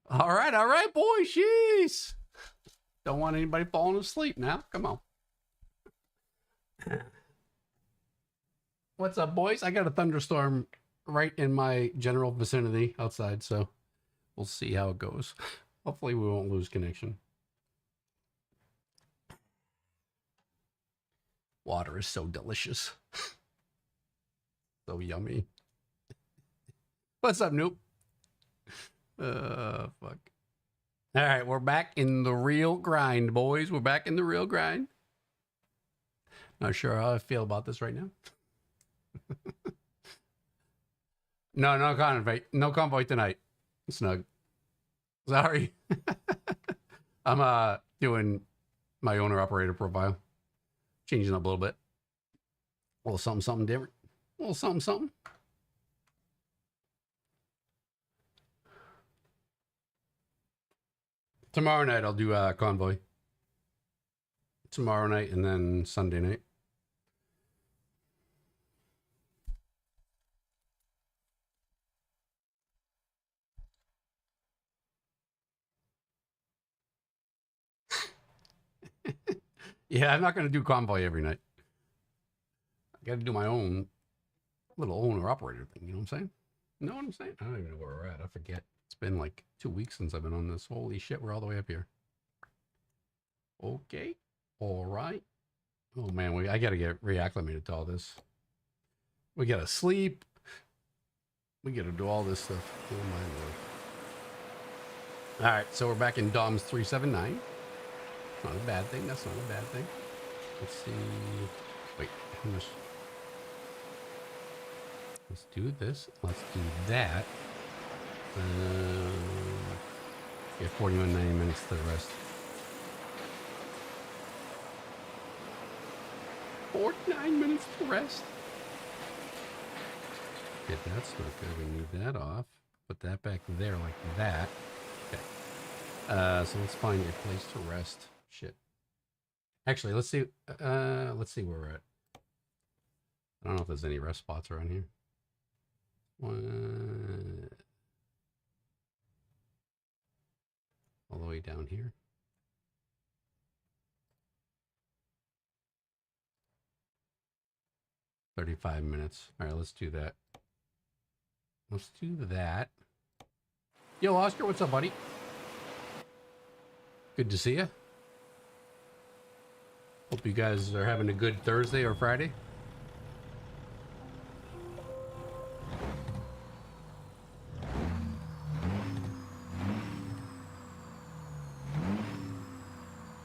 All right, boys. Jeez. Don't want anybody falling asleep now. Come on. What's up, boys? I got a thunderstorm right in my general vicinity outside, so we'll see how it goes. Hopefully we won't lose connection. Water is so delicious. So yummy. What's up, Noop? Fuck. All right, we're back in the real grind, boys. We're back in the real grind. Not sure how I feel about this right now. No convoy. No convoy tonight. Snug. Sorry. I'm doing my owner-operator profile. Changing up a little bit. A little something different. A little something. Tomorrow night I'll do convoy. Tomorrow night and then Sunday night. Yeah, I'm not going to do convoy every night. I got to do my own little owner-operator thing, you know what I'm saying? You know what I'm saying? I don't even know where we're at. I forget. It's been like 2 weeks since I've been on this. Holy shit, we're all the way up here. Okay. All right. Oh, man, I got to get reacclimated to all this. We got to sleep. We got to do all this stuff. Oh, my Lord. All right, so we're back in DOMS 379. Not a bad thing. That's not a bad thing. Let's see. Wait, how much? Let's do this. Let's do that. Yeah, 41, 90 minutes to the rest. 49 minutes to rest. Okay, that's not good. We need that off. Put that back there like that. Okay. So let's find a place to rest. Shit. Actually, let's see where we're at. I don't know if there's any rest spots around here. All the way down here. $35 minutes. All right, let's do that. Let's do that. Yo, Oscar, what's up, buddy? Good to see you. Hope you guys are having a good Thursday or Friday.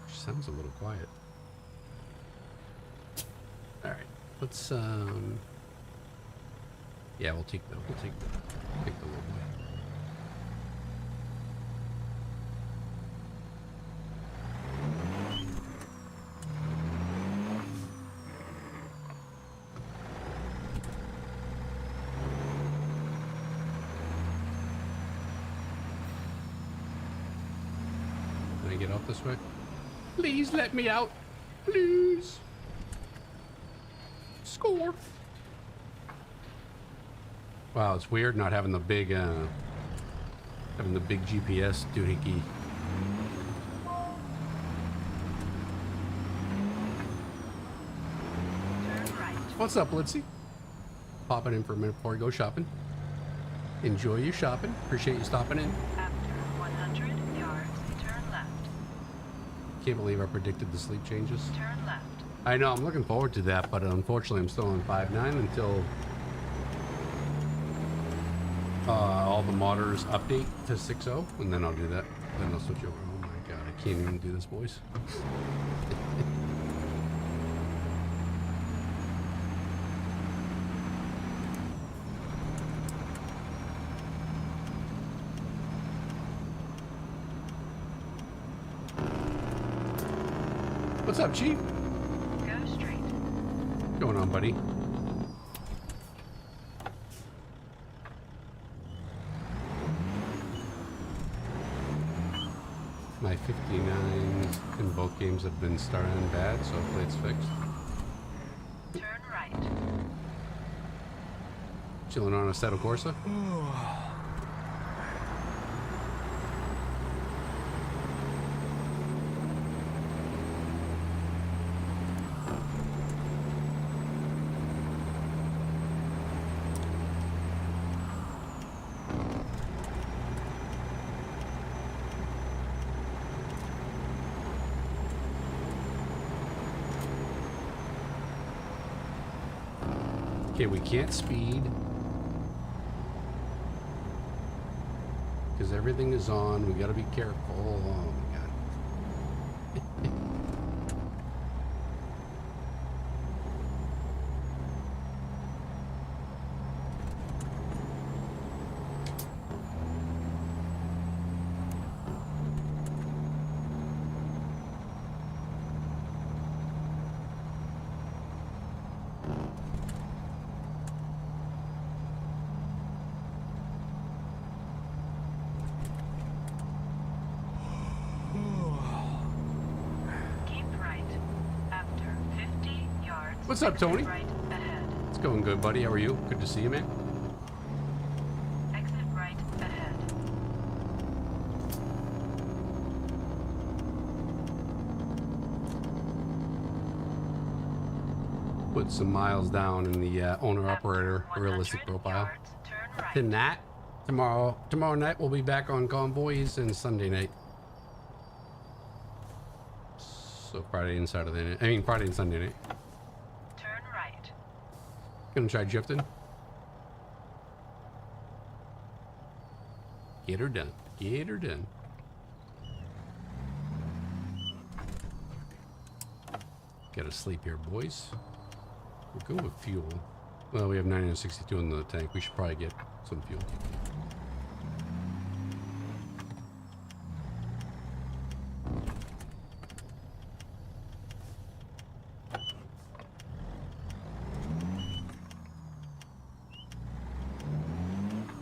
Sounds a little quiet. All right, let's yeah, we'll take the little boy. Can I get out this way? Please let me out. Please. Score. Wow, it's weird not having the big GPS doohickey. What's up, Litzy? Popping in for a minute before you go shopping. Enjoy your shopping. Appreciate you stopping in. After 100 yards, turn left. Can't believe I predicted the sleep changes. Turn left. I know, I'm looking forward to that, but unfortunately I'm still on 5.9 until all the modders update to 6.0, and then I'll do that. Then I'll switch over. Oh my god, I can't even do this, boys. What's up, Chief? Go straight. What's going on, buddy? My 59s in both games have been starting bad, so hopefully it's fixed. Turn right. Chilling on a Assetto Corsa. Okay, we can't speed. Because everything is on. We gotta be careful. Oh my god. Keep right. After 50 yards. What's up, Tony? Right ahead. It's going good, buddy. How are you? Good to see you, man. Exit right ahead. Put some miles down in the owner-operator After realistic 100 profile. yards, turn right. Then that tomorrow night we'll be back on convoys, and Sunday night. So Friday and Saturday night. I mean Friday and Sunday night. Turn right. Gonna try drifting. Get her done. Get her done. Gotta sleep here, boys. We'll go with fuel. Well, we have 962 in the tank. We should probably get some fuel.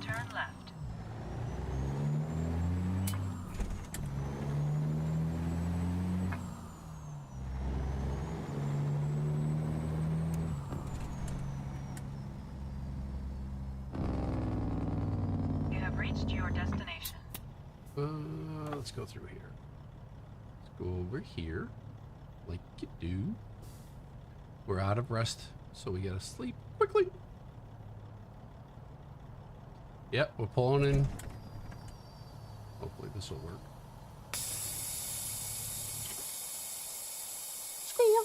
Turn left. You have reached your destination. Let's go through here. Let's go over here, like you do. We're out of rest, so we gotta sleep quickly. Yep, we're pulling in. Hopefully this will work. Score!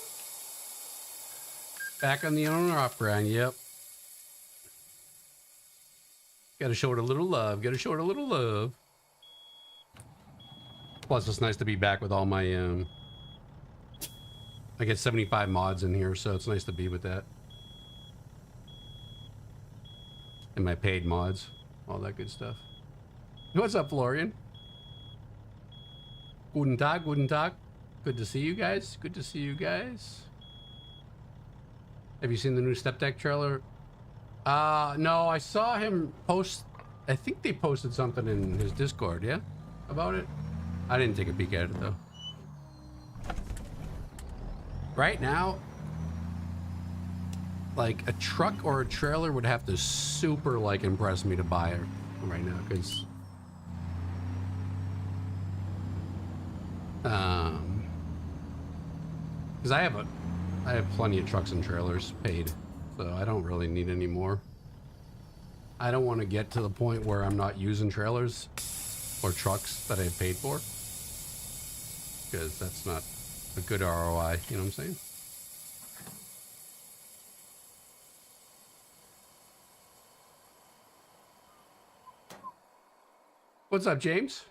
Back on the owner-op grind, yep. Gotta show it a little love, gotta show it a little love. Plus, it's nice to be back with all my, I get 75 mods in here, so it's nice to be with that. And my paid mods, all that good stuff. What's up, Florian? Guten Tag, guten Tag. Good to see you guys. Good to see you guys. Have you seen the new Step Deck trailer? No, I saw him post. I think they posted something in his Discord, yeah? About it? I didn't take a peek at it, though. Right now, like, a truck or a trailer would have to super, like, impress me to buy it right now, because... because I have plenty of trucks and trailers paid, so I don't really need any more. I don't want to get to the point where I'm not using trailers or trucks that I've paid for, because that's not a good ROI, you know what I'm saying? What's up, James?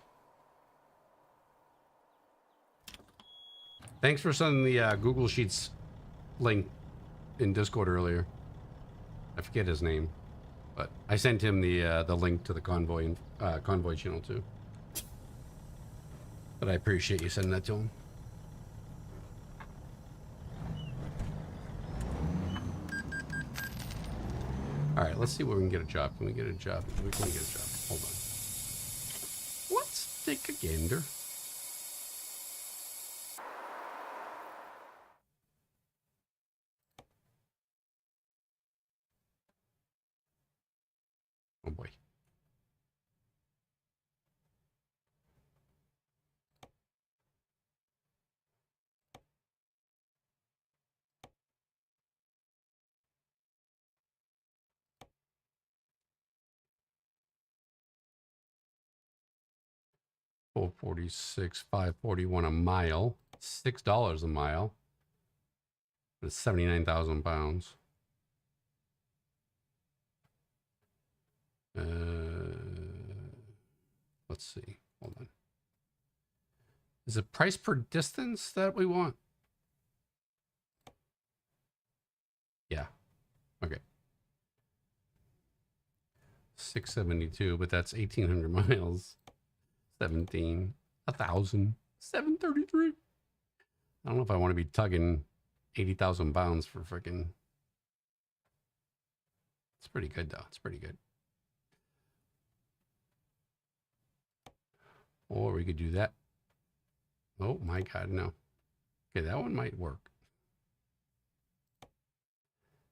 Thanks for sending the Google Sheets link in Discord earlier. I forget his name, but I sent him the link to the convoy channel too. But I appreciate you sending that to him. All right, let's see where we can get a job. Can we get a job? We can get a job. Hold on. Let's take a gander. Oh boy. $446, $541 a mile, $6 a mile. It's 79,000 pounds. let's see. Hold on. Is it price per distance that we want? Yeah. Okay. 672, but that's 1,800 miles. 17, 1,000, 733. I don't know if I want to be tugging 80,000 pounds for freaking. It's pretty good though. It's pretty good. Or we could do that. Oh my God, no. Okay, that one might work.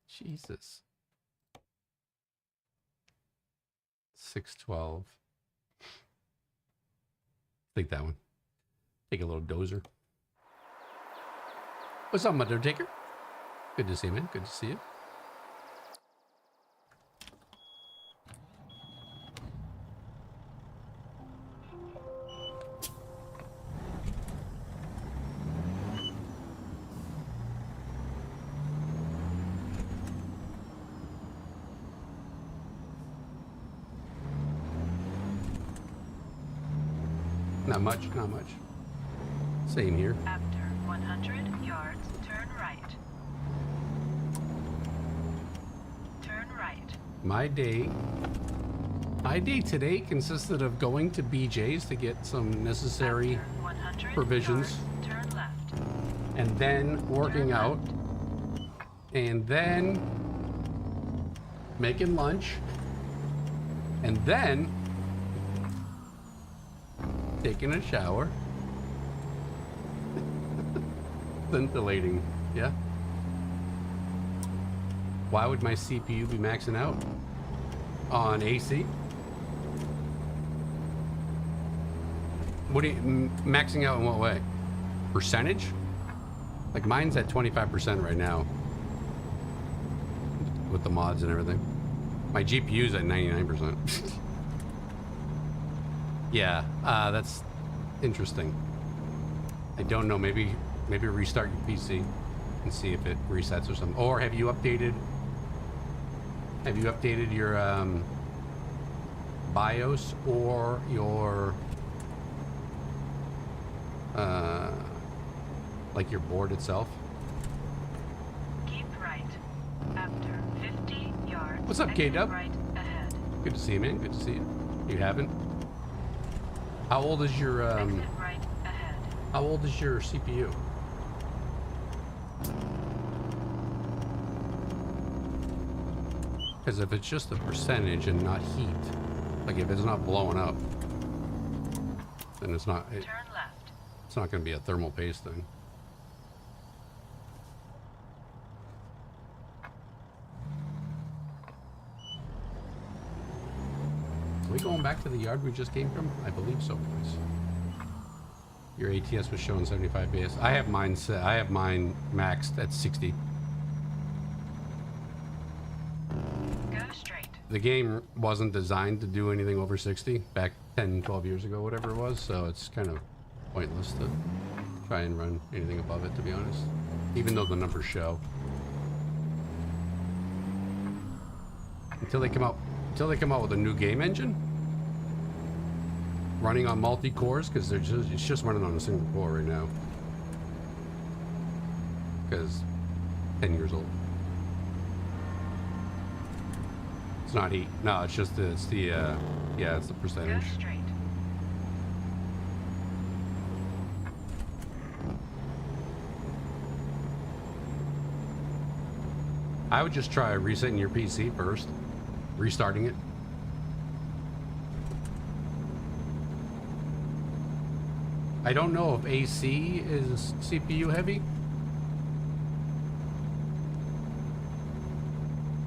Jesus. 612. Take that one. Take a little dozer. What's up, Undertaker? Good to see you, man. Good to see you. Not much, not much. Same here. After 100 yards, turn right. Turn right. My day today consisted of going to BJ's to get some necessary After 100 provisions, yards, turn left. and then working out, and then making lunch, and then taking a shower, ventilating. Yeah. Why would my CPU be maxing out on AC? What do you maxing out in what way? Percentage? Like mine's at 25% right now with the mods and everything. My GPU's at 99%. Yeah, that's interesting. I don't know. Maybe restart your PC and see if it resets or something. Or have you updated your BIOS or your like your board itself? Keep right. After 50 yards. What's up, K-Dub? Right ahead. Good to see you, man. Good to see you. You haven't? How old is your Exit right ahead. how old is your CPU? Because if it's just a percentage and not heat, like if it's not blowing up, then it's not Turn left. it's not going to be a thermal paste thing. Are we going back to the yard we just came from? I believe so, boys. Your ATS was showing 75 base. I have mine set. I have mine maxed at 60. Go straight. The game wasn't designed to do anything over 60 back 10, 12 years ago, whatever it was. So it's kind of pointless to try and run anything above it, to be honest. Even though the numbers show. Until they come out with a new game engine running on multi-cores, because it's just running on a single core right now, because 10 years old. It's not heat. No, it's just it's the yeah, it's the Go percentage. straight. I would just try resetting your PC first, restarting it. I don't know if AC is CPU heavy.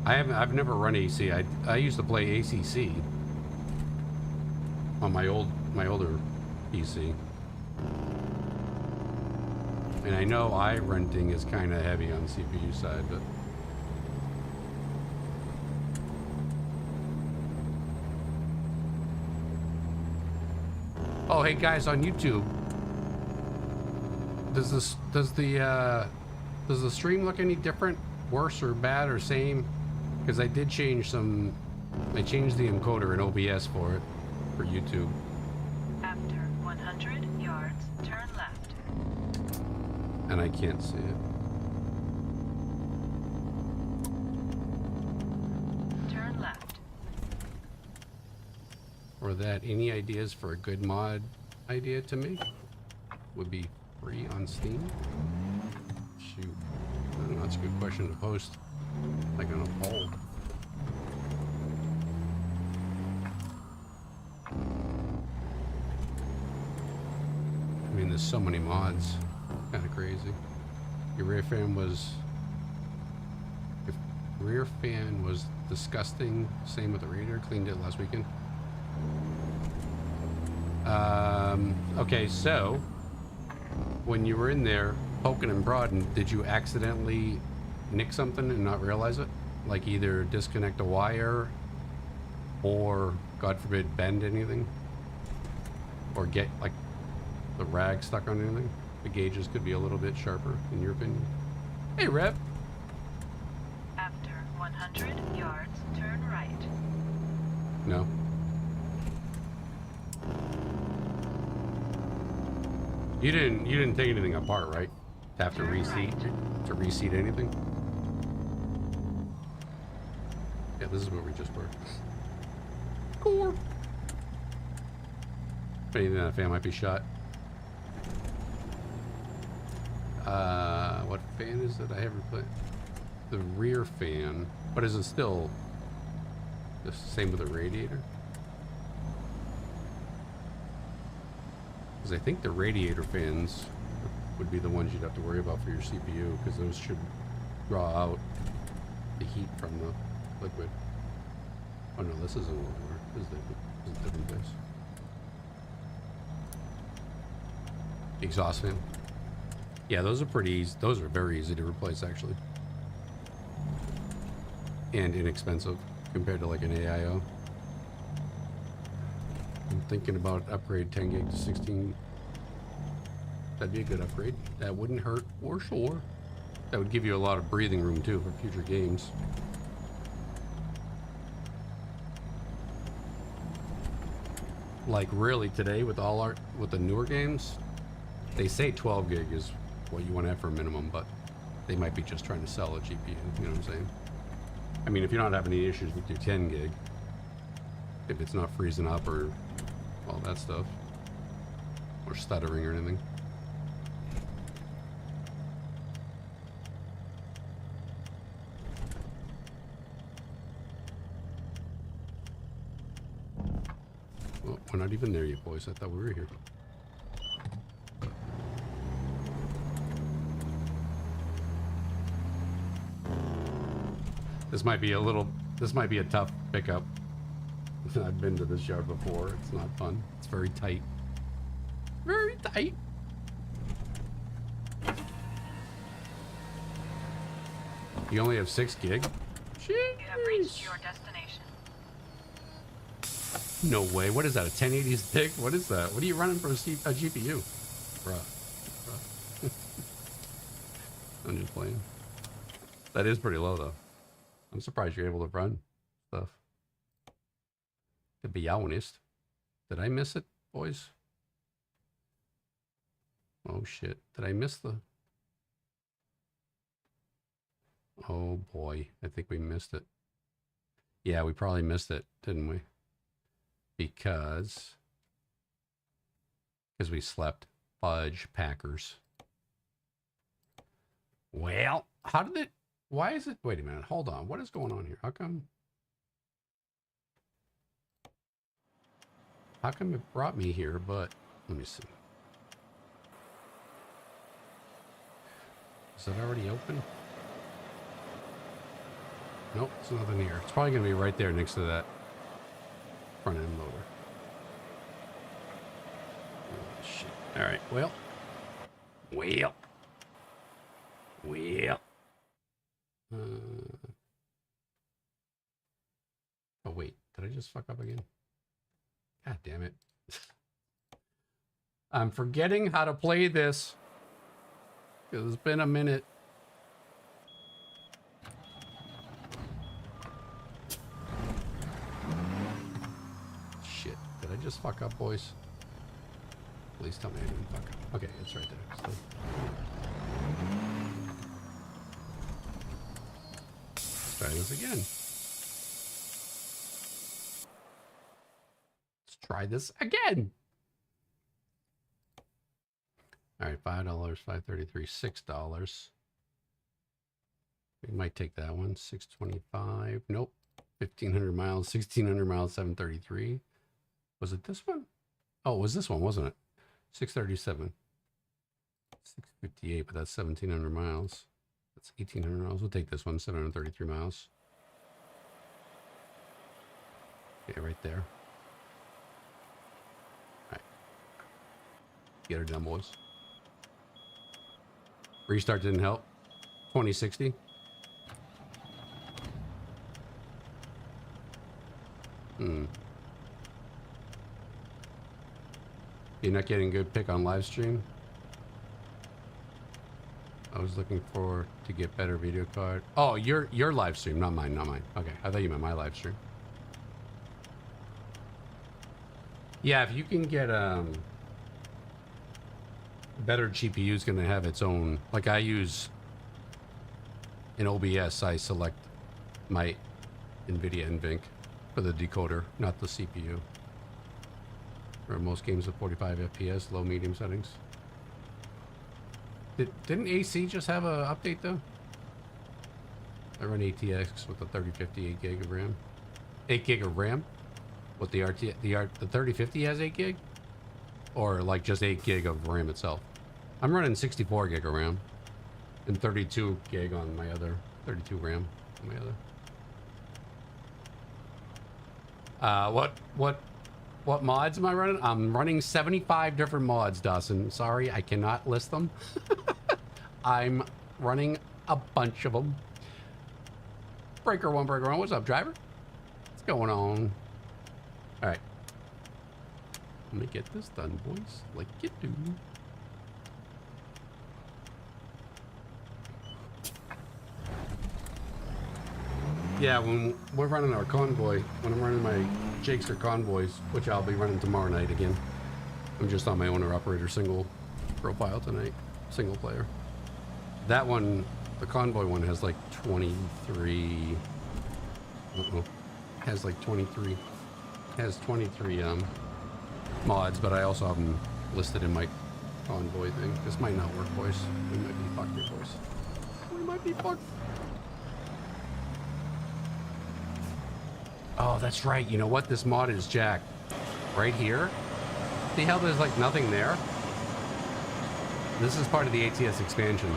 I've never run AC. I used to play ACC on my older PC. And I know iRenting is kind of heavy on CPU side, but oh, hey guys on YouTube, does the stream look any different, worse or bad or same? Because I did change I changed the encoder in OBS for it, for YouTube. And I can't see it. Turn left. Or that, any ideas for a good mod idea to make? Would be free on Steam? Shoot. I don't know, that's a good question to post. Like on a poll. I mean, there's so many mods. Kind of crazy. Your rear fan was... If rear fan was disgusting, same with the radiator. Cleaned it last weekend. Okay, so... When you were in there, poking and prodding, did you accidentally nick something and not realize it? Like either disconnect a wire, or, God forbid, bend anything? Or get, like, the rag stuck on anything? The gauges could be a little bit sharper, in your opinion. Hey, Rep! After 100 yards, turn right. No. You didn't take anything apart, right? To have to reseat, to reseat anything? Yeah, this is where we just were. Cool. If anything, that fan might be shot. What fan is it I have replaced? The rear fan. But is it still the same with the radiator? Because I think the radiator fans would be the ones you'd have to worry about for your CPU, because those should draw out the heat from the liquid. Oh no, this isn't water. This is a different place. Exhaust fan. Yeah, those are pretty easy. Those are very easy to replace, actually. And inexpensive compared to like an AIO. I'm thinking about upgrade 10 gig to 16. That'd be a good upgrade. That wouldn't hurt for sure. That would give you a lot of breathing room too for future games. Like really today with with the newer games, they say 12 gig is what you want to have for a minimum, but they might be just trying to sell a GPU, you know what I'm saying? I mean, if you're not having any issues with your 10 gig, if it's not freezing up or all that stuff, or stuttering or anything. Well, we're not even there yet, boys. I thought we were here. This might be a tough pickup. I've been to this yard before. It's not fun. It's very tight. Very tight. You only have 6 gig? Jeez. You have reached your destination. No way. What is that? A 1080 stick? What is that? What are you running for a GPU? Bruh. I'm just playing. That is pretty low though. I'm surprised you're able to run stuff. To be honest. Did I miss it, boys? Oh shit. Did I miss the... Oh boy. I think we missed it. Yeah, we probably missed it, didn't we? Because we slept. Fudge Packers. Well, how did it... Why is it... Wait a minute. Hold on. What is going on here? How come it brought me here, but... Let me see. Is it already open? Nope, there's nothing here. It's probably going to be right there next to that front end loader. Oh, shit. All right, well. Oh, wait. Did I just fuck up again? God damn it. I'm forgetting how to play this. It's been a minute. Shit. Did I just fuck up, boys? Please tell me I didn't fuck up. Okay, it's right there. So. Try this again. Let's try this again. All right, $5, $5.33, $6. We might take that one. $6.25. Nope. 1,500 miles, 1,600 miles, $7.33. Was it this one? Oh, it was this one, wasn't it? $6.37. $6.58, but that's 1,700 miles. That's 1,800 miles. We'll take this one, 733 miles. Okay, right there. All right. Get her done, boys. Restart didn't help. 2060. You're not getting good pick on live stream? I was looking for to get better video card. Oh, your live stream, not mine, not mine. Okay, I thought you meant my live stream. Yeah, if you can get better GPU is going to have its own. Like I use in OBS, I select my NVIDIA NVINC for the decoder, not the CPU. For most games with 45 FPS, low medium settings. Didn't AC just have an update though? I run ATX with the 3050 8 gig of RAM. 8 gig of RAM? What the 3050 has 8 gig? Or like just 8 gig of RAM itself? I'm running 64 gig of RAM and 32 gig on my other 32 RAM on my other. What mods am I running? I'm running 75 different mods, Dawson. Sorry, I cannot list them. I'm running a bunch of them. Breaker one. What's up, driver? What's going on? All right. Let me get this done, boys. Like you do. Yeah, when we're running our convoy, when I'm running my Jakester convoys, which I'll be running tomorrow night again. I'm just on my owner-operator single profile tonight, single player. That one, the convoy one, has like 23. Has like 23. Has 23 mods, but I also have them listed in my convoy thing. This might not work, boys. We might be fucked here, boys. We might be fucked. Oh, that's right. You know what? This mod is jacked. Right here. See how there's like nothing there? This is part of the ATS expansion.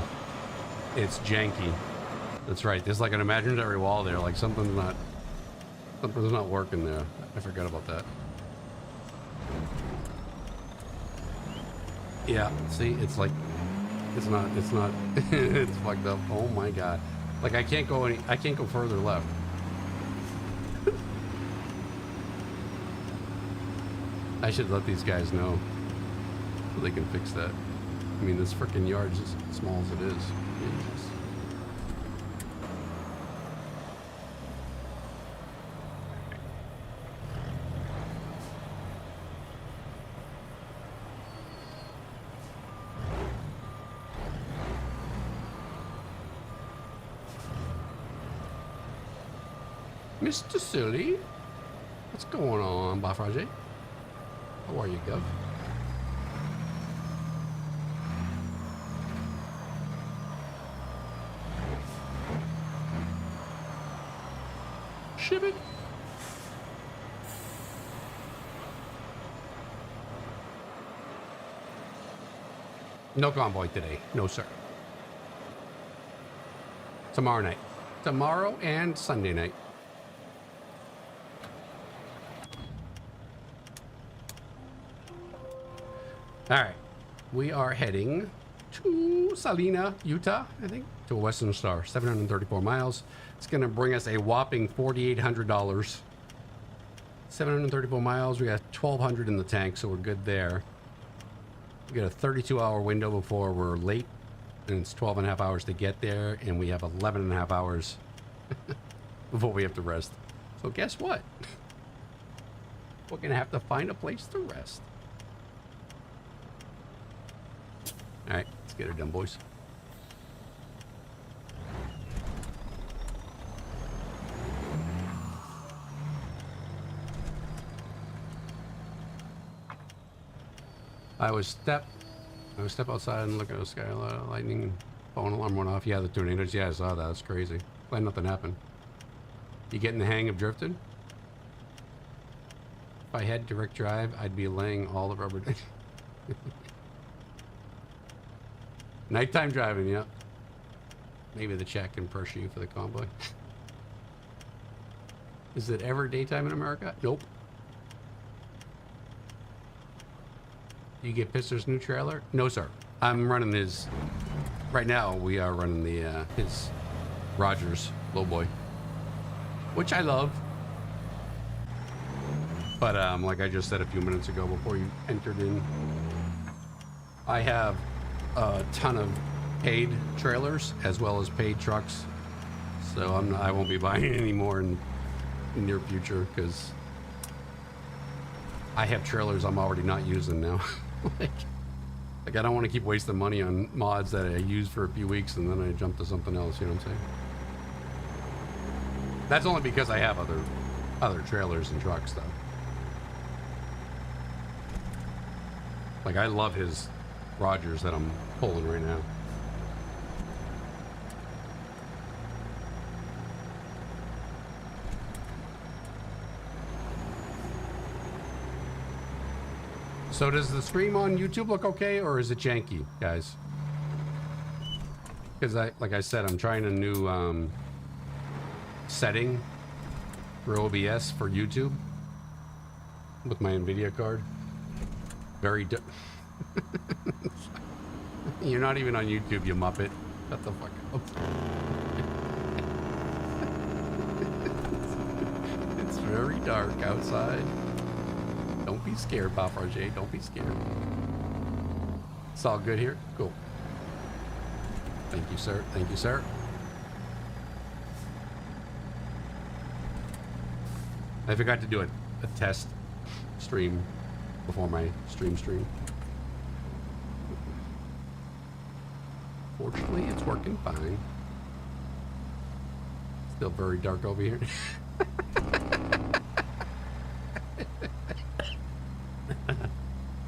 It's janky. That's right. There's like an imaginary wall there. Like something's not working there. I forgot about that. Yeah. See, it's like, it's not, it's fucked up. Oh my God. Like I can't go further left. I should let these guys know so they can fix that. I mean, this frickin' yard's as small as it is. Jesus. Mr. Silly, what's going on, Bafraje? How are you, Gov? Ship it. No convoy today. No, sir. Tomorrow night. Tomorrow and Sunday night. All right, we are heading to Salina, Utah, I think, to a Western Star, 734 miles. It's going to bring us a whopping $4,800. 734 miles. We got 1,200 in the tank, so we're good there. We got a 32-hour window before we're late, and it's 12 and a half hours to get there, and we have 11 and a half hours before we have to rest. So guess what? We're going to have to find a place to rest. All right, let's get her done, boys. I would step outside and look at the sky, lightning, and phone alarm went off. Yeah, the tornadoes. Yeah, I saw that. That's crazy. Glad nothing happened. You getting the hang of drifting? If I had direct drive, I'd be laying all the rubber. Nighttime driving, yeah. Maybe the check can pressure you for the convoy. Is it ever daytime in America? Nope. You get Pister's new trailer? No, sir. I'm running his. Right now, we are running the his Rogers Lowboy, which I love. But like I just said a few minutes ago before you entered in, I have a ton of paid trailers as well as paid trucks, so I won't be buying any more in the near future because I have trailers I'm already not using now. like I don't want to keep wasting money on mods that I use for a few weeks and then I jump to something else. You know what I'm saying? That's only because I have other trailers and trucks though. Like I love his Rogers that I'm pulling right now. So does the stream on YouTube look okay, or is it janky, guys? Because like I said, I'm trying a new setting for OBS for YouTube with my NVIDIA card. Very You're not even on YouTube, you muppet. Shut the fuck up. It's very dark outside. Don't be scared, Pop RJ. Don't be scared. It's all good here? Cool. Thank you, sir. Thank you, sir. I forgot to do a test stream before my stream. Fortunately, it's working fine. Still very dark over here.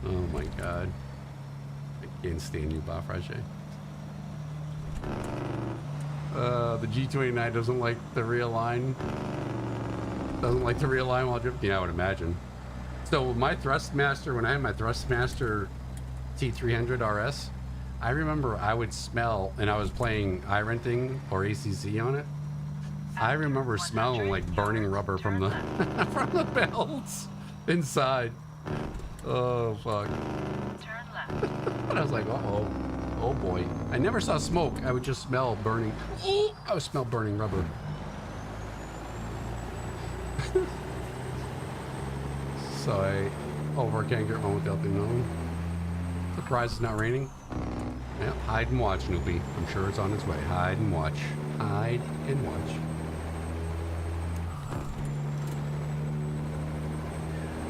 Oh my god. I can't stand you, Bafrache. The G29 doesn't like to realign. Doesn't like to realign while drifting, I would imagine. So my Thrustmaster, when I had my Thrustmaster T300 RS, I remember I would smell, and I was playing iRenting or ACC on it. I remember smelling like burning rubber from the from the belts inside. Oh fuck. Turn left. And I was like, uh-oh. Oh boy. I never saw smoke. I would just smell burning. Ooh, I would smell burning rubber. So I can't get home without the knowing. Surprised it's not raining. Yeah, hide and watch, Noopy. I'm sure it's on its way. Hide and watch. Hide and watch.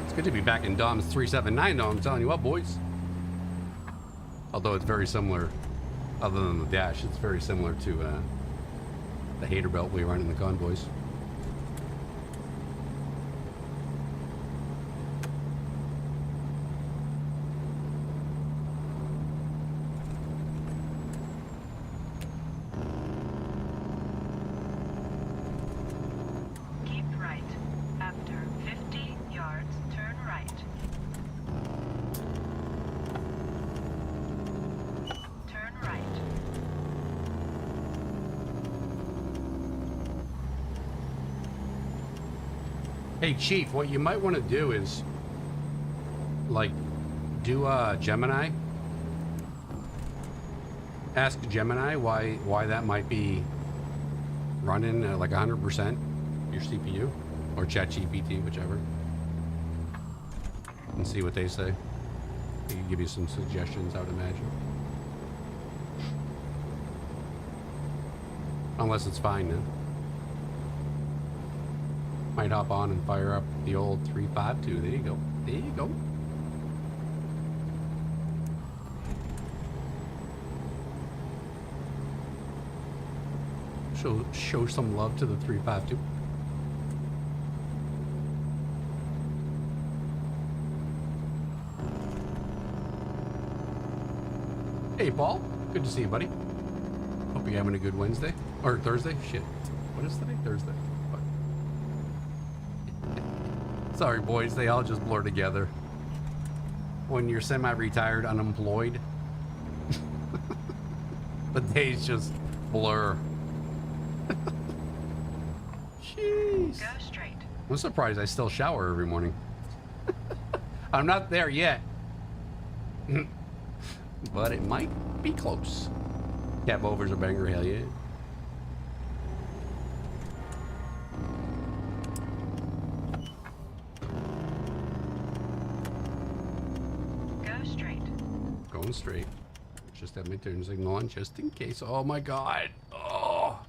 It's good to be back in Dom's 379 though, I'm telling you what, boys. Although it's very similar, other than the dash, it's very similar to the hater belt we run in the convoys. Hey Chief, what you might want to do is like do Gemini. Ask Gemini why that might be running at like 100% your CPU or ChatGPT, whichever, and see what they say. They can give you some suggestions, I would imagine. Unless it's fine then. Might hop on and fire up the old 352. There you go. There you go. Show some love to the 352. Hey, Paul. Good to see you, buddy. Hope you're having a good Wednesday. Or Thursday. Shit. What is today? Thursday. Fuck. Sorry, boys. They all just blur together. When you're semi-retired, unemployed, the days just blur. Jeez. Go straight. I'm surprised I still shower every morning. I'm not there yet. But it might be close. Cab overs a banger, hell yeah. Go straight. Going straight. Just have my turn signal on just in case. Oh my god. Oh.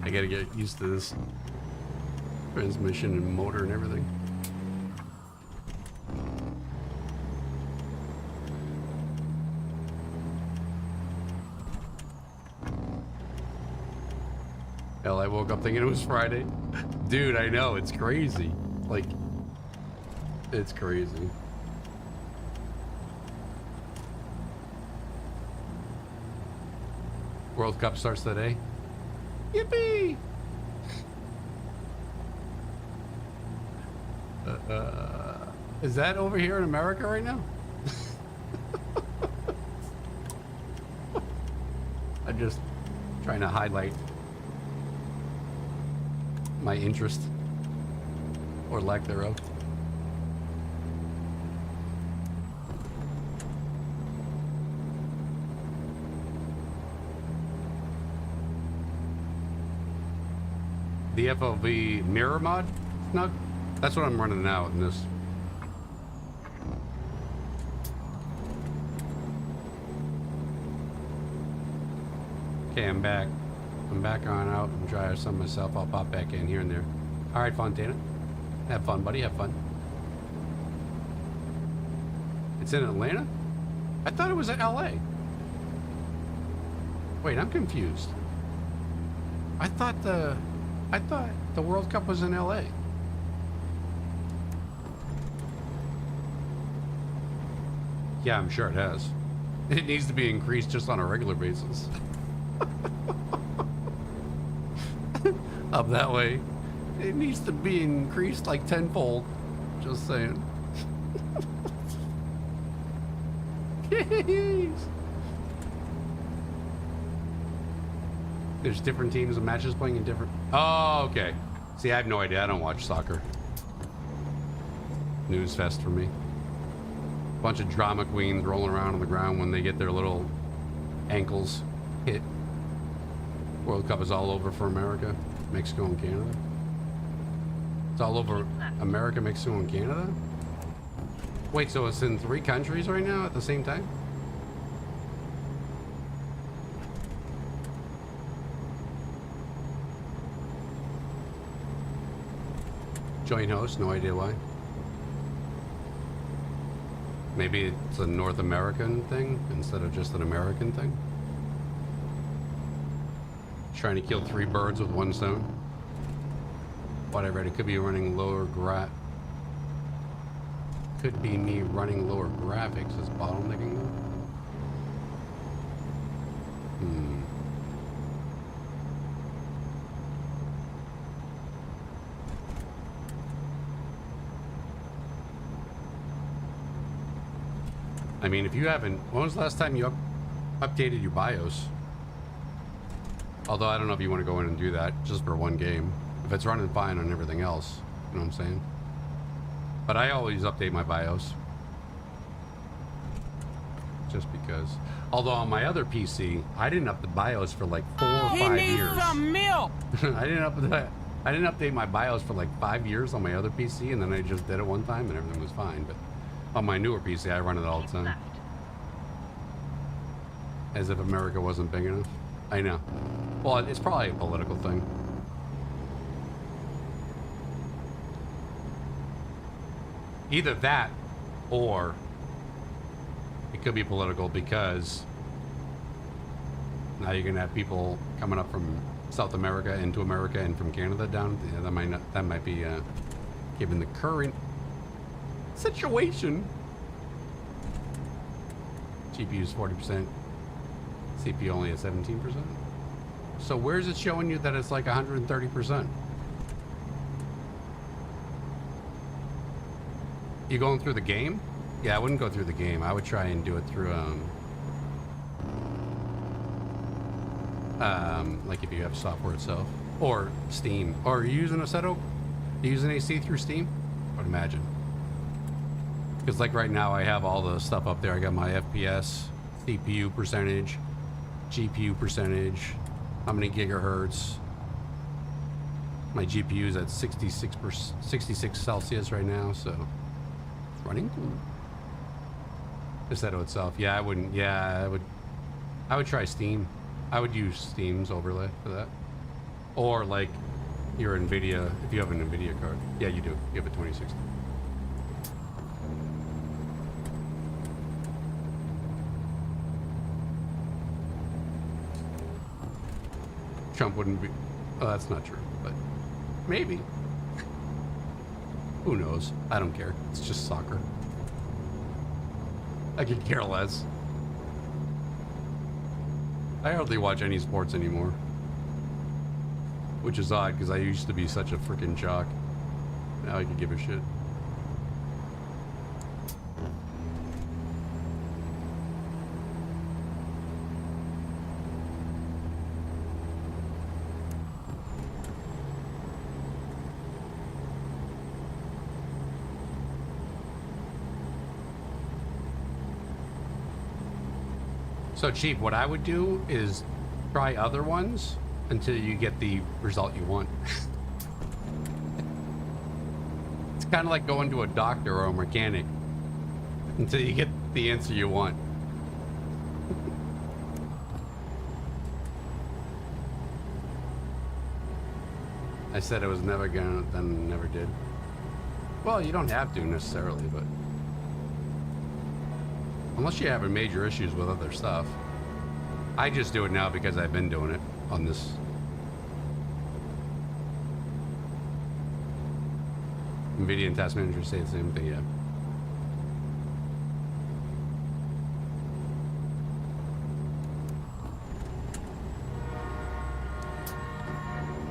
I gotta get used to this transmission and motor and everything. Hell, I woke up thinking it was Friday. Dude, I know, it's crazy. Like, it's crazy. World Cup starts today. Yippee! Is that over here in America right now? I'm just trying to highlight my interest or lack thereof. The FOV mirror mod? No, that's what I'm running now in this. Okay, I'm back. I'm back on out and try some myself. I'll pop back in here and there. All right, Fontana. Have fun, buddy. Have fun. It's in Atlanta? I thought it was in LA. Wait, I'm confused. I thought the World Cup was in LA. Yeah, I'm sure it has. It needs to be increased just on a regular basis. Up that way. It needs to be increased like tenfold. Just saying. Jeez. There's different teams and matches playing in different... Oh, okay. See, I have no idea. I don't watch soccer. News fest for me. Bunch of drama queens rolling around on the ground when they get their little ankles hit. World Cup is all over for America, Mexico, and Canada. It's all over America, Mexico, and Canada? Wait, so it's in 3 countries right now at the same time? Joint host, no idea why. Maybe it's a North American thing instead of just an American thing. Trying to kill 3 birds with 1 stone. Whatever, it could be running lower could be me running lower graphics as bottlenecking though. I mean, if you haven't, when was the last time you updated your BIOS? Although I don't know if you want to go in and do that just for 1 game. If it's running fine on everything else, you know what I'm saying? But I always update my BIOS. Just because. Although on my other PC, I didn't up the BIOS for like 4 or 5 years. He needs some milk! I didn't update my BIOS for like 5 years on my other PC, and then I just did it one time and everything was fine. But on my newer PC, I run it all the time. Left. As if America wasn't big enough. I know. Well, it's probably a political thing. Either that, or it could be political because now you're gonna have people coming up from South America into America and from Canada down. Yeah, that might be given the current situation. GPU is 40%. CPU only at 17%. So where's it showing you that it's like 130%? You going through the game? Yeah, I wouldn't go through the game. I would try and do it through like if you have software itself, or Steam, or are you using a setup? You using AC through Steam? I would imagine. Because like right now, I have all the stuff up there. I got my FPS, CPU percentage, GPU percentage, how many gigahertz. My GPU is at 66 Celsius right now, so it's running cool. The setup itself, yeah, I wouldn't. Yeah, I would try Steam. I would use Steam's overlay for that, or like your NVIDIA, if you have an NVIDIA card. Yeah, you do. You have a 2060. Trump wouldn't be. Oh, that's not true, but maybe. Who knows? I don't care. It's just soccer. I could care less. I hardly watch any sports anymore. Which is odd, because I used to be such a freaking jock. Now I can give a shit. So cheap, what I would do is try other ones until you get the result you want. It's kind of like going to a doctor or a mechanic until you get the answer you want. I said I was never gonna, then never did. Well, you don't have to necessarily, but unless you're having major issues with other stuff. I just do it now because I've been doing it on this. NVIDIA and Task Manager say the same thing, yeah.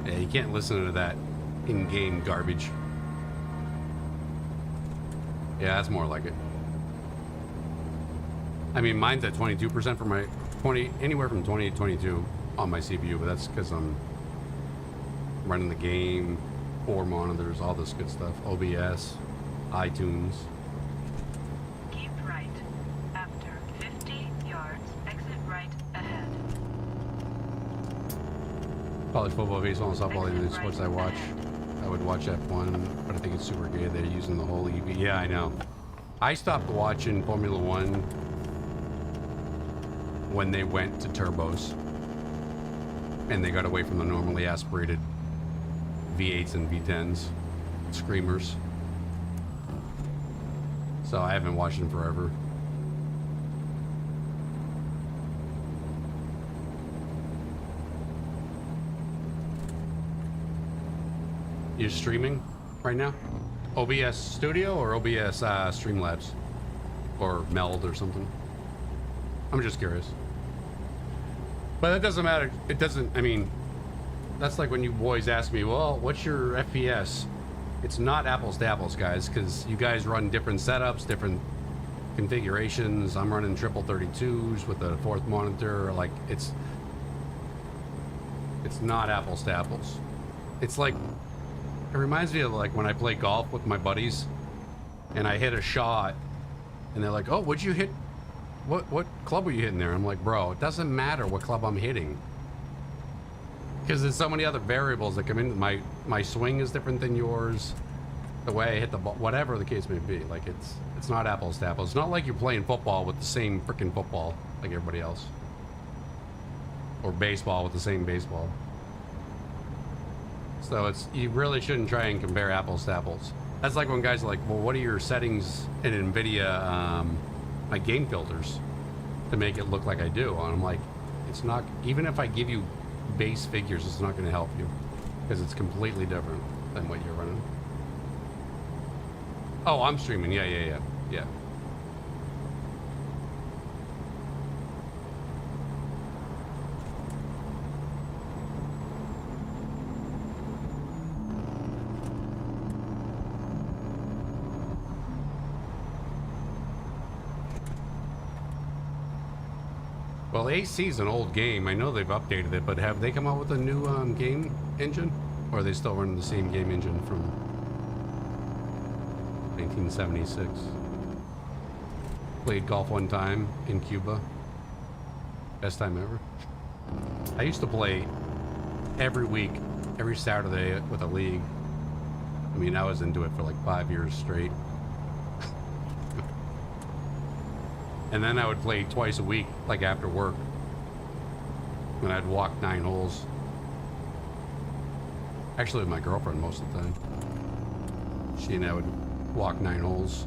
Yeah, you can't listen to that in-game garbage. Yeah, that's more like it. I mean, mine's at 22% for my anywhere from 20 to 22 on my CPU, but that's because I'm running the game, 4 monitors, all this good stuff. OBS, iTunes. Keep right. After 50 yards, exit right ahead. College football, baseball, and softball are the sports I watch. I would watch F1, but I think it's super gay. They're using the whole EV. Yeah, I know. I stopped watching Formula 1 when they went to turbos and they got away from the normally aspirated V8s and V10s, screamers. So I haven't watched them forever. You're streaming right now? OBS Studio or OBS Streamlabs? Or Meld or something? I'm just curious. But that doesn't matter. It doesn't, I mean, that's like when you boys ask me, well, what's your FPS? It's not apples to apples, guys, because you guys run different setups, different configurations. I'm running triple 32s with a 4th monitor. Like, it's not apples to apples. It's like, it reminds me of like when I play golf with my buddies and I hit a shot and they're like, oh, what'd you hit? What club were you hitting there? I'm like, bro, it doesn't matter what club I'm hitting. Because there's so many other variables that come in. My swing is different than yours. The way I hit the ball, whatever the case may be. Like, it's not apples to apples. It's not like you're playing football with the same freaking football like everybody else. Or baseball with the same baseball. So you really shouldn't try and compare apples to apples. That's like when guys are like, well, what are your settings in NVIDIA, my game filters to make it look like I do? And I'm like, it's not, even if I give you base figures, it's not going to help you because it's completely different than what you're running. Oh, I'm streaming. Yeah. Well, AC's an old game. I know they've updated it, but have they come out with a new game engine? Or are they still running the same game engine from 1976? Played golf one time in Cuba. Best time ever. I used to play every week, every Saturday with a league. I mean, I was into it for like 5 years straight. And then I would play twice a week, like after work. And I'd walk 9 holes. Actually, with my girlfriend most of the time. She and I would walk 9 holes.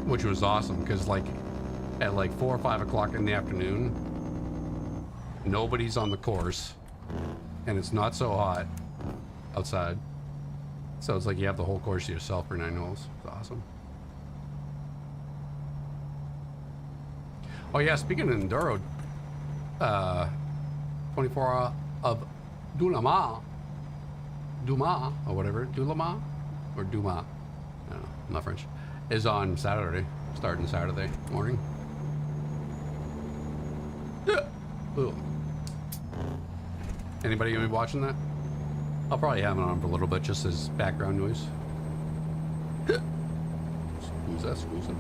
Which was awesome, because like at like 4 or 5 o'clock in the afternoon, nobody's on the course, and it's not so hot outside. So it's like you have the whole course to yourself for 9 holes. It's awesome. Oh yeah, speaking of enduro, 24 hour of Dulama, or whatever, Dulama, or Duma, I don't know, I'm not French, is on Saturday, starting Saturday morning. Ooh. Anybody gonna be watching that? I'll probably have it on for a little bit, just as background noise. Who's that squeezing?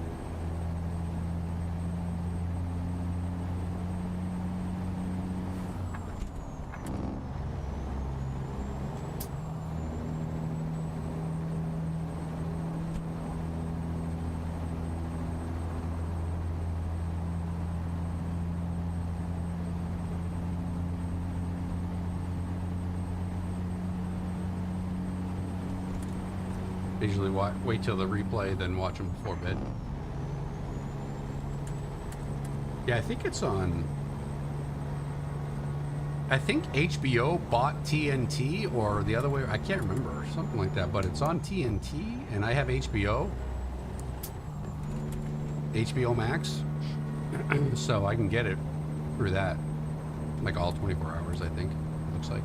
Usually wait till the replay, then watch them before bed. Yeah, I think it's on... I think HBO bought TNT, or the other way, I can't remember, something like that, but it's on TNT, and I have HBO. HBO Max. So I can get it through that. Like all 24 hours, I think, it looks like.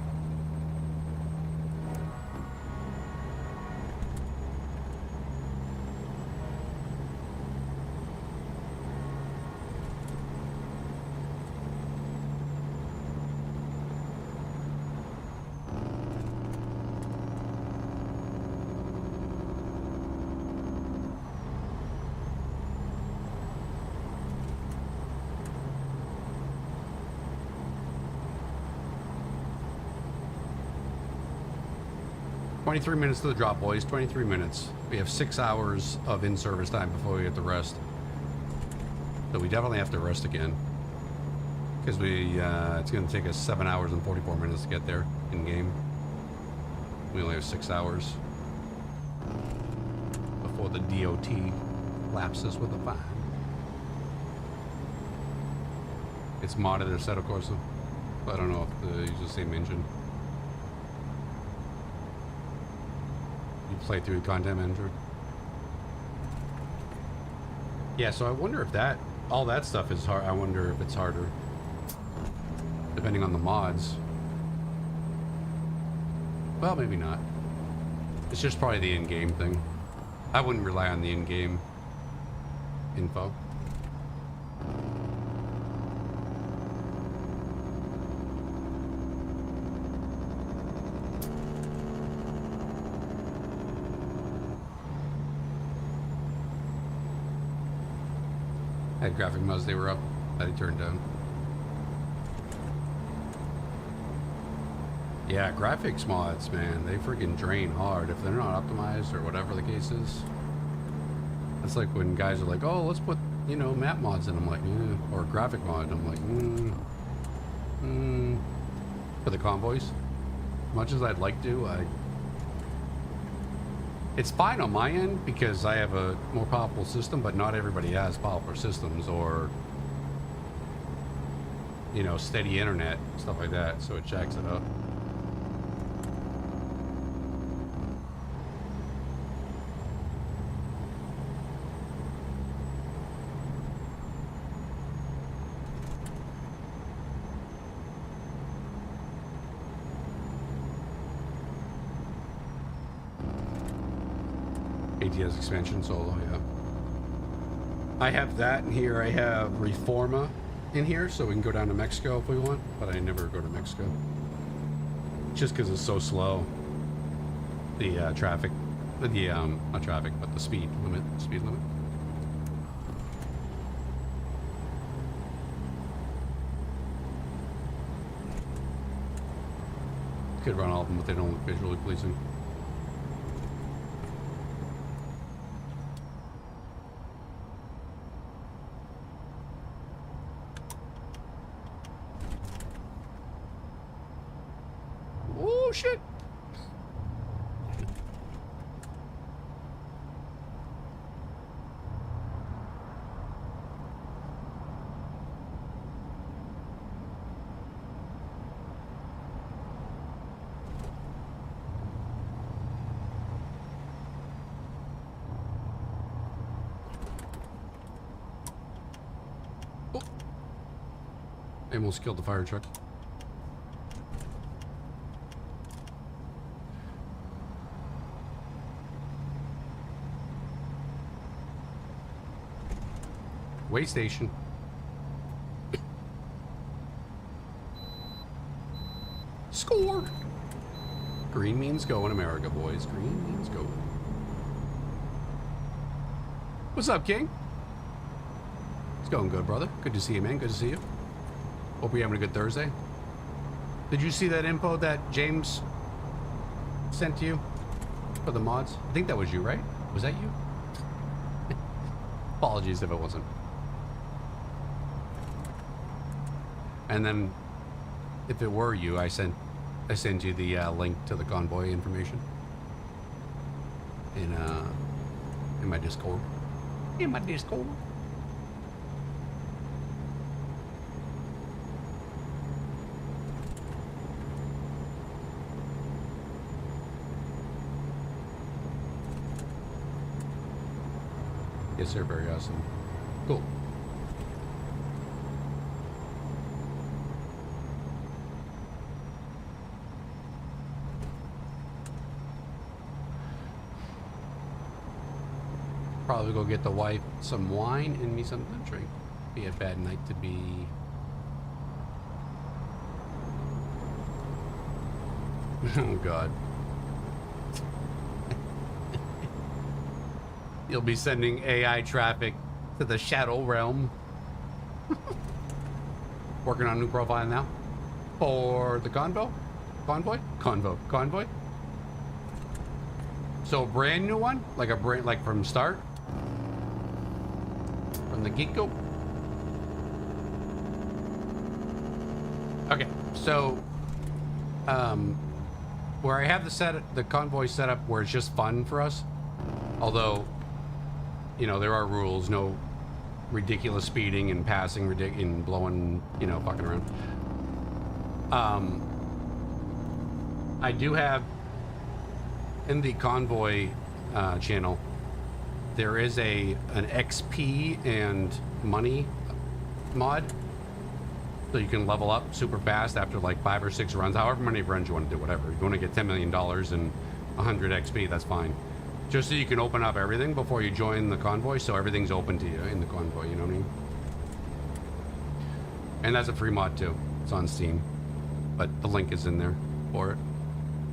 $23 minutes to the drop, boys. 23 minutes. We have 6 hours of in-service time before we get to rest. So we definitely have to rest again. Because it's going to take us 7 hours and 44 minutes to get there in-game. We only have 6 hours before the DOT lapses with a fine. It's modded Assetto Corsa. I don't know if they use the same engine. Play through the content manager. Yeah, so I wonder if all that stuff is hard. I wonder if it's harder depending on the mods. Well, maybe not. It's just probably the in-game thing. I wouldn't rely on the in-game info. Had graphic mods, they were up, that I turned down. Yeah, graphics mods, man, they freaking drain hard if they're not optimized or whatever the case is. That's like when guys are like, oh, let's put, you know, map mods in. I'm like, or graphic mod. I'm like, for the convoys. As much as I'd like to, it's fine on my end because I have a more powerful system, but not everybody has powerful systems or, you know, steady internet, stuff like that, so it jacks it up. ATS expansion solo, yeah. I have that in here. I have Reforma in here, so we can go down to Mexico if we want, but I never go to Mexico. Just because it's so slow. The traffic, not traffic, but the speed limit. Could run all of them, but they don't look visually pleasing. Oh shit! I almost killed the fire truck. Way station. Score! Green means go in America, boys. Green means go. What's up, King? It's going good, brother. Good to see you, man. Good to see you. Hope you're having a good Thursday. Did you see that info that James sent to you for the mods? I think that was you, right? Was that you? Apologies if it wasn't. And then, if it were you, I sent you the link to the convoy information in my Discord. In my Discord. Yes, they're very awesome. Cool. Probably go get the wife some wine and me something to drink. Be a bad night to be. Oh God. You'll be sending AI traffic to the shadow realm. Working on a new profile now for the convoy. So a brand new one, like a brand, like from start, from the get-go. Okay, so where I have the convoy set up where it's just fun for us, although, you know, there are rules, no ridiculous speeding and passing and blowing, you know, fucking around. I do have in the convoy channel, there is an XP and money mod, so you can level up super fast after like 5 or 6 runs, however many runs you want to do, whatever. If you want to get $10 million and 100 XP, that's fine. Just so you can open up everything before you join the convoy, so everything's open to you in the convoy, you know what I mean? And that's a free mod too. It's on Steam, but the link is in there for it.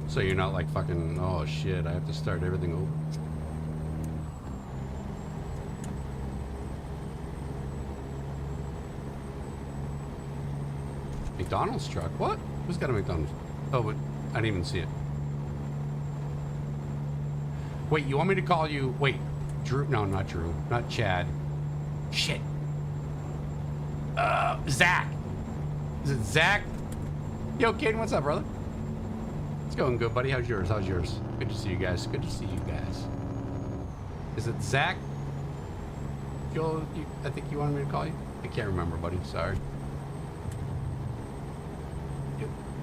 So you're not like fucking, oh shit, I have to start everything over. McDonald's truck? What? Who's got a McDonald's? Oh, but I didn't even see it. Wait, you want me to call you? Wait, Drew? No, not Drew. Not Chad. Shit. Zach. Is it Zach? Yo, Caden, what's up, brother? It's going good, buddy. How's yours? How's yours? Good to see you guys. Good to see you guys. Is it Zach? Joel, I think you wanted me to call you? I can't remember, buddy. Sorry.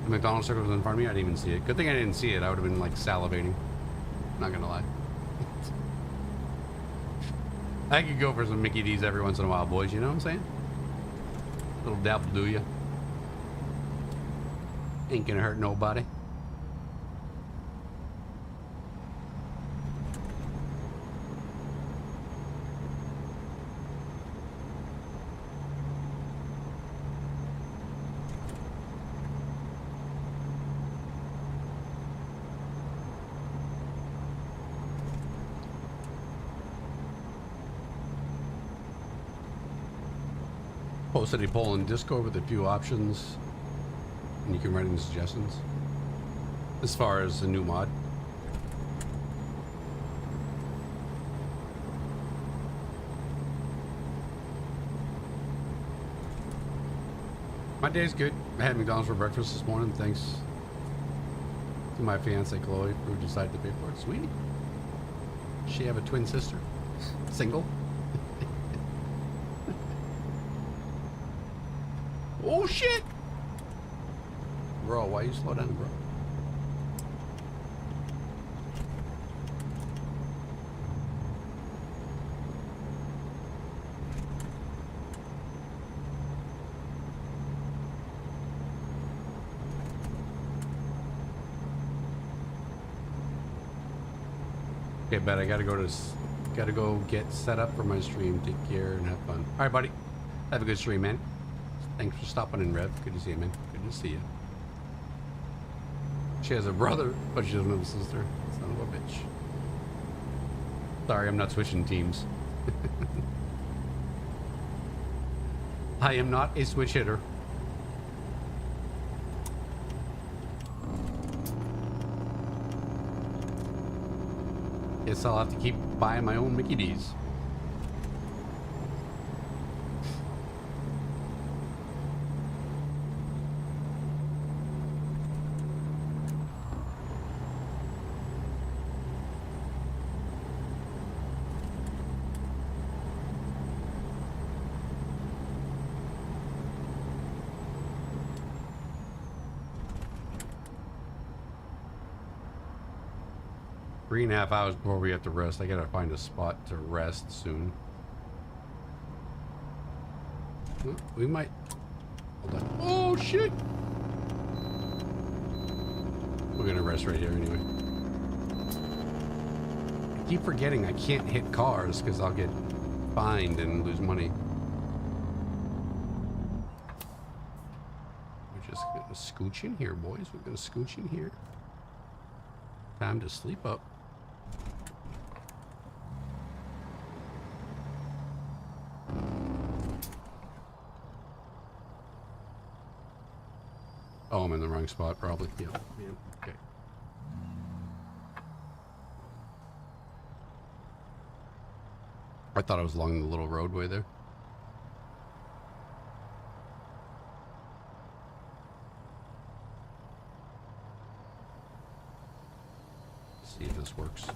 The McDonald's circle was in front of me. I didn't even see it. Good thing I didn't see it. I would have been like salivating. Not gonna lie. I could go for some Mickey D's every once in a while, boys. You know what I'm saying? Little dabble, do ya? Ain't gonna hurt nobody. Posted a poll in Discord with a few options, and you can write in suggestions as far as a new mod. My day's good. I had McDonald's for breakfast this morning. Thanks to my fiance Chloe, who decided to pay for it. Sweet. She have a twin sister? Single? Oh shit! Bro, why you slow down, bro? Okay, bet I gotta go get set up for my stream. Take care and have fun. All right, buddy. Have a good stream, man. Thanks for stopping in, Rev. Good to see you, man. Good to see you. She has a brother, but she doesn't have a sister. Son of a bitch. Sorry, I'm not switching teams. I am not a switch hitter. Guess I'll have to keep buying my own Mickey D's. 3.5 hours before we have to rest. I gotta find a spot to rest soon. We might... Hold on. Oh, shit! We're gonna rest right here anyway. I keep forgetting I can't hit cars because I'll get fined and lose money. We're just gonna scooch in here, boys. We're gonna scooch in here. Time to sleep up. Oh, I'm in the wrong spot, probably. Yeah. Okay. I thought I was along the little roadway there. Let's see if this works.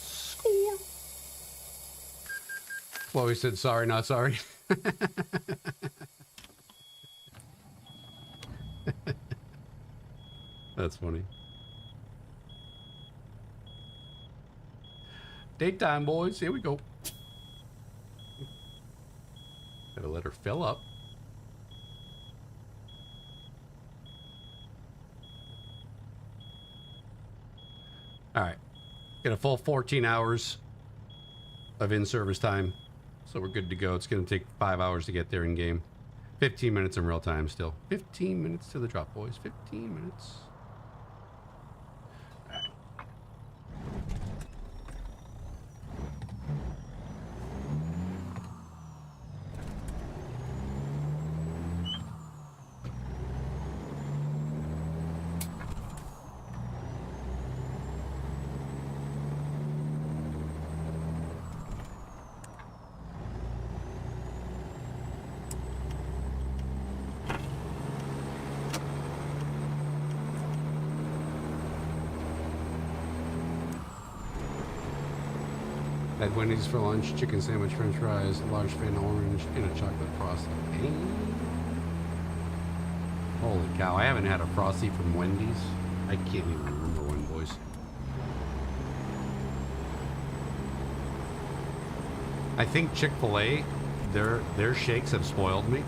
Score. Chloe said, sorry, not sorry. That's funny. Daytime, boys. Here we go. Gotta let her fill up. All right. Get a full 14 hours of in-service time. So we're good to go. It's going to take 5 hours to get there in game. 15 minutes in real time still. 15 minutes to the drop, boys. 15 minutes. All right. Had Wendy's for lunch, chicken sandwich, french fries, a large fan orange, and a chocolate frosty. Holy cow, I haven't had a frosty from Wendy's. I can't even remember one, boys. I think Chick-fil-A, their shakes have spoiled me.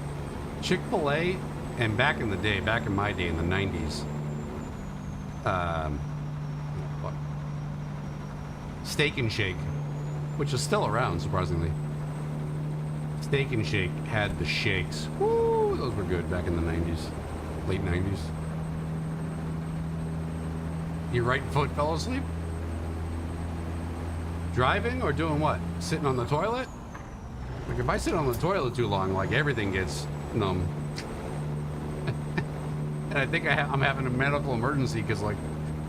Chick-fil-A, and back in the day, back in my day in the 90s, Steak and Shake, which is still around, surprisingly. Steak and Shake had the shakes. Woo, those were good back in the 90s, late 90s. Your right foot fell asleep? Driving or doing what? Sitting on the toilet? Like if I sit on the toilet too long, like everything gets numb. And I think I'm having a medical emergency because like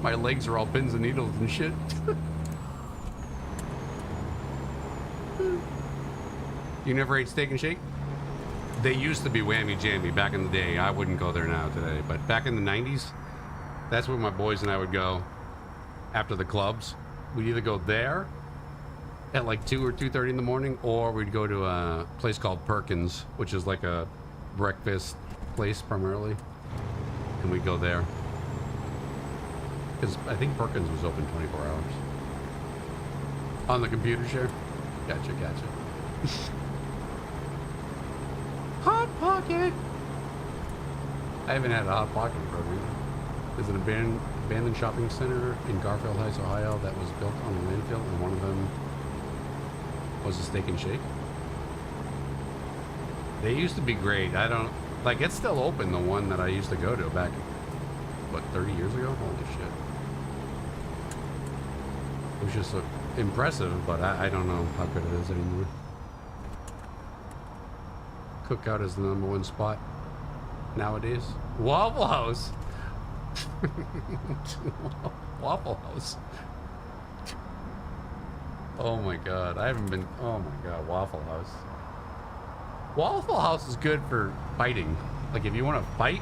my legs are all pins and needles and shit. You never ate Steak and Shake? They used to be whammy jammy back in the day. I wouldn't go there now today, but back in the 90s, that's where my boys and I would go after the clubs. We'd either go there at like 2 or 2:30 in the morning, or we'd go to a place called Perkins, which is like a breakfast place primarily, and we'd go there because I think Perkins was open 24 hours on the computer share. Gotcha. Hot Pocket. I haven't had a Hot Pocket for a week. There's an abandoned shopping center in Garfield Heights, Ohio that was built on a landfill, and one of them was a Steak and Shake. They used to be great. I don't like it's still open, the one that I used to go to back what 30 years ago. Holy shit. It was just impressive, but I don't know how good it is anymore. Cookout is the #1 spot nowadays. Waffle House. Waffle House. Oh my god, I haven't been. Oh my god, Waffle House. Waffle House is good for fighting. Like if you want to fight,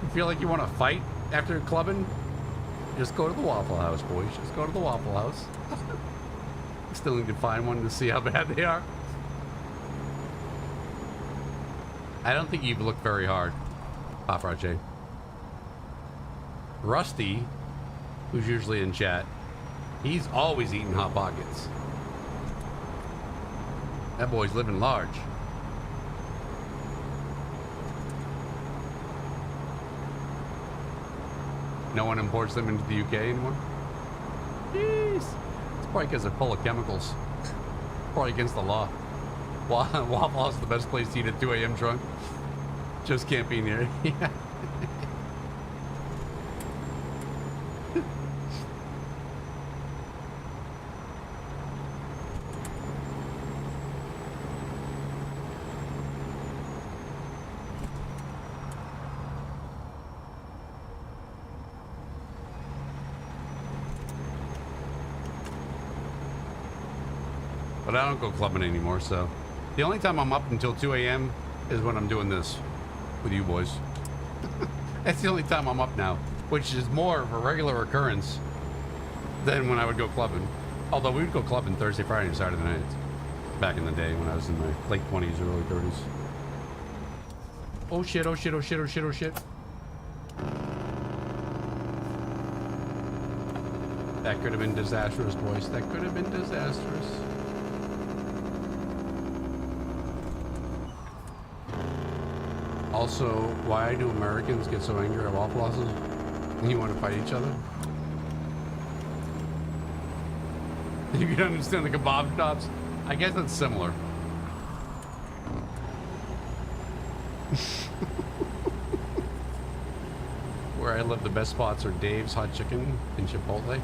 you feel like you want to fight after clubbing, just go to the Waffle House, boys. Just go to the Waffle House. Still need to find one to see how bad they are. I don't think you've looked very hard, Paparazzi. Rusty, who's usually in chat, he's always eating Hot Pockets. That boy's living large. No one imports them into the UK anymore? Jeez. It's probably because they're full of chemicals. Probably against the law. Waffle House is the best place to eat at 2 a.m. drunk. Just can't be near it. Yeah. But I don't go clubbing anymore, so the only time I'm up until 2 a.m. is when I'm doing this with you boys. That's the only time I'm up now, which is more of a regular occurrence than when I would go clubbing. Although we would go clubbing Thursday, Friday, and Saturday nights back in the day when I was in my late 20s, early 30s. Oh shit, oh shit, oh shit, oh shit, oh shit. That could have been disastrous, boys. That could have been disastrous. Also, why do Americans get so angry at Waffle Houses and you want to fight each other? You can understand the kebab shops? I guess it's similar. Where I live, the best spots are Dave's Hot Chicken and Chipotle.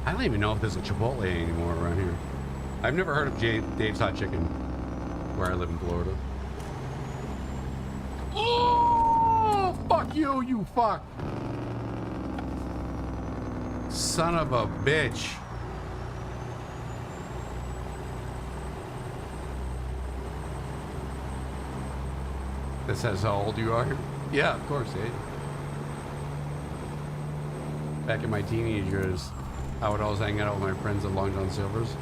I don't even know if there's a Chipotle anymore around here. I've never heard of Dave's Hot Chicken where I live in Florida. Oh, fuck you, you fuck. Son of a bitch. This says how old you are? Yeah, of course, eh? Back in my teenage years, I would always hang out with my friends at Long John Silver's.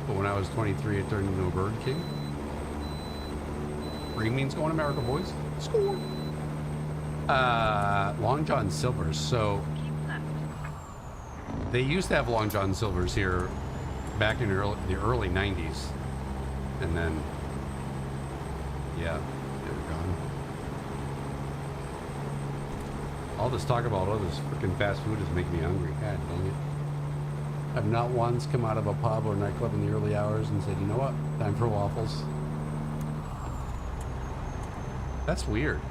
But when I was 23, it turned into a Burger King. Green means going to America, boys. Score. Long John Silver's. So they used to have Long John Silver's here back in the early 90s. And then, yeah, they were gone. All this talk about all this freaking fast food is making me hungry. God dang it. I've not once come out of a pub or nightclub in the early hours and said, you know what, time for waffles. That's weird.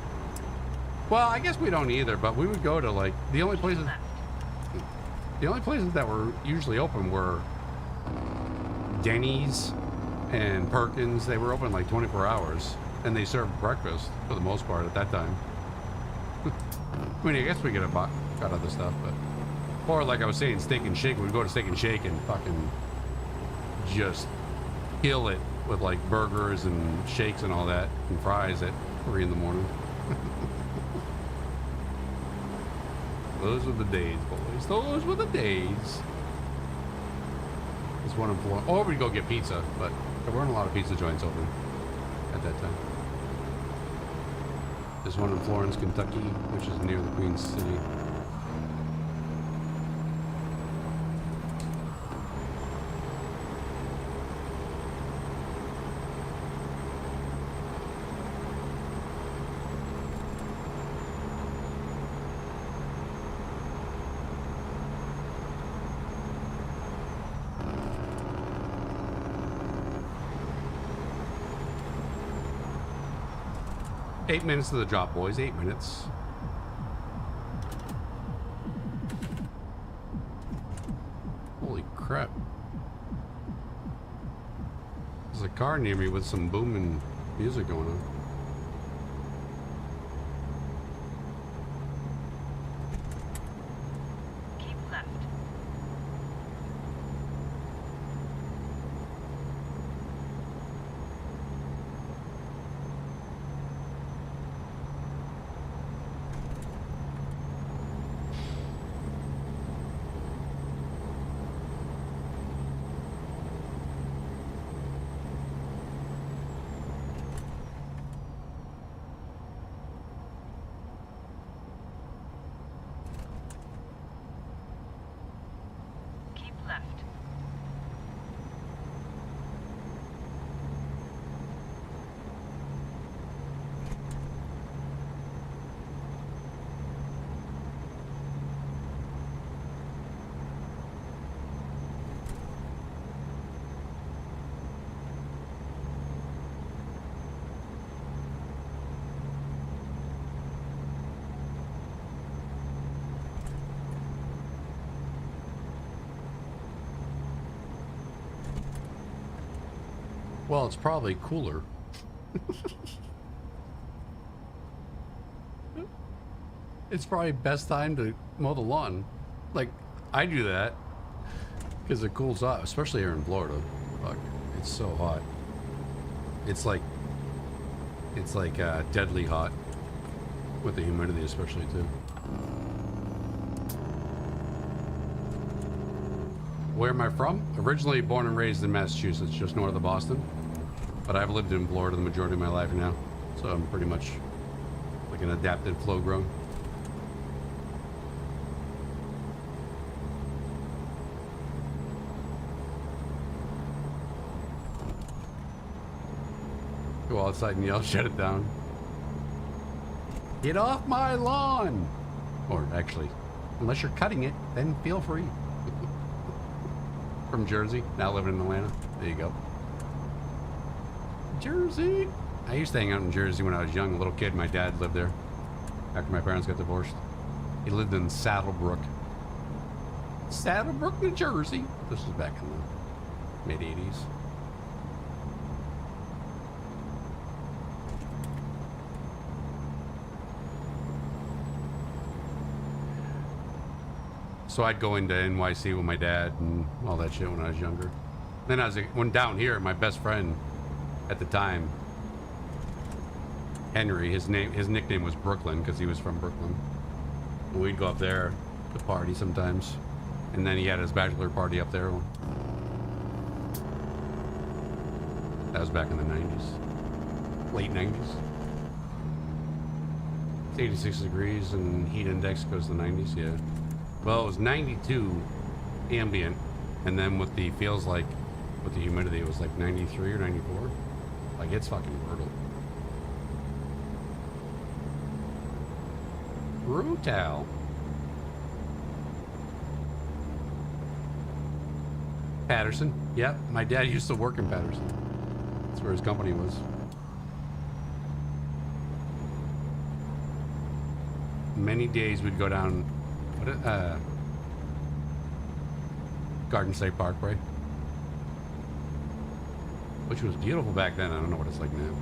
The only places that were usually open were Denny's and Perkins. They were open like 24 hours, and they served breakfast for the most part at that time. I mean, I guess we got other stuff, but or like I was saying, Steak and Shake. We'd go to Steak and Shake and fucking just kill it with like burgers and shakes and all that and fries at 3 in the morning. Those were the days, boys. Those were the days. There's one in Florence. Or we'd go get pizza, but there weren't a lot of pizza joints open at that time. There's one in Florence, Kentucky, which is near the Queen City. Eight minutes to the drop, boys. 8 minutes. Holy crap. There's a car near me with some booming music going on. Keep left. Well, it's probably cooler. It's probably best time to mow the lawn. Like, I do that because it cools off, especially here in Florida. Fuck, it's so hot. It's like deadly hot with the humidity, especially too. Where am I from? Originally born and raised in Massachusetts, just north of Boston. But I've lived in Florida the majority of my life now. So I'm pretty much like an adapted flow grown. Go outside and yell, shut it down. Get off my lawn! Or actually, unless you're cutting it, then feel free. From Jersey, now living in Atlanta. There you go. Jersey! I used to hang out in Jersey when I was young, a little kid. My dad lived there after my parents got divorced. He lived in Saddlebrook. Saddlebrook, New Jersey. This was back in the mid-80s. So I'd go into NYC with my dad and all that shit when I was younger. Then when down here, my best friend at the time, Henry, his nickname was Brooklyn because he was from Brooklyn. And we'd go up there to party sometimes. And then he had his bachelor party up there. That was back in the 90s. Late 90s. It's 86 degrees and heat index goes to the 90s, yeah. Well, it was 92 ambient, and then with the feels like, with the humidity, it was like 93 or 94. Like, it's fucking brutal. Brutal. Patterson. Yep, my dad used to work in Patterson. That's where his company was. Many days we'd go down. Garden State Parkway. Which was beautiful back then. I don't know what it's like now.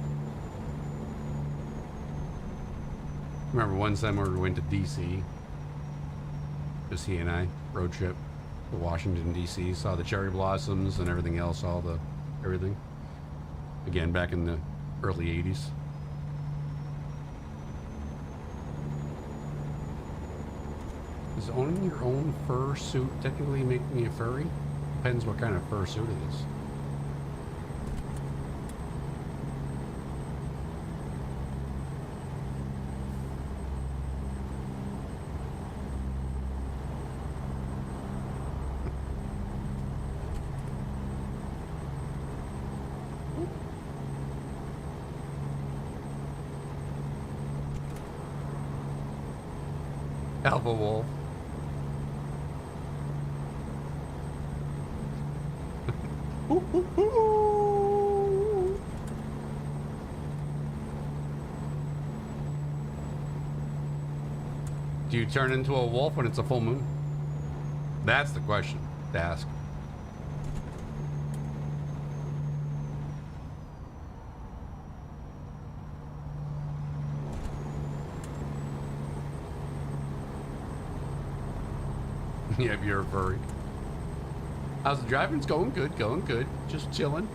Remember one summer we went to DC. Just he and I, road trip to Washington, DC. Saw the cherry blossoms and everything else, all the everything. Again, back in the early 80s. Does owning your own fur suit technically make me a furry? Depends what kind of fur suit it is. Alpha Wolf. Do you turn into a wolf when it's a full moon? That's the question to ask. Yeah, if you're a furry. How's the driving? It's going good, going good. Just chilling.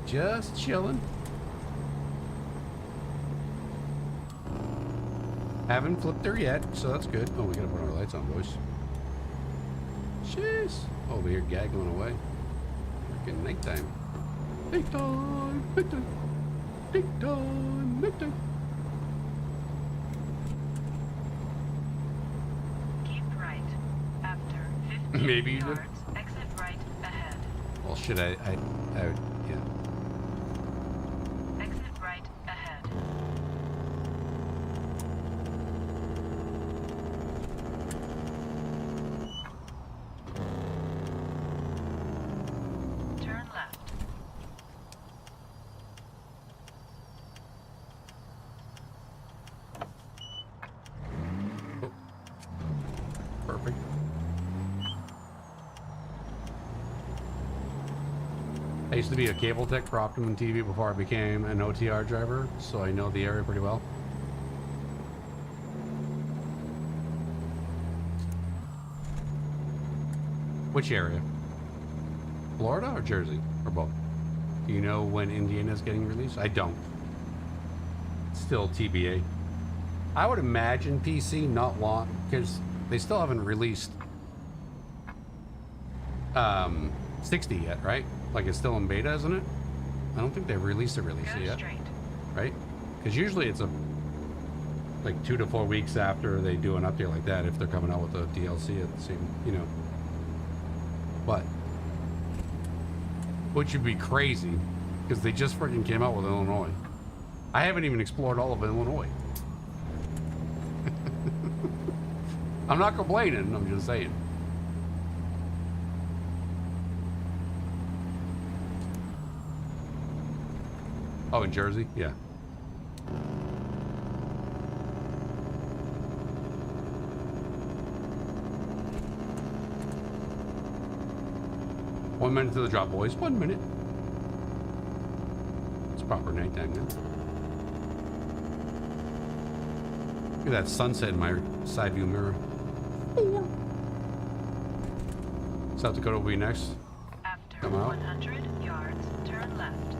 Just chilling. Haven't flipped her yet, so that's good. Oh, we gotta put our lights on, boys. Jeez. Over here gaggling away. Freaking nighttime. Nighttime, nighttime, nighttime, nighttime. Maybe you did. Exit right ahead. Well, shit, I would, yeah. Exit right ahead. Turn left. Oh. Perfect. I used to be a cable tech for Optimum TV before I became an OTR driver, so I know the area pretty well. Which area? Florida or Jersey? Or both? Do you know when Indiana's getting released? I don't. Still TBA. I would imagine PC not long, because they still haven't released 60 yet, right? Like it's still in beta, isn't it? I don't think they've released it yet, right? Because usually it's like 2 to 4 weeks after they do an update like that, if they're coming out with a DLC at the same, you know. But which would be crazy, because they just freaking came out with Illinois. I haven't even explored all of Illinois. I'm not complaining, I'm just saying. Oh, in Jersey? Yeah. One minute to the drop, boys. 1 minute. It's proper nighttime now. Look at that sunset in my side view mirror. South Dakota will be next. After Come out. 100 yards, turn left.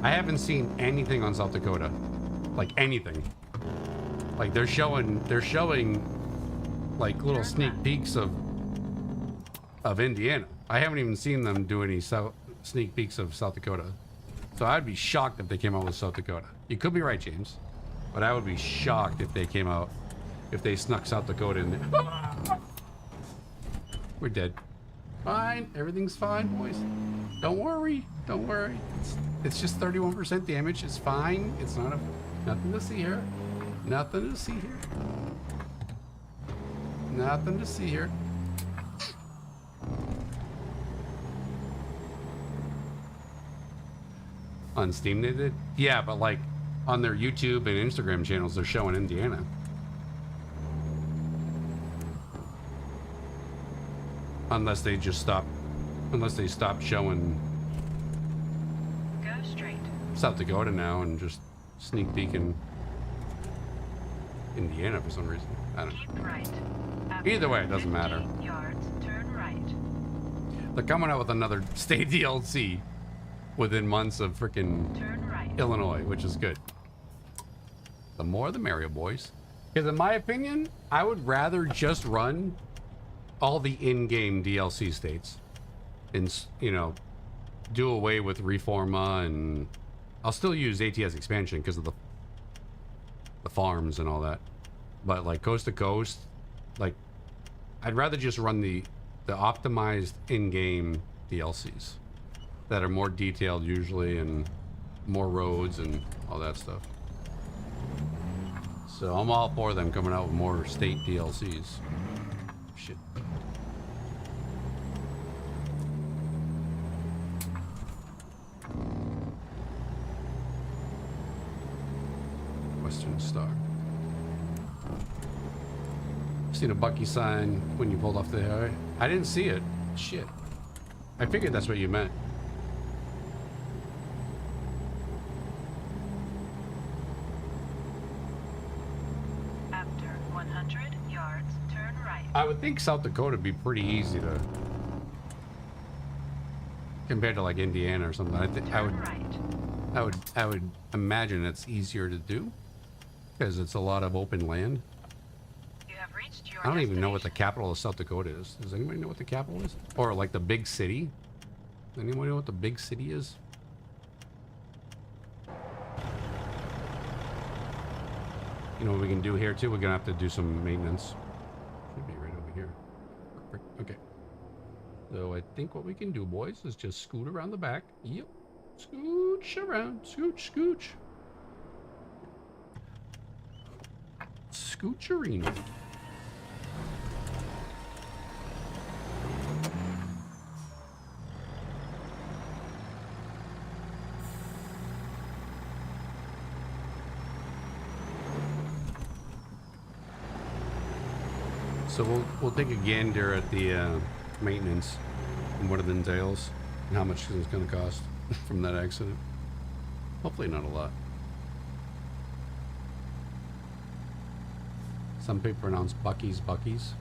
I haven't seen anything on South Dakota. Like anything. Like they're showing like little sneak peeks of Indiana. I haven't even seen them do any sneak peeks of South Dakota. So I'd be shocked if they came out with South Dakota. You could be right, James. But I would be shocked if they came out, if they snuck South Dakota in there. We're dead. Fine, everything's fine, boys. Don't worry, don't worry. It's just 31% damage. It's fine. It's not nothing to see here. Nothing to see here. Nothing to see here. On Steam they did? Yeah, but like on their YouTube and Instagram channels, they're showing Indiana. Unless they just stop, unless they stop showing Go straight. South Dakota now and just sneak peeking Indiana for some reason. I don't know. Keep right. After Either way, it doesn't matter. 15 yards, turn right. They're coming out with another state DLC within months of freaking Turn right. Illinois, which is good. The more the merrier, boys. Because in my opinion, I would rather just run all the in-game DLC states and, you know, do away with Reforma, and I'll still use ATS expansion because of the farms and all that. But like coast to coast, like I'd rather just run the optimized in-game DLCs that are more detailed usually and more roads and all that stuff. So I'm all for them coming out with more state DLCs. Shit. Western Star. Seen a Bucky sign when you pulled off the highway. I didn't see it. Shit. I figured that's what you meant. After 100 yards, turn right. I would think South Dakota would be pretty easy to compared to like Indiana or something. I think Turn right. I would imagine it's easier to do because it's a lot of open land. You have reached your I don't even know what the destination. capital of South Dakota is. Does anybody know what the capital is? Or like the big city? Does anybody know what the big city is? You know what we can do here too? We're gonna have to do some maintenance. Should be right over here. Perfect. Okay. So I think what we can do, boys, is just scoot around the back. Yep. Scooch around. Scooch, scooch. Scoocherino. So we'll take a gander at the maintenance and what it entails and how much it's going to cost from that accident. Hopefully not a lot. Some people pronounce Bucky's Bucky's.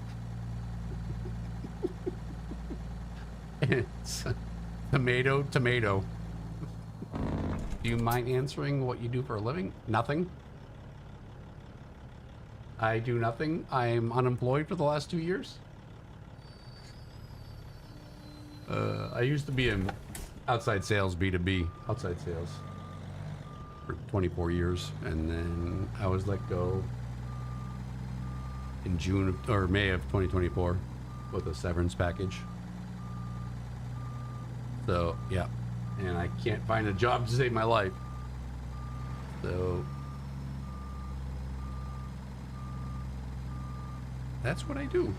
It's tomato, tomato. Do you mind answering what you do for a living? Nothing. I do nothing. I'm unemployed for the last 2 years. I used to be in outside sales, B2B, outside sales for 24 years. And then I was let go in May of 2024 with a severance package. So, yeah. And I can't find a job to save my life. So that's what I do.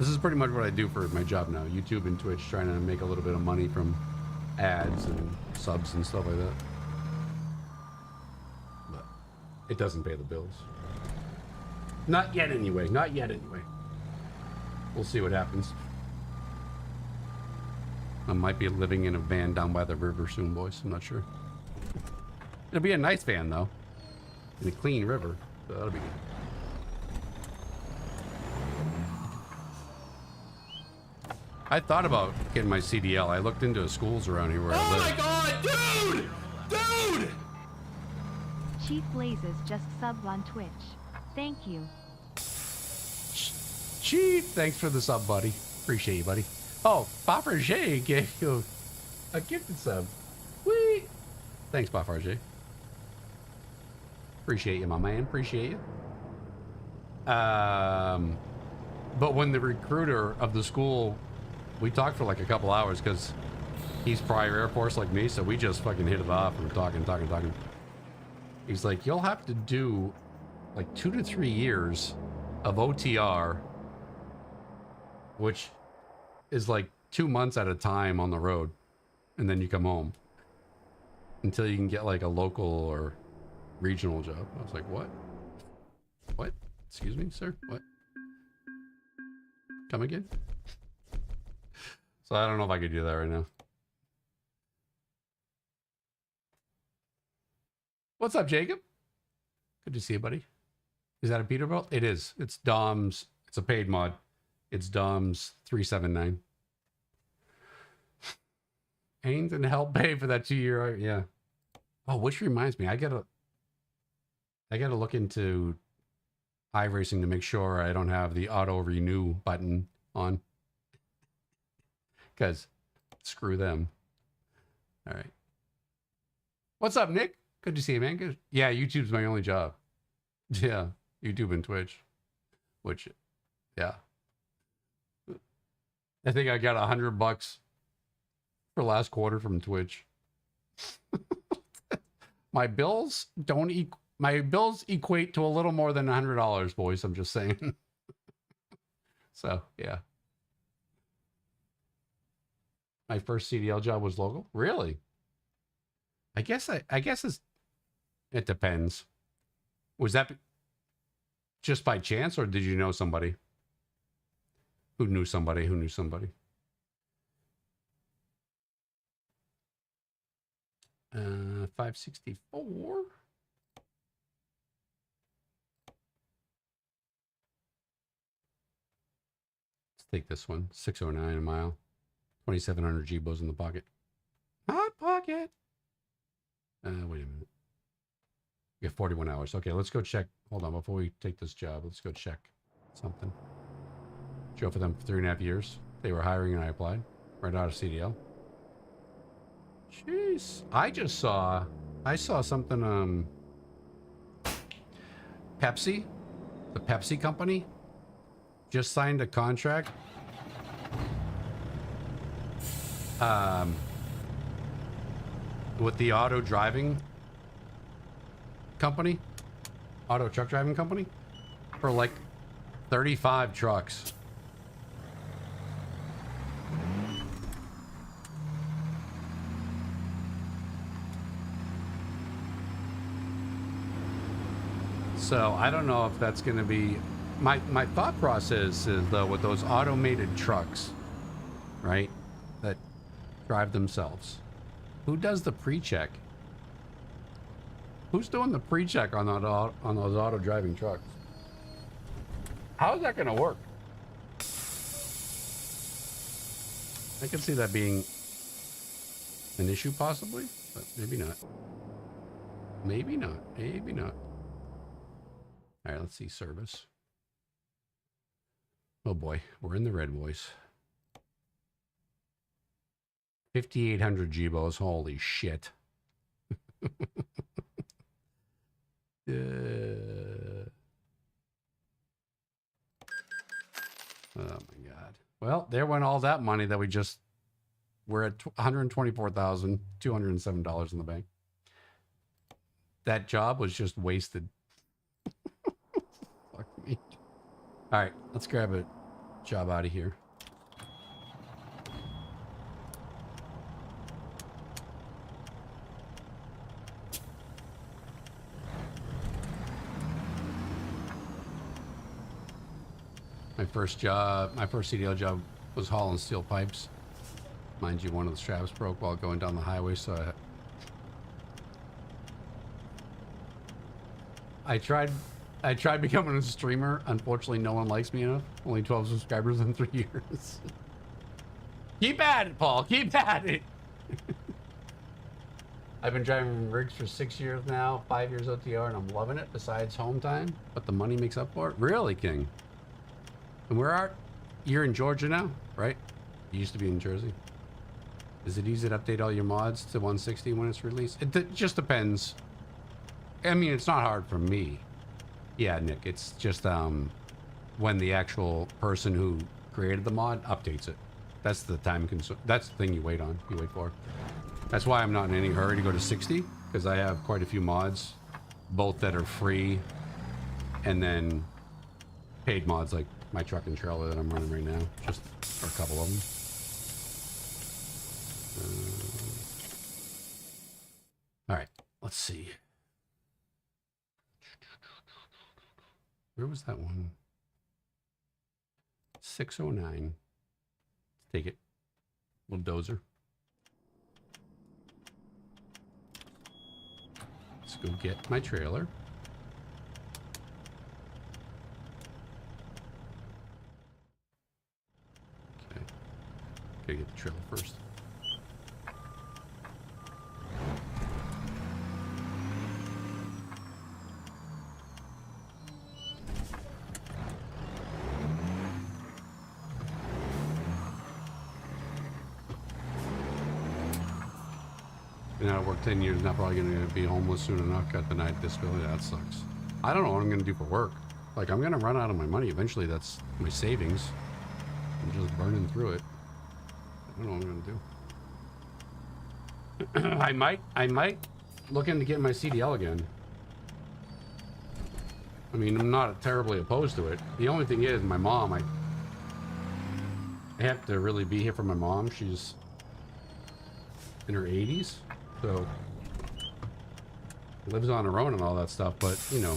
This is pretty much what I do for my job now. YouTube and Twitch, trying to make a little bit of money from ads and subs and stuff like that. But it doesn't pay the bills. Not yet anyway. Not yet anyway. We'll see what happens. I might be living in a van down by the river soon, boys. I'm not sure. It'll be a nice van, though. In a clean river. So that'll be good. I thought about getting my CDL. I looked into schools around here where I live. Oh my god, dude! Dude! Chief Blazes just subbed on Twitch. Thank you. Chief, thanks for the sub, buddy. Appreciate you, buddy. Oh, Paparjay gave you a gifted sub. Whee! Thanks, Paparjay. Appreciate you, my man. Appreciate you. But when the recruiter of the school, we talked for like a couple hours because he's prior Air Force like me, so we just fucking hit it off and talking. He's like, you'll have to do like 2 to 3 years of OTR, which is like 2 months at a time on the road, and then you come home until you can get like a local or regional job. I was like, what? What? Excuse me, sir? What? Come again? So I don't know if I could do that right now. What's up, Jacob? Good to see you, buddy. Is that a Peterbilt? It is. It's Dom's. It's a paid mod. It's Dom's 379. Anything to help pay for that 2-year. Yeah. Oh, which reminds me, I gotta look into iRacing to make sure I don't have the auto renew button on. Because screw them. All right. What's up, Nick? Good to see you, man. Good. Yeah, YouTube's my only job. Yeah, YouTube and Twitch. Which, yeah. I think I got $100 for last quarter from Twitch. My bills equate to a little more than $100, boys. I'm just saying. So, yeah. My first CDL job was local. Really? I guess it depends. Was that just by chance, or did you know somebody who knew somebody who knew somebody? 564. Let's take this one. 609 a mile. 2,700 Gbos in the pocket. Hot pocket. Wait a minute. We got 41 hours. Okay, let's go check. Hold on, before we take this job, let's go check something. Drove for them for 3.5 years. They were hiring and I applied. Right out of CDL. Jeez. I saw something, Pepsi, the Pepsi company, just signed a contract. With the auto driving company, auto truck driving company, for like 35 trucks. So I don't know if that's going to be my thought process is, though, with those automated trucks, right, that drive themselves. Who does the pre-check? Who's doing the pre-check on that on those auto driving trucks? How is that going to work? I can see that being an issue possibly, but maybe not. Maybe not. Maybe not. All right, let's see service. Oh boy, we're in the red, boys. 5,800 Gbos. Holy shit. Oh my god. Well, there went all that money that we're at $124,207 in the bank. That job was just wasted. Fuck me. All right, let's grab a job out of here. My first CDL job was hauling steel pipes. Mind you, one of the straps broke while going down the highway, so I tried becoming a streamer. Unfortunately, no one likes me enough. Only 12 subscribers in 3 years. Keep at it, Paul. Keep at it. I've been driving rigs for 6 years now, 5 years OTR, and I'm loving it, besides home time. But the money makes up for it. Really, King? And you're in Georgia now, right? You used to be in Jersey. Is it easy to update all your mods to 160 when it's released? It just depends. I mean, it's not hard for me. Yeah, Nick, it's just when the actual person who created the mod updates it. That's the time consume. That's the thing you wait on. You wait for. That's why I'm not in any hurry to go to 60, because I have quite a few mods, both that are free and then paid mods, like my truck and trailer that I'm running right now, just for a couple of them. All right, let's see. Where was that one? 609. Let's take it. Little dozer. Let's go get my trailer. Okay. Gotta get the trailer first. And I work 10 years, not probably going to be homeless soon enough. Got denied disability. That sucks. I don't know what I'm going to do for work. Like, I'm going to run out of my money. Eventually, that's my savings. I'm just burning through it. I don't know what I'm going to do. I might look into getting my CDL again. I mean, I'm not terribly opposed to it. The only thing is, my mom, I have to really be here for my mom. She's in her 80s. So, lives on her own and all that stuff, but, you know,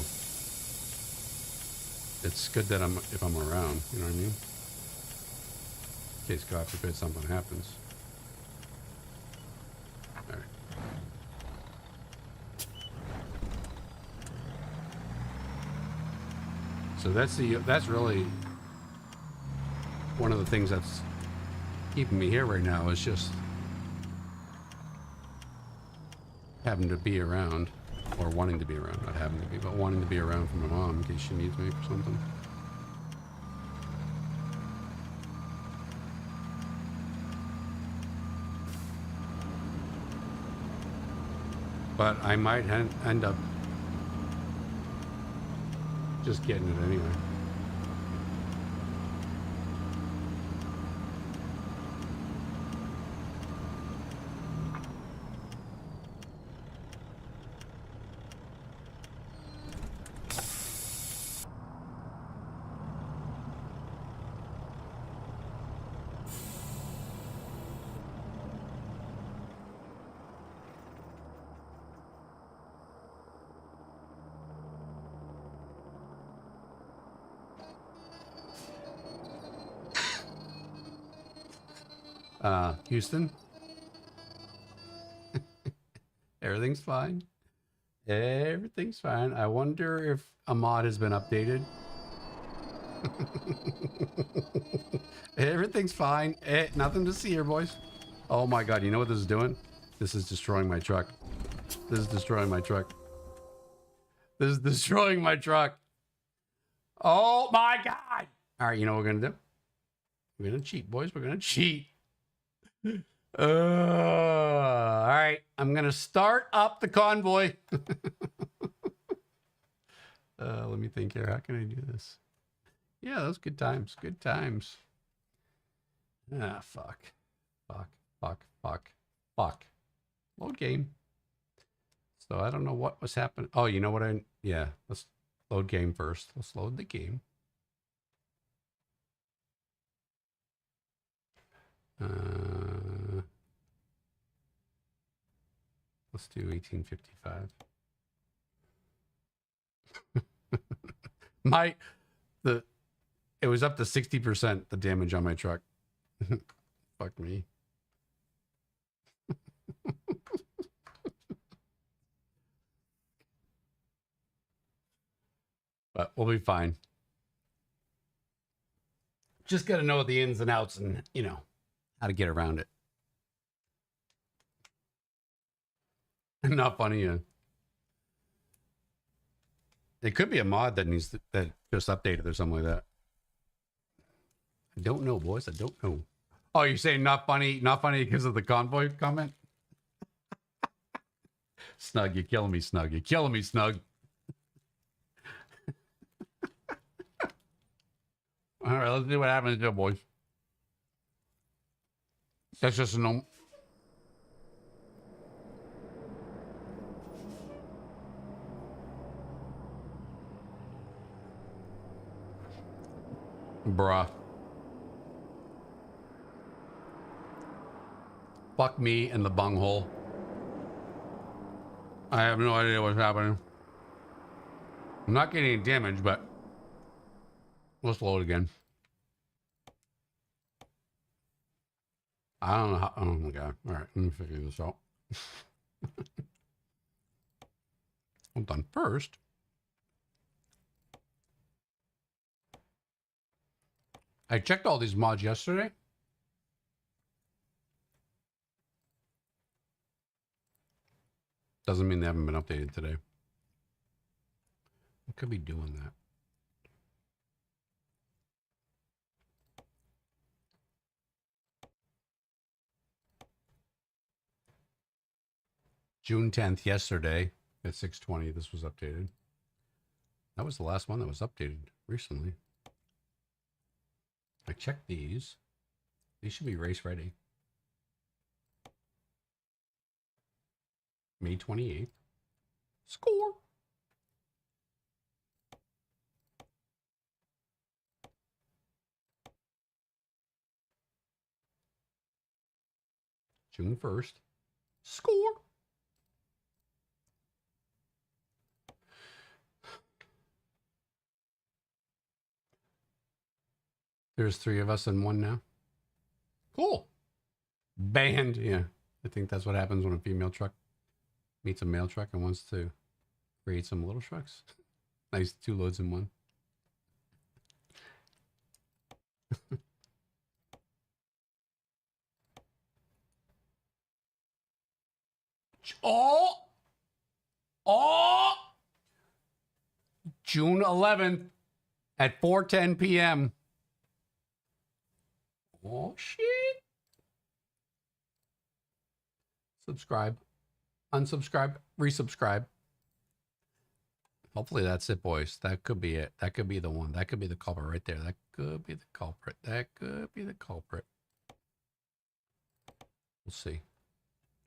it's good that if I'm around, you know what I mean? In case, God forbid, something happens. All right. So that's really one of the things that's keeping me here right now is just having to be around, or wanting to be around, not having to be, but wanting to be around for my mom in case she needs me for something. But I might end up just getting it anyway. Houston? Everything's fine. Everything's fine. I wonder if a mod has been updated. Everything's fine. Nothing to see here, boys. Oh my God, you know what this is doing? This is destroying my truck. This is destroying my truck. This is destroying my truck. Oh my God. All right, you know what we're gonna do? We're gonna cheat, boys. We're gonna cheat. All right, I'm gonna start up the convoy. Let me think here. How can I do this? Yeah, those good times. Good times. Ah, fuck. Fuck. Load game. So I don't know what was happening. Oh, you know what yeah, let's load game first. Let's load the game. Let's do 1855. It was up to 60% the damage on my truck. Fuck me. But we'll be fine. Just got to know the ins and outs and, you know, how to get around it. Not funny. It could be a mod that that just updated or something like that. I don't know, boys. I don't know. Oh, you're saying not funny because of the convoy comment? Snug, you're killing me, Snug. You're killing me, Snug. All right, let's see what happens here, boys. That's just a no. Bruh. Fuck me and the bunghole. I have no idea what's happening. I'm not getting any damage, but let's load again. I don't know how. Oh my god. All right, let me figure this out. Hold on. First, I checked all these mods yesterday. Doesn't mean they haven't been updated today. What could be doing that? June 10th, yesterday at 6:20, this was updated. That was the last one that was updated recently. I checked these. These should be race ready. May 28th. Score. June 1st. Score. There's 3 of us and 1 now. Cool. Banned. Yeah. I think that's what happens when a female truck meets a male truck and wants to create some little trucks. Nice 2 loads in 1. Oh! Oh! June 11th at 4:10 p.m. Oh, shit. Subscribe. Unsubscribe. Resubscribe. Hopefully that's it, boys. That could be it. That could be the one. That could be the culprit right there. That could be the culprit. That could be the culprit. We'll see.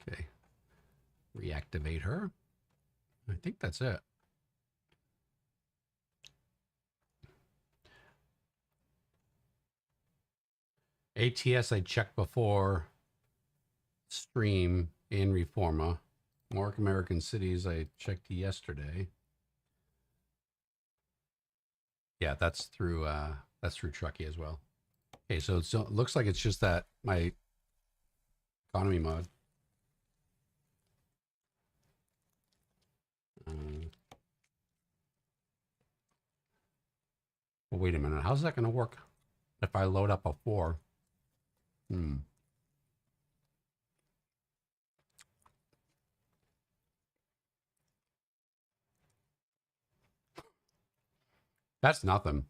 Okay. Reactivate her. I think that's it. ATS I checked before stream and Reforma. Mark American Cities I checked yesterday. Yeah, that's through Truckee as well. Okay, so it looks like it's just that my economy mod. Well, wait a minute. How's that going to work if I load up a 4? That's nothing.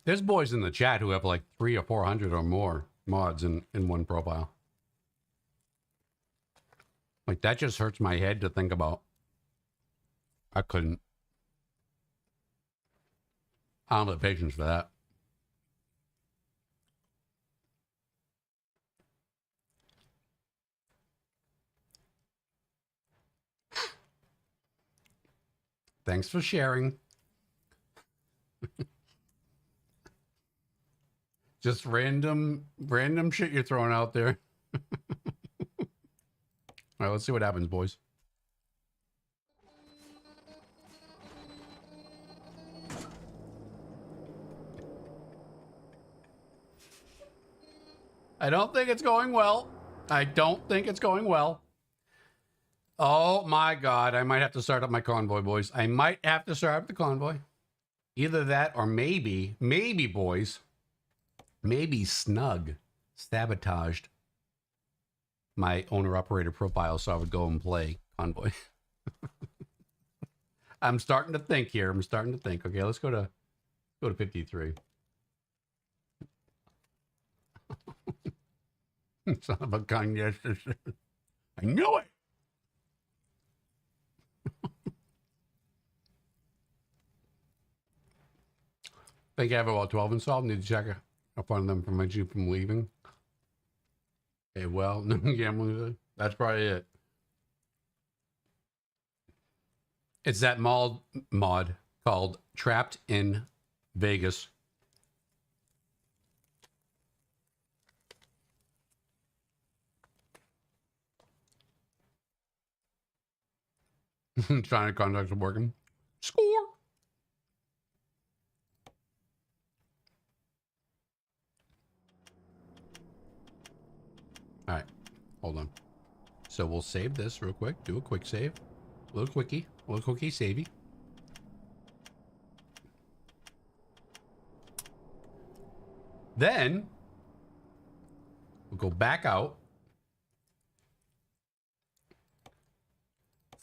There's boys in the chat who have like 300 or 400 or more mods in one profile. Like, that just hurts my head to think about. I couldn't. I don't have patience for that. Thanks for sharing. Just random shit you're throwing out there. All right, let's see what happens, boys. I don't think it's going well. I don't think it's going well. Oh my God, I might have to start up my convoy, boys. I might have to start up the convoy. Either that or maybe, boys, maybe Snug sabotaged my owner-operator profile so I would go and play convoy. I'm starting to think here. I'm starting to think. Okay, let's go to 53. Son of a gun, yes. I knew it. I think I have about 12 installed. Need to check up on them from my Jeep from leaving. Okay, well, no gambling. That's probably it. It's that mod called Trapped in Vegas. Trying to contact working. Score. All right, hold on. So we'll save this real quick. Do a quick save. A little quickie savey. Then we'll go back out.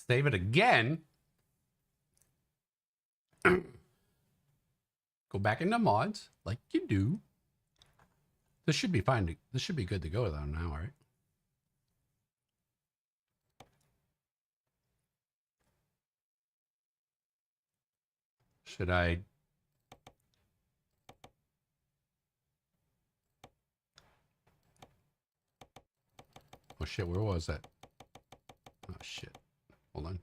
Save it again. Go back into mods like you do. This should be fine. This should be good to go though now, all right? Should I? Oh shit, where was that? Oh shit. Hold on.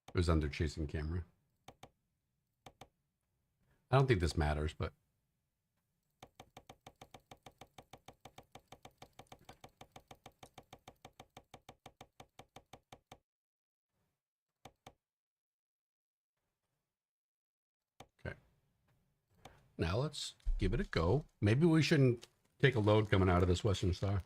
It was under chasing camera. I don't think this matters, but okay. Now let's give it a go. Maybe we shouldn't take a load coming out of this Western Star.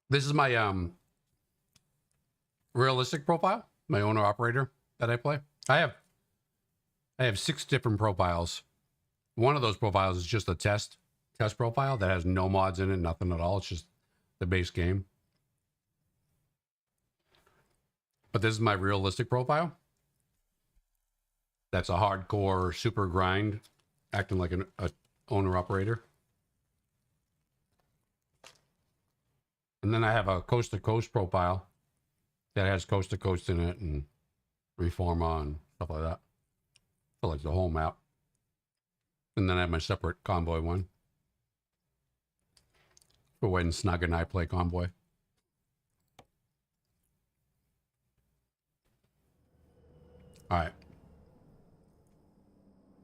This is my realistic profile, my owner operator that I play. I have 6 different profiles. One of those profiles is just a test profile that has no mods in it, nothing at all. It's just the base game. But this is my realistic profile. That's a hardcore super grind, acting like an owner operator. And then I have a coast to coast profile that has coast to coast in it and Reforma and stuff like that. So like the whole map. And then I have my separate convoy one for when Snug and I play convoy. All right.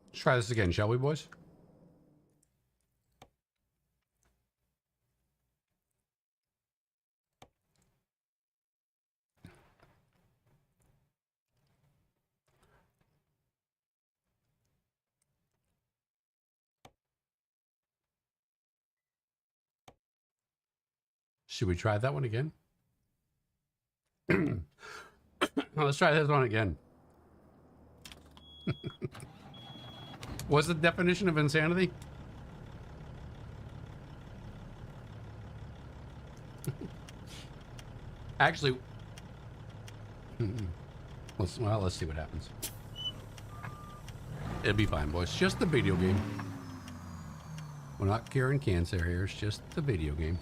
Let's try this again, shall we, boys? Should we try that one again? Let's try this one again. What's the definition of insanity? Actually, let's see what happens. It'll be fine, boys. Just the video game. We're not curing cancer here. It's just the video game.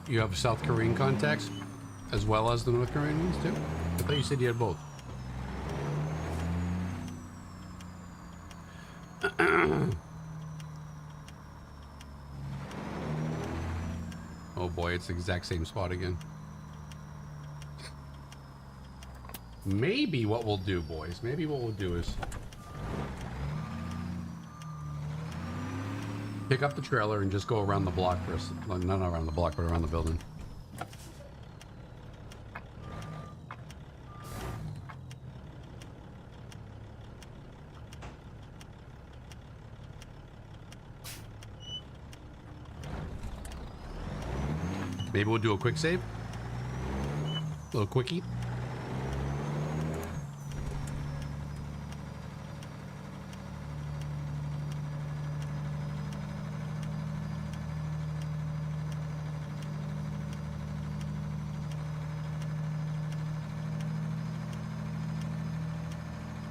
You have South Korean contacts as well as the North Korean ones too? I thought you said you had both. Oh boy, it's the exact same spot again. Maybe what we'll do, boys, maybe what we'll do is pick up the trailer and just go around the block for us. Not around the block, but around the building. Maybe we'll do a quick save. A little quickie.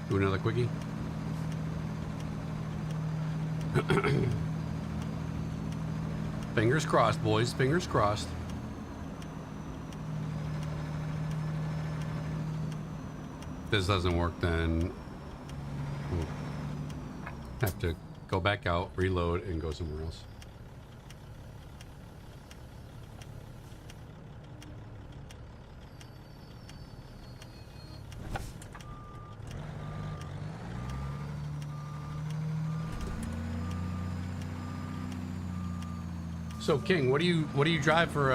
Do another quickie. Fingers crossed, boys. Fingers crossed. If this doesn't work, then we'll have to go back out, reload, and go somewhere else. So King, what do you drive for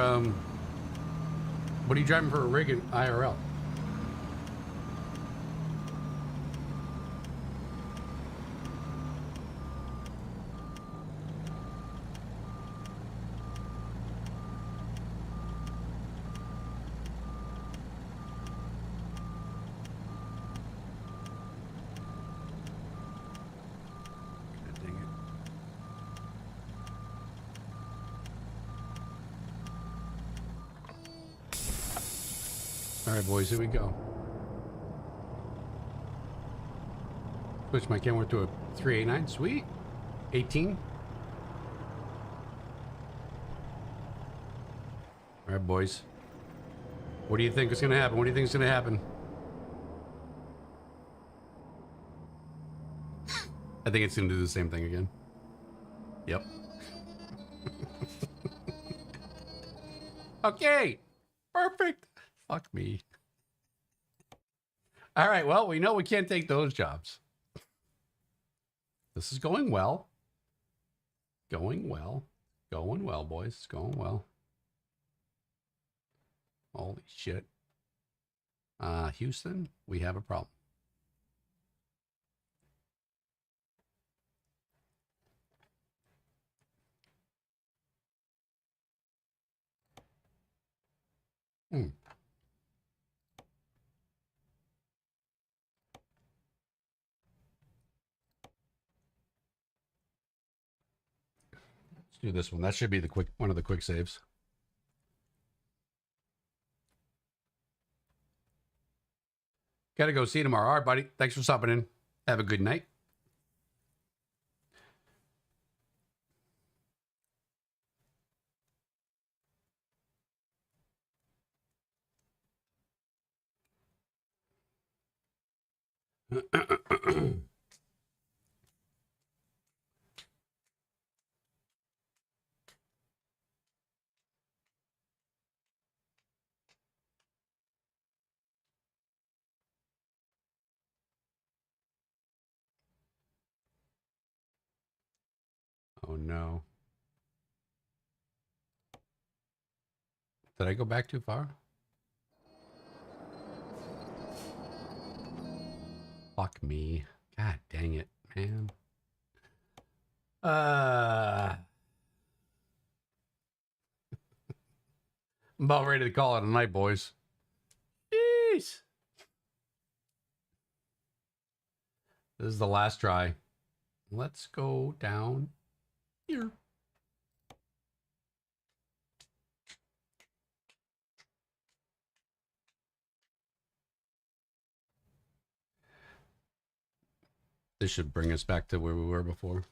what are you driving for a rig in IRL? God dang it. All right, boys, here we go. Switch my camera to a 389. Sweet. 18. All right, boys. What do you think is going to happen? What do you think is going to happen? I think it's going to do the same thing again. Yep. Okay. Perfect. Fuck me. All right. Well, we know we can't take those jobs. This is going well. Going well. Going well, boys. It's going well. Holy shit. Houston, we have a problem. Hmm. Let's do this one. That should be the one of the quick saves. Gotta go see you tomorrow. All right, buddy. Thanks for stopping in. Have a good night. Oh no. Did I go back too far? Fuck me. God dang it, man. I'm about ready to call it a night, boys. Jeez. This is the last try. Let's go down here. This should bring us back to where we were before.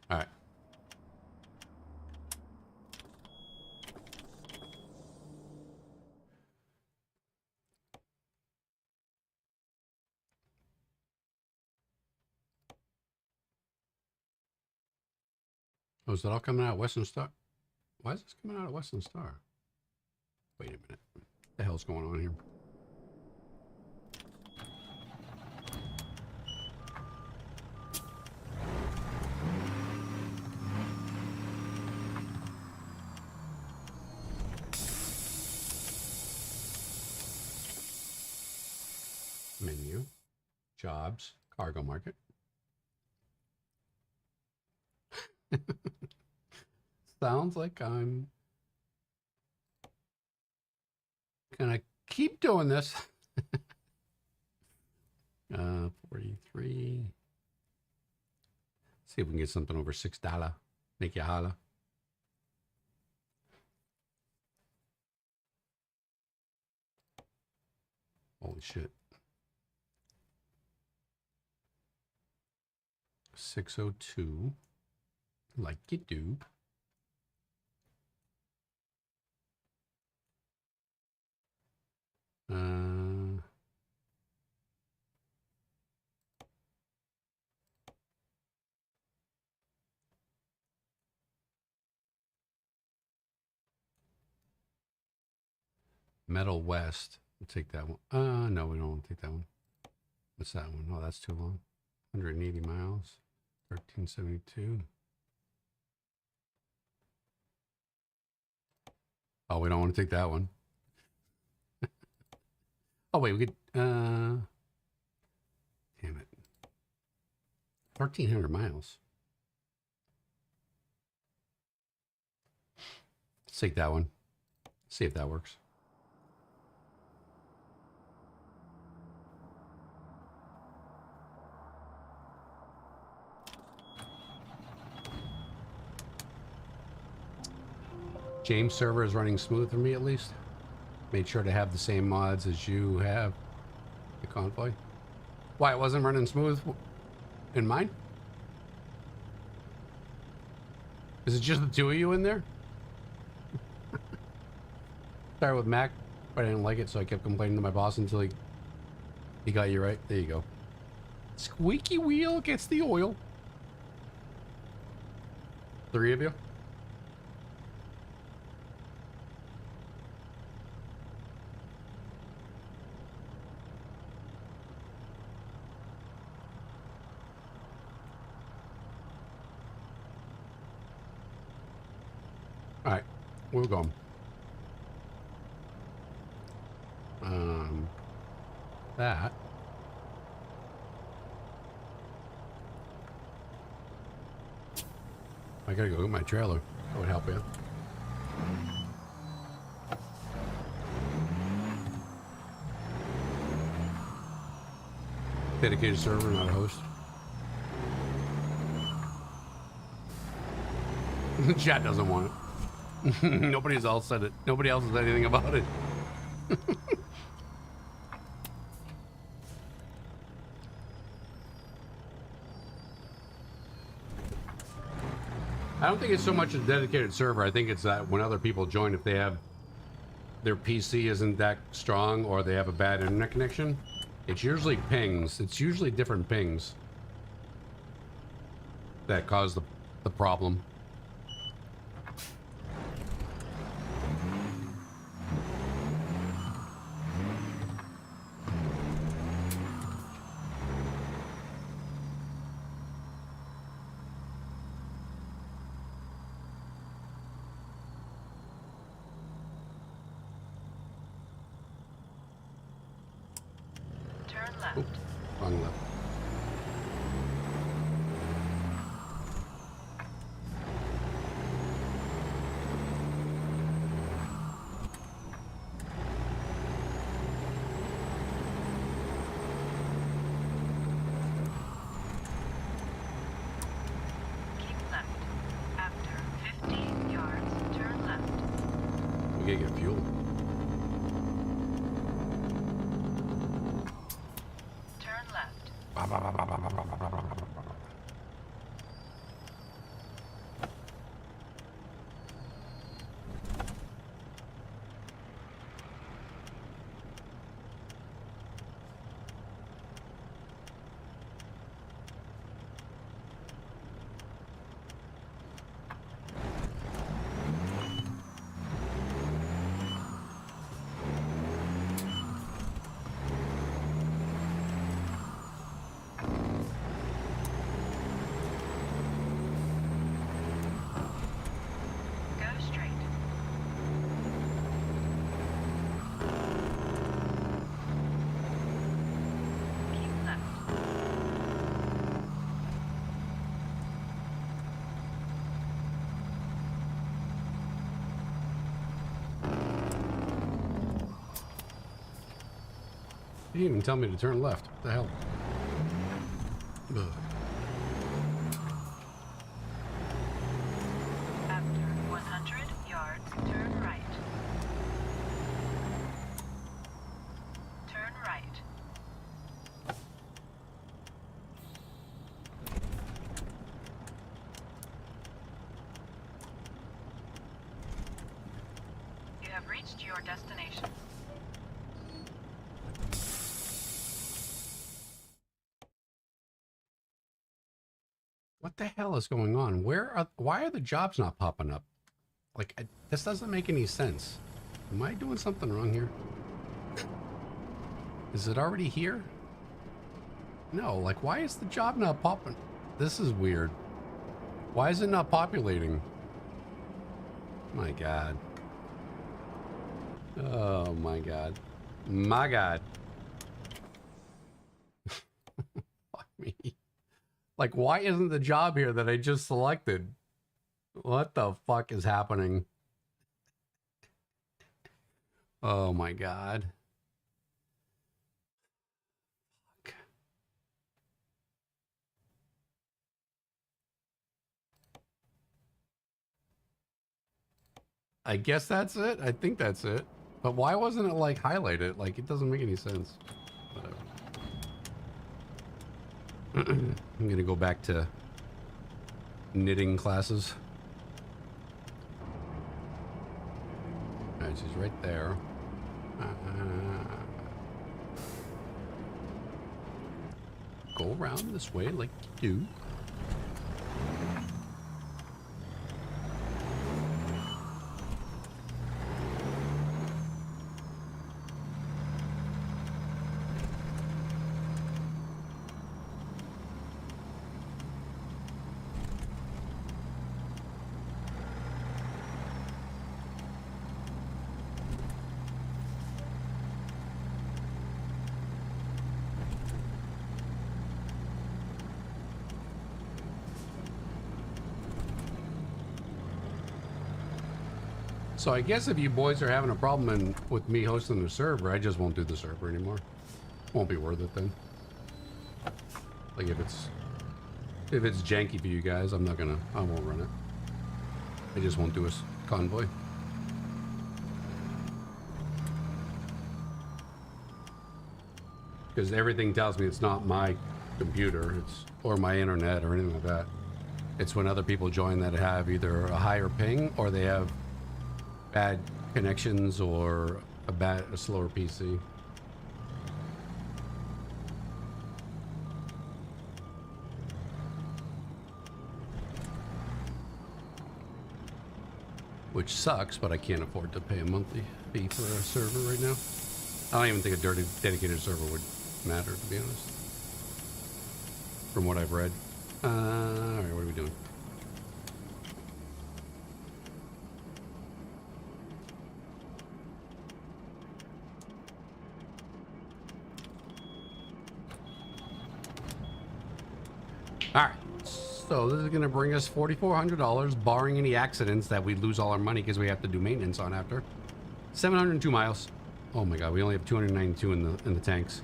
All right. Oh, is that all coming out of Western Star? Why is this coming out of Western Star? Wait a minute. What the hell's going on here? Menu, jobs, cargo market. Sounds like I'm gonna keep doing this. 43. See if we can get something over $6. Make you holla. Holy shit. 602. Like you do. Metal West. We'll take that one. No, we don't want to take that one. What's that one? Oh, that's too long. 180 miles. 1372. Oh, we don't want to take that one. Oh, wait, we could, damn it. 1,300 miles. Let's take that one. See if that works. James server is running smooth for me at least. Made sure to have the same mods as you have. The convoy. Why it wasn't running smooth in mine? Is it just the two of you in there? Started with Mac, but I didn't like it, so I kept complaining to my boss until he got you right. There you go. Squeaky wheel gets the oil. 3 of you? All right, we're going. That. I gotta go get my trailer. That would help you. Dedicated server, not a host. Chat doesn't want it. Nobody else said it. Nobody else said anything about it. I don't think it's so much a dedicated server. I think it's that when other people join, if they have their PC isn't that strong or they have a bad internet connection, it's usually pings. It's usually different pings that cause the problem. Wrong left. Keep left. After 15 yards, turn left. We gotta get fuel. You didn't even tell me to turn left. What the hell? Ugh. After 100 yards, turn right. Turn right. have reached your destination. What the hell is going on? Why are the jobs not popping up? Like, this doesn't make any sense. Am I doing something wrong here? Is it already here? No, like, why is the job not popping? This is weird. Why is it not populating? My God. Oh, my God. My God. Fuck me. Like, why isn't the job here that I just selected? What the fuck is happening? Oh, my God. Fuck. I guess that's it. I think that's it. But why wasn't it, like, highlighted? Like, it doesn't make any sense. Whatever. I'm gonna go back to knitting classes. Alright, she's right there. Go around this way like you do. So I guess if you boys are having a problem with me hosting the server, I just won't do the server anymore. Won't be worth it then. Like if it's janky for you guys, I won't run it. I just won't do a convoy. Because everything tells me it's not my computer, or my internet or anything like that. It's when other people join that have either a higher ping or they have bad connections or a slower PC. Which sucks, but I can't afford to pay a monthly fee for a server right now. I don't even think a dedicated server would matter, to be honest. From what I've read. Alright, what are we doing? Alright, so this is going to bring us $4,400, barring any accidents that we lose all our money because we have to do maintenance on after. 702 miles. Oh my god, we only have 292 in the tanks.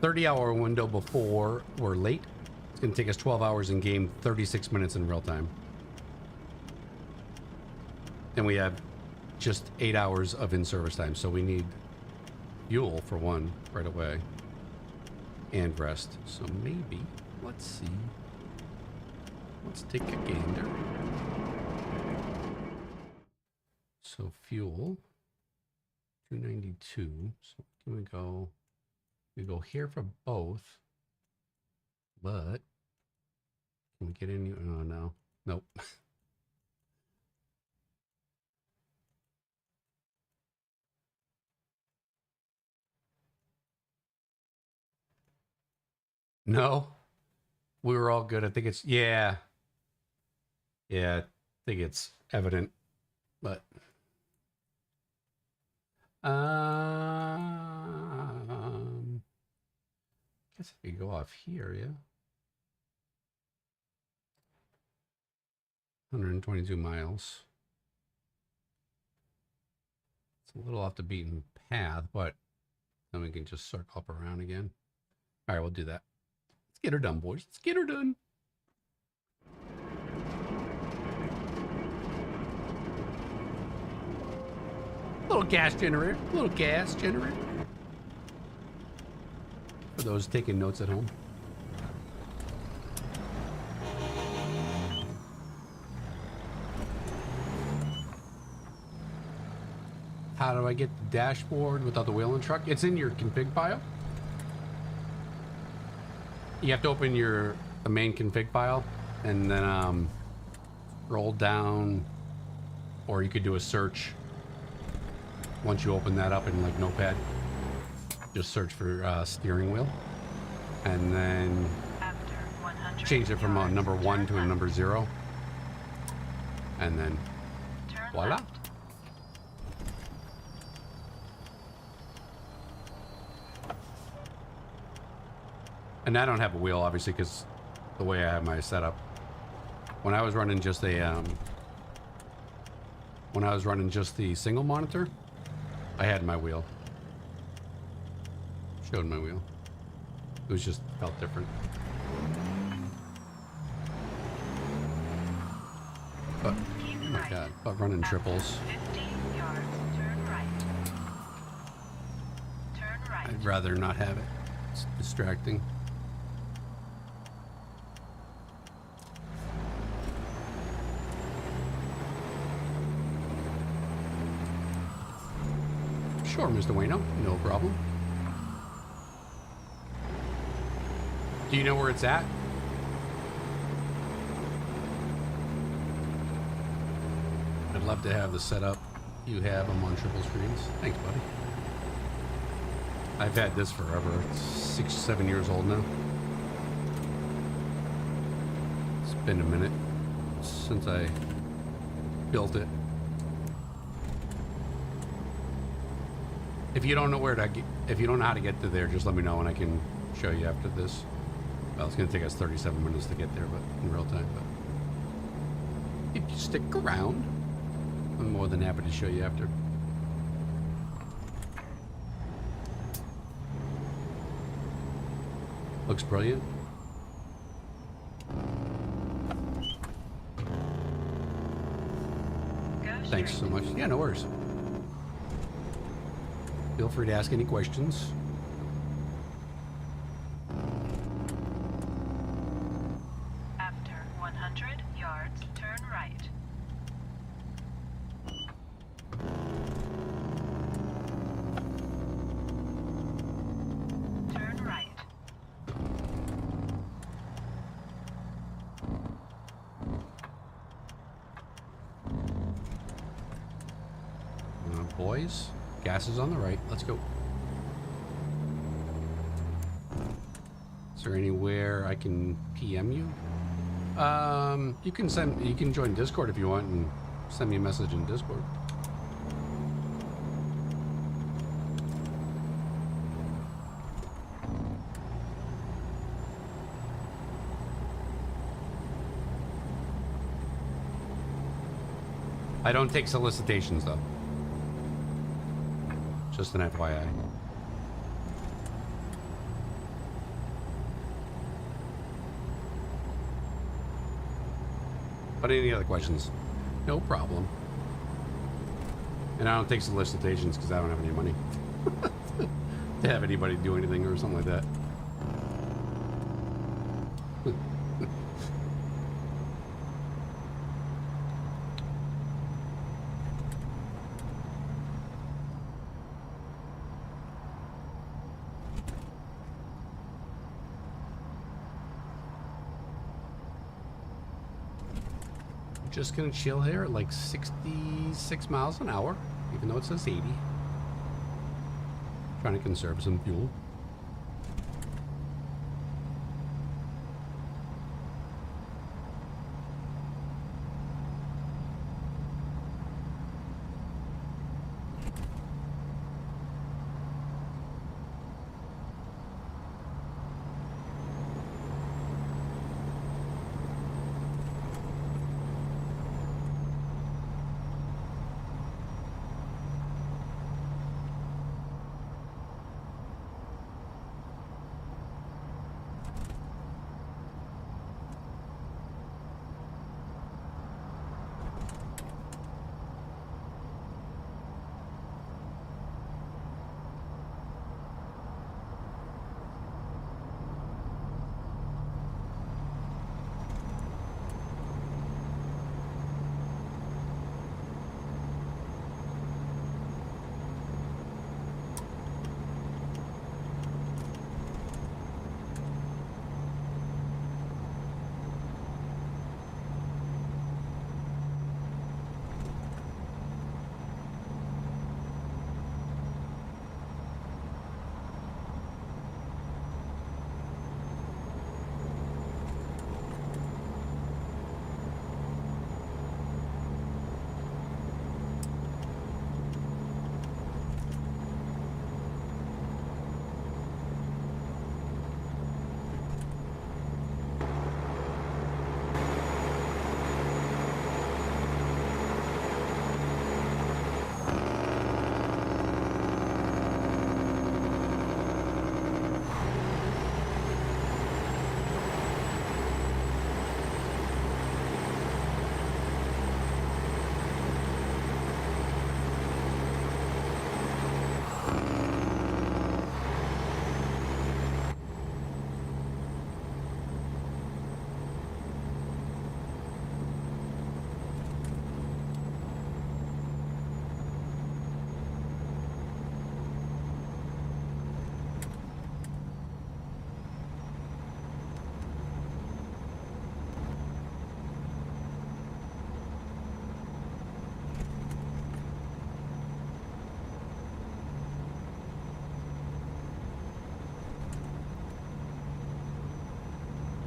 30-hour window before we're late. It's going to take us 12 hours in game, 36 minutes in real time. Then we have just 8 hours of in-service time, so we need fuel for one right away. And rest. So maybe... let's see. Let's take a gander. So fuel, 292. So can we go? We go here for both. But can we get any? Oh no, nope. No. We were all good. I think it's, yeah. Yeah, I think it's evident, but. Guess if we go off here, yeah. 122 miles. It's a little off the beaten path, but then we can just circle up around again. All right, we'll do that. Let's get her done, boys. Let's get her done. Little gas generator. Little gas generator. For those taking notes at home. How do I get the dashboard without the wheel and truck? It's in your config file. You have to open the main config file and then scroll down, or you could do a search. Once you open that up in like Notepad, just search for steering wheel, and then After 100 change it from a yards, number 1 turn to a number left. 0, and then Turn voila. left. And I don't have a wheel, obviously, because the way I have my setup. When I was running just a the single monitor, I had my wheel. Showed my wheel. It was just felt different. But Keep oh my right. god, but running After triples, 50 yards, turn right. Turn right. I'd rather not have it. It's distracting. Sure, Mr. Wayno, no problem. Do you know where it's at? I'd love to have the setup you have them on triple screens. Thanks, buddy. I've had this forever. It's 6, 7 years old now. It's been a minute since I built it. If you don't know where to get, if you don't know how to get to there, just let me know and I can show you after this. Well, it's going to take us 37 minutes to get there, but in real time. But if you stick around, I'm more than happy to show you after. Looks brilliant. Go Thanks straight. so much. Yeah, no worries. Feel free to ask any questions. After 100 yards, turn right. Turn right. Boys, gas is on the right. Let's go. Is there anywhere I can PM you? You can join Discord if you want and send me a message in Discord. I don't take solicitations though. Just an FYI. But any other questions? No problem. And I don't take solicitations because I don't have any money to have anybody do anything or something like that. Just gonna chill here at like 66 miles an hour, even though it says 80. Trying to conserve some fuel.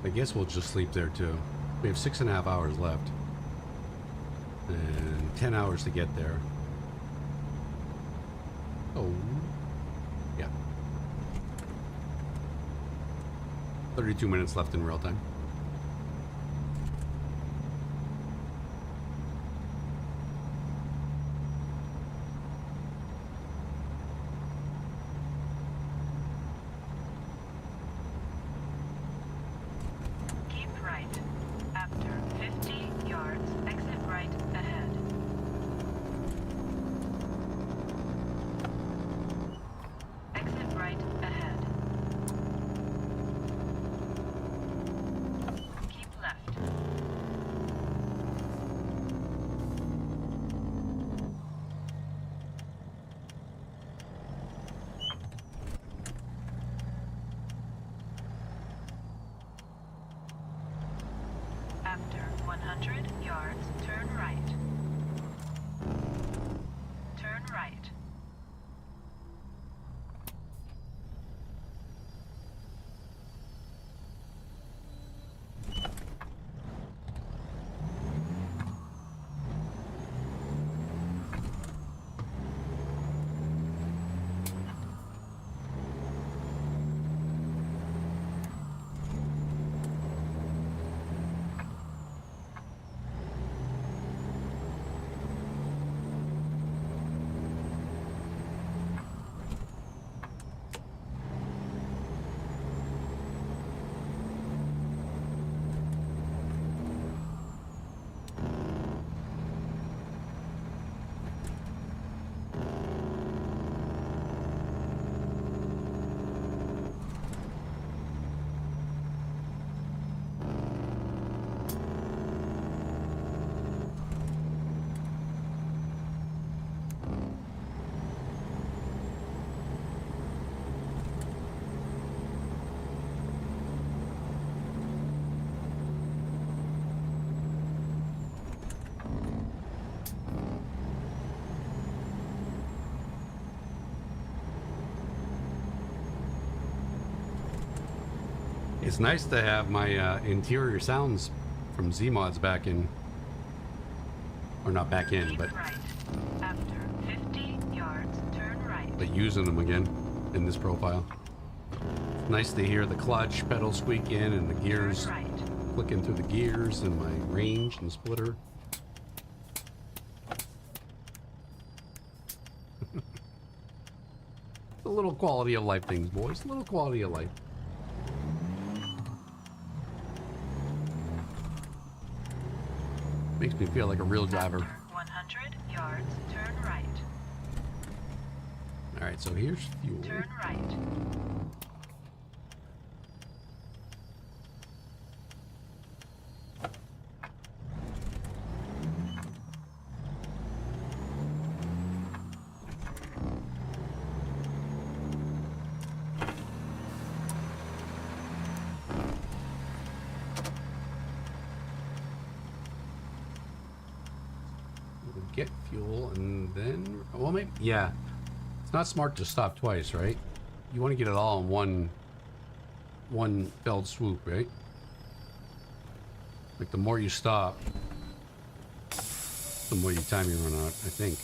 I guess we'll just sleep there too. We have 6.5 hours left. And 10 hours to get there. Oh. Yeah. 32 minutes left in real time. After 100 yards, turn right. Turn right. It's nice to have my interior sounds from Z-Mods back in, or not back in, but Right. After 50 yards, turn right. but using them again in this profile. It's nice to hear the clutch pedal squeak in and the gears Turn right. clicking through the gears and my range and splitter. A little quality of life things, boys. A little quality of life. Makes me feel like a real driver. After 100 yards, turn right. All right, so here's fuel. Turn right. We'll get fuel and then, well, maybe, yeah. It's not smart to stop twice, right? You want to get it all in one felled swoop, right? Like the more you stop, the more time you run out, I think.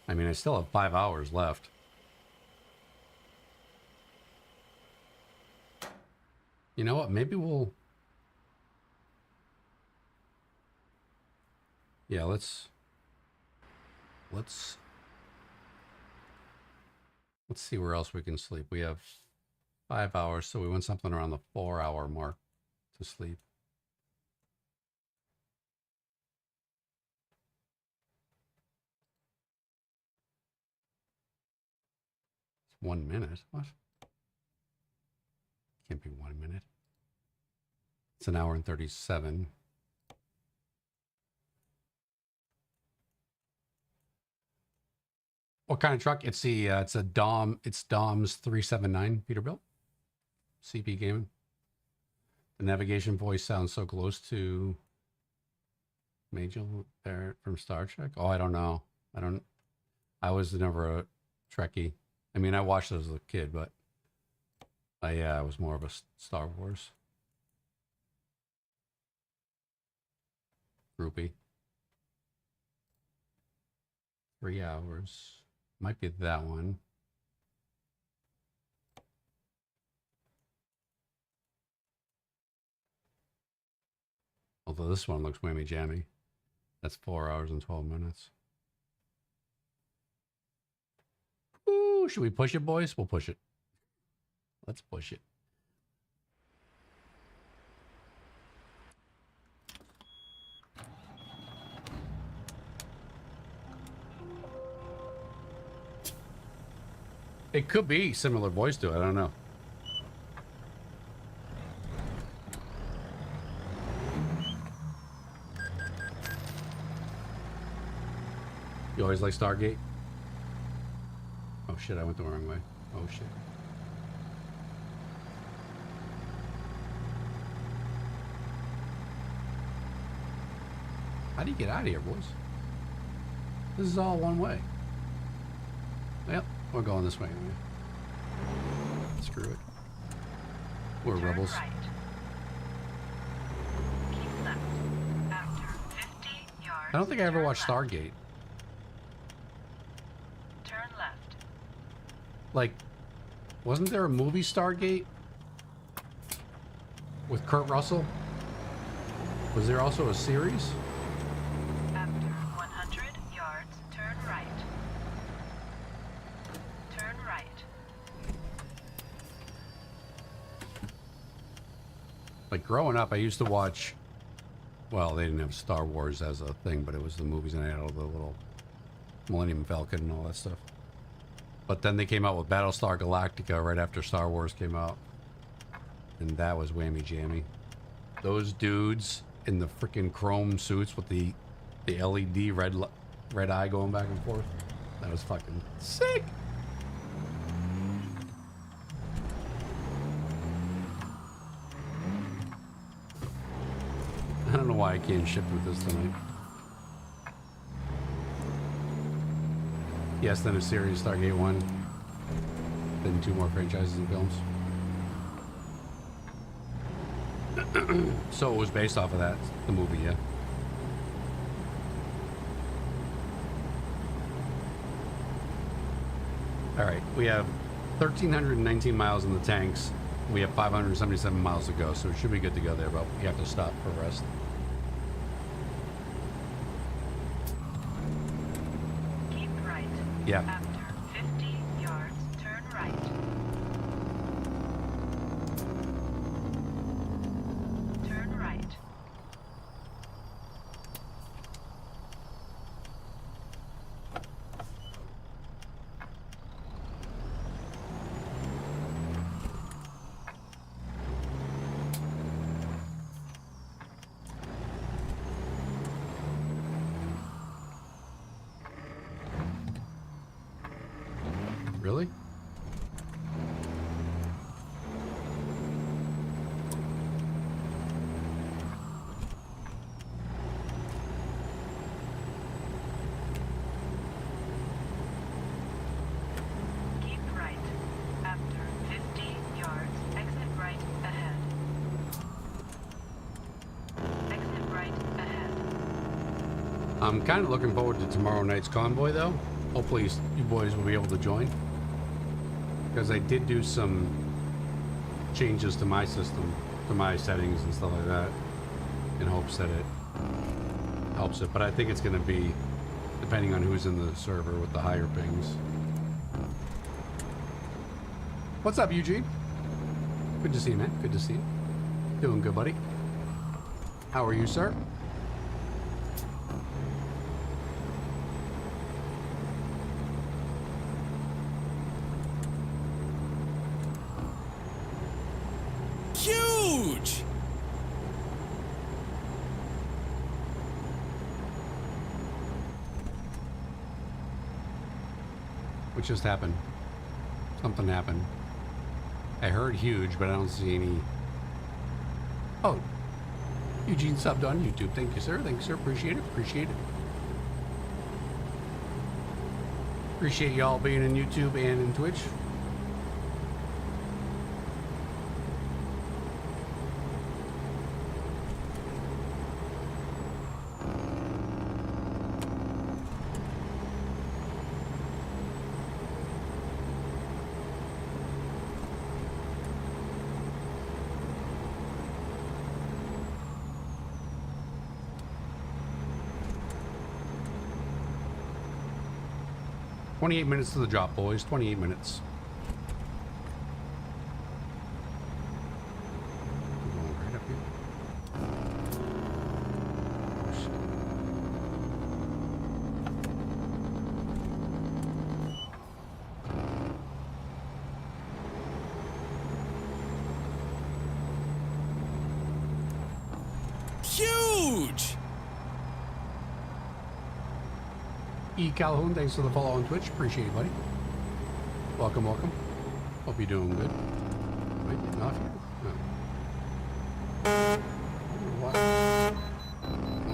I mean, I still have 5 hours left. You know what? Maybe we'll... Yeah, let's see where else we can sleep. We have 5 hours, so we want something around the 4-hour mark to sleep. It's 1 minute. What? Can't be 1 minute. It's an hour and 37. What kind of truck? It's the it's a Dom. It's Dom's 379 Peterbilt. CP gaming. The navigation voice sounds so close to Major Barrett from Star Trek? Oh, I don't know. I was never a Trekkie. I mean, I watched it as a kid, but I was more of a Star Wars groupie. 3 hours. Might be that one. Although this one looks whammy jammy. That's 4 hours and 12 minutes. Ooh, should we push it, boys? We'll push it. Let's push it. It could be similar voice to it. I don't know. You always like Stargate? Oh shit, I went the wrong way. Oh shit. How do you get out of here, boys? This is all one way. Well, we're going this way anyway. Screw it. We're Turn rebels. right. Keep left. After 50 yards. I don't think I ever turn watched left. Stargate. Turn left. Like, wasn't there a movie Stargate with Kurt Russell? Was there also a series? After 100 yards, turn right. Turn right. Like growing up, I used to watch, well, they didn't have Star Wars as a thing, but it was the movies and they had all the little Millennium Falcon and all that stuff. But then they came out with Battlestar Galactica right after Star Wars came out. And that was whammy jammy. Those dudes in the freaking chrome suits with the LED red eye going back and forth. That was fucking sick. I don't know why I can't ship with this tonight. Yes, then a series, Stargate 1. Then 2 more franchises and films. So it was based off of that, the movie, yeah. All right, we have 1,319 miles in the tanks. We have 577 miles to go, so we should be good to go there, but we have to stop for rest. Keep right. Yeah. After 50 yards, turn right. Turn right. Really? Keep right. After 50 yards, exit right ahead. Exit right ahead. I'm kind of looking forward to tomorrow night's convoy, though. Hopefully you boys will be able to join. Because I did do some changes to my system, to my settings and stuff like that, in hopes that it helps it. But I think it's going to be, depending on who's in the server with the higher pings. What's up, Eugene? Good to see you, man. Good to see you. Doing good, buddy. How are you, sir? Huge! What just happened? Something happened. I heard huge, but I don't see any. Oh. Eugene subbed on YouTube. Thank you, sir. Thank you, sir. Appreciate it. Appreciate it. Appreciate y'all being in YouTube and in Twitch. $28 minutes to the drop, boys. 28 minutes. We're going right up here. Oh, shit. Huge! E. Calhoun, thanks for the follow on Twitch. Appreciate it, buddy. Welcome, welcome. Hope you're doing good. Wait, getting off here? No. What?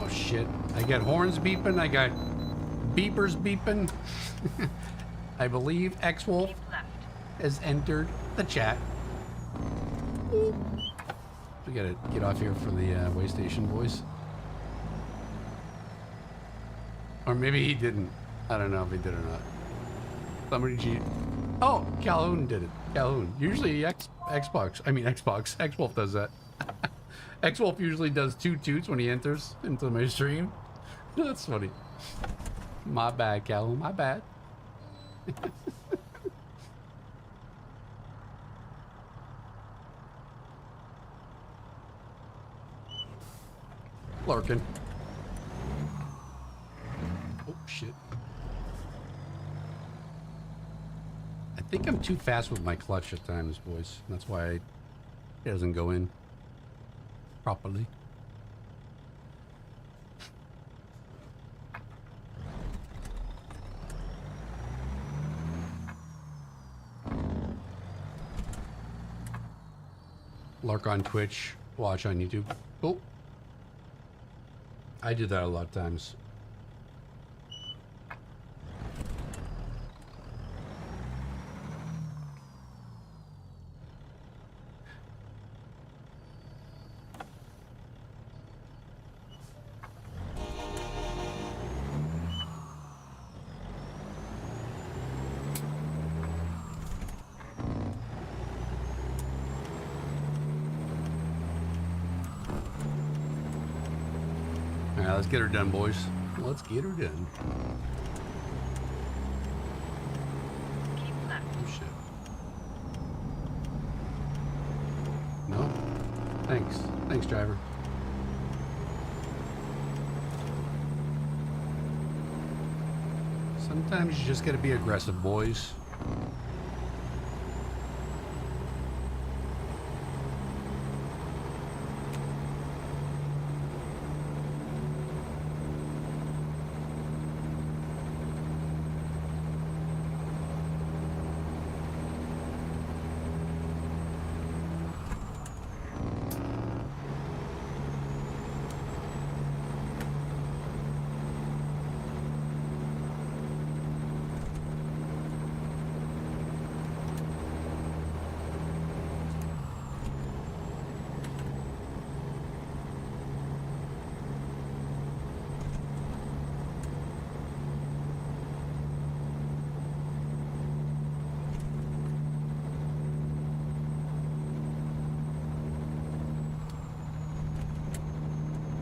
Oh, shit. I got horns beeping. I got beepers beeping. I believe X-Wolf Keep left. has entered the chat. We gotta get off here for the way station, boys. Or maybe he didn't. I don't know if he did or not. Somebody cheat. Oh, Calhoun did it. Calhoun. Usually Xbox. X-Wolf does that. X-Wolf usually does 2 toots when he enters into my stream. That's funny. My bad, Calhoun. My bad. Larkin. Oh, shit. I think I'm too fast with my clutch at times, boys. That's why it doesn't go in properly. Lurk on Twitch, watch on YouTube. Oh. I do that a lot of times. Alright, let's get her done, boys. Let's get her done. Keep left. Oh, shit. No? Thanks. Thanks, driver. Sometimes you just gotta be aggressive, boys.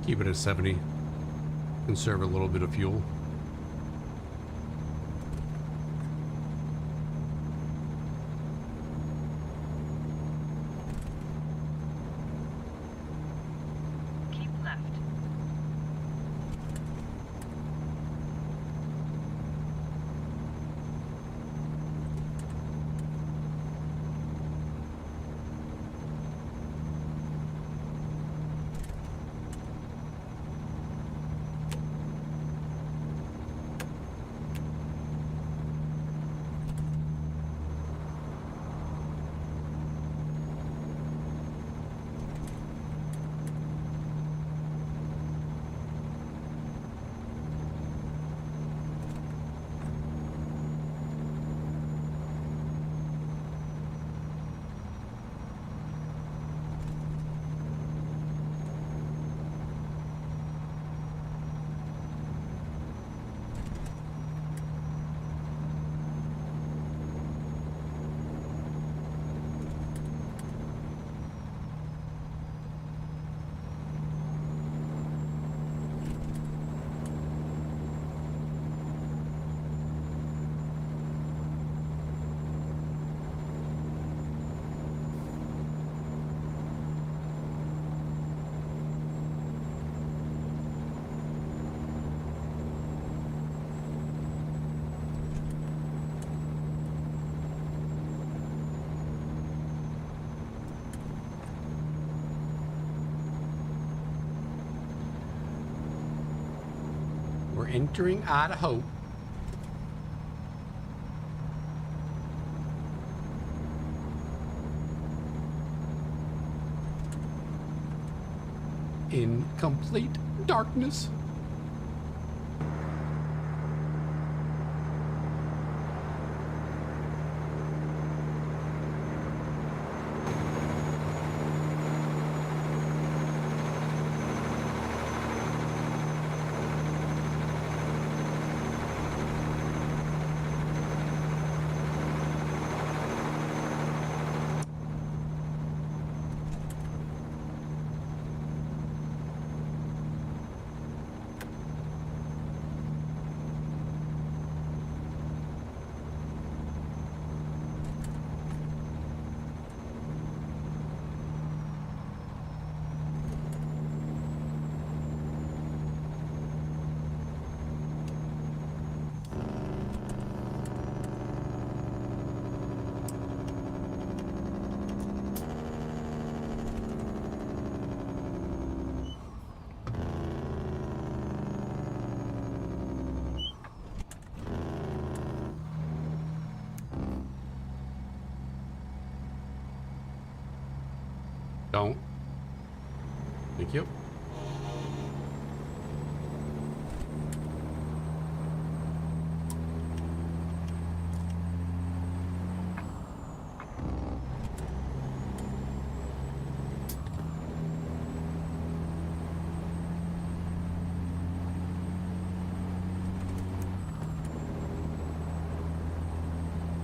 Keep it at 70. Conserve a little bit of fuel. Keep left. We're entering Idaho. In complete darkness. Don't. Thank you.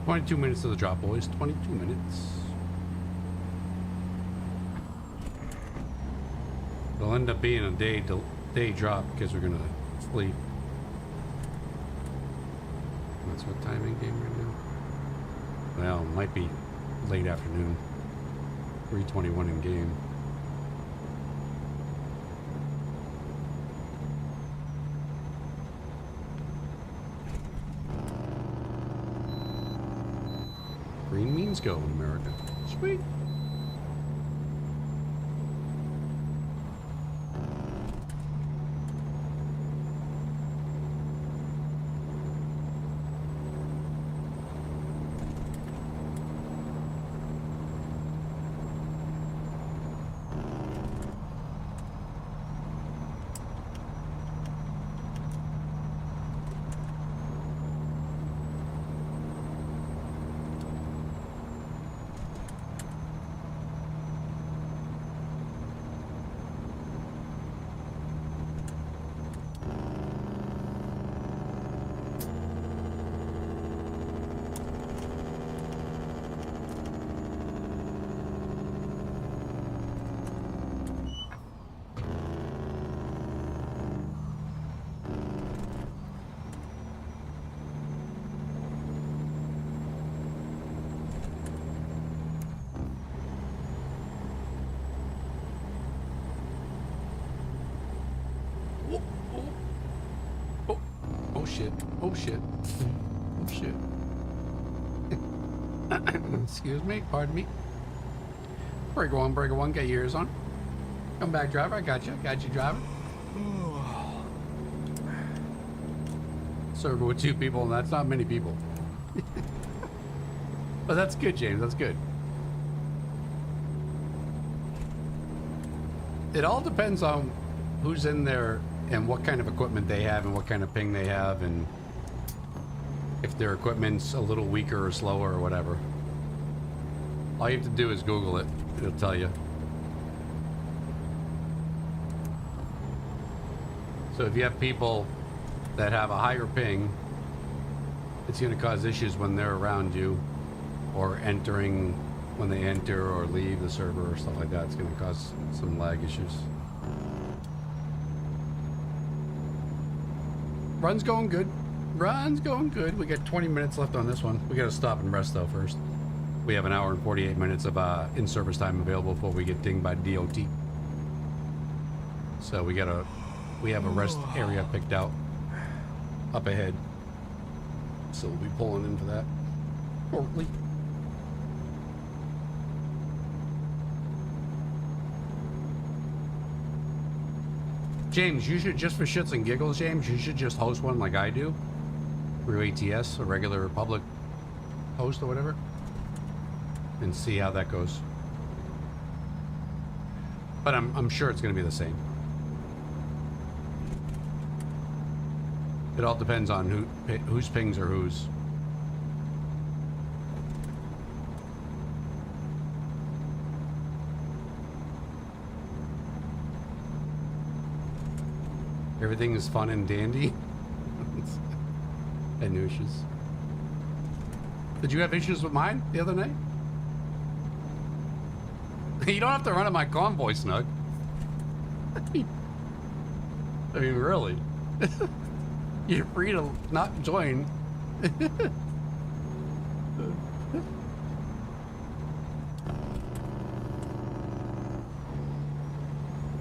"22 minutes to the drop, boys. 22 minutes. It'll end up being a day drop because we're gonna sleep." That's what time in game right now. Well, it might be late afternoon. 3:21 in game. Green means go in America. Sweet. Oh shit. Oh shit. Oh shit. Excuse me. Pardon me. Breaker one, get your ears on. Come back, driver. I got you. Got you, driver. Server with 2 people, and that's not many people. But that's good, James. That's good. It all depends on who's in there and what kind of equipment they have and what kind of ping they have, and if their equipment's a little weaker or slower or whatever. All you have to do is Google it. It'll tell you. So if you have people that have a higher ping, it's going to cause issues when they're around you, or entering when they enter or leave the server or stuff like that. It's going to cause some lag issues. Run's going good. Run's going good. We got 20 minutes left on this one. We got to stop and rest though first. We have an hour and 48 minutes of in-service time available before we get dinged by DOT. So we have a rest area picked out up ahead. So we'll be pulling in for that shortly. James, you should, just for shits and giggles, James, you should just host one like I do. Through ATS, a regular public host or whatever. And see how that goes. But I'm sure it's going to be the same. It all depends on whose pings are whose. Everything is fun and dandy. And no issues. Did you have issues with mine the other night? You don't have to run at my convoy, Snug. I mean, really. You're free to not join.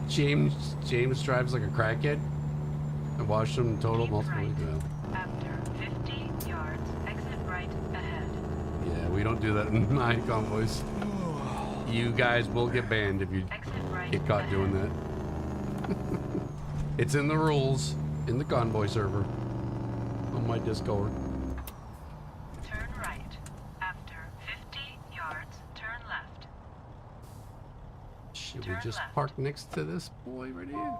James drives like a crackhead. I watched him total multiple Right. times. After 50 yards, exit right ahead. Yeah, we don't do that in my convoys. You guys will get banned if you Exit right get caught ahead. doing that. It's in the rules in the convoy server on my Discord. Turn right. After 50 yards, turn left. Should we Turn just left. park next to this boy right here?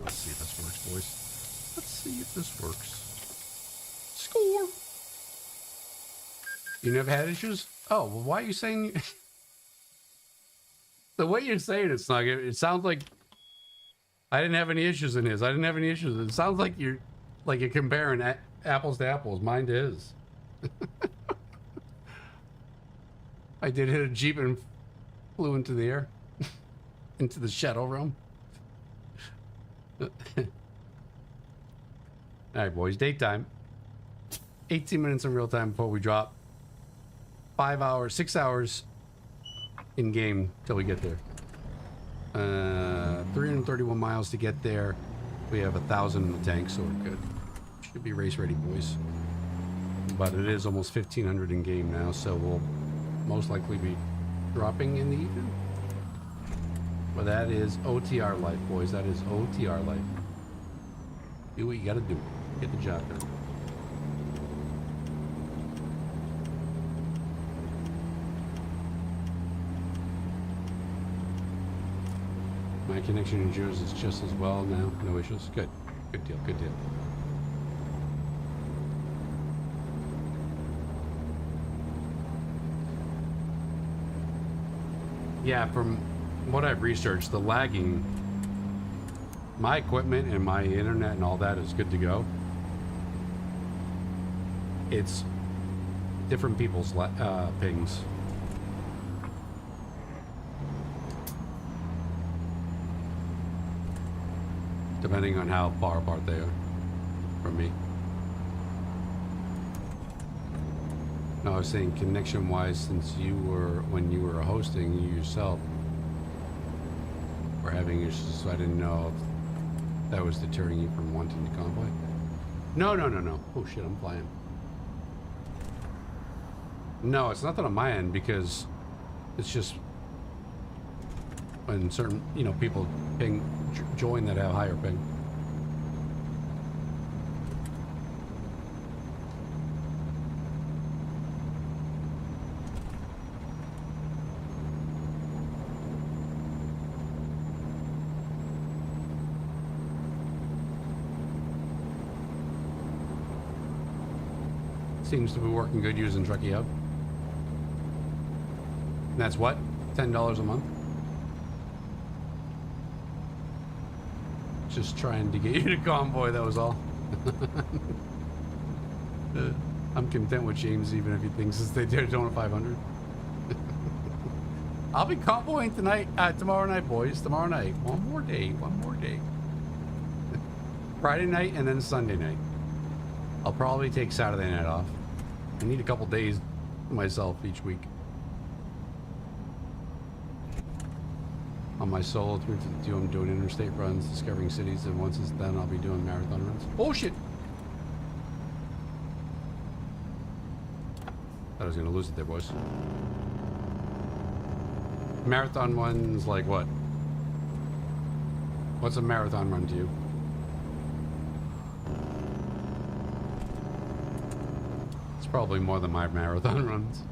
Let's see if this works, boys. Let's see if this works. Score! You never had issues? Oh, well, why are you saying... The way you're saying it, Snug, it sounds like I didn't have any issues in his. I didn't have any issues. It sounds like you're comparing apples to apples, mine to his. I did hit a Jeep and flew into the air, into the shadow realm. All right, boys, daytime. 18 minutes in real time before we drop. 5 hours, 6 hours in game till we get there. 331 miles to get there. We have 1,000 in the tank, so we're good. Should be race ready, boys. But it is almost 1,500 in game now, so we'll most likely be dropping in the evening. But that is OTR life, boys. That is OTR life. Do what you gotta do. Get the job done. My connection in yours is just as well now. No issues. Good. Good deal. Good deal. Yeah, from what I've researched, the lagging, my equipment and my internet and all that is good to go. It's different people's pings. Depending on how far apart they are from me. No, I was saying connection-wise, since you were, when you were hosting, you yourself were having issues, so I didn't know if that was deterring you from wanting to convoy. No. Oh shit, I'm flying. No, it's nothing on my end, because it's just when certain, people ping, join that have higher ping. Seems to be working good using Truckee Hub. And that's what? $10 a month? Just trying to get you to convoy, that was all. I'm content with James, even if he thinks they're doing a 500. I'll be convoying tonight, tomorrow night, boys. Tomorrow night. One more day. Friday night and then Sunday night. I'll probably take Saturday night off. I need a couple days myself each week. On my solo 352, I'm doing interstate runs, discovering cities, and once it's done, I'll be doing marathon runs. Oh shit! Thought I was gonna lose it there, boys. Marathon one's like what? What's a marathon run to you? It's probably more than my marathon runs.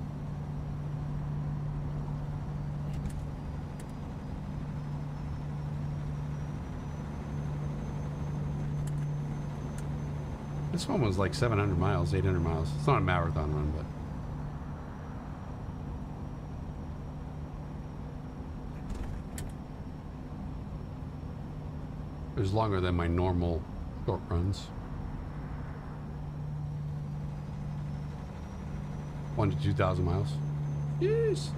This one was like 700 miles, 800 miles. It's not a marathon run, but... it was longer than my normal short runs. 1,000 to 2,000 miles. Yes.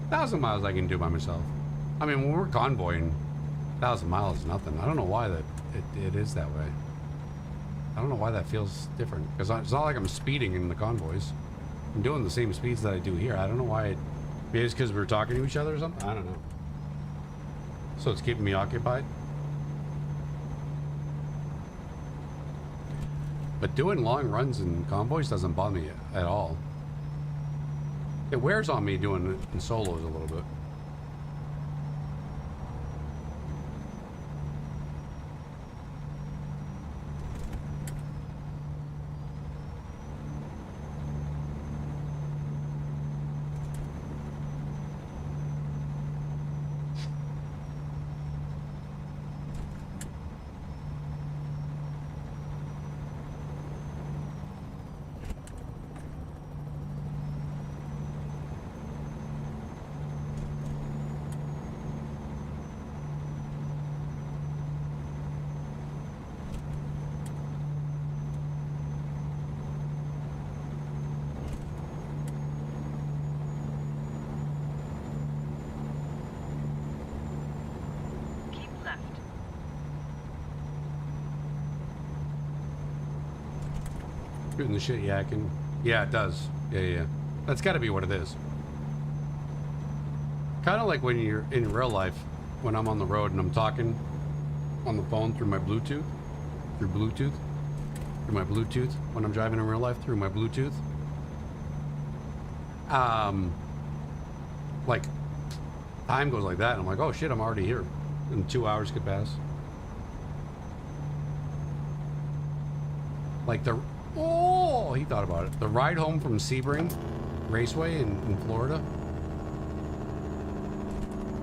1,000 miles I can do by myself. I mean, when we're convoying, 1,000 miles is nothing. I don't know why that it is that way. I don't know why that feels different. Because it's not like I'm speeding in the convoys. I'm doing the same speeds that I do here. I don't know why maybe it's because we're talking to each other or something. I don't know. So it's keeping me occupied. But doing long runs in convoys doesn't bother me at all. It wears on me doing it in solos a little bit. Shooting the shit yakking. Yeah, it does. Yeah. That's got to be what it is. Kind of like when you're in real life, when I'm on the road and I'm talking on the phone through my Bluetooth, when I'm driving in real life through my Bluetooth. Like, time goes like that, and I'm like, oh shit, I'm already here. And 2 hours could pass. Like oh, he thought about it. The ride home from Sebring Raceway in Florida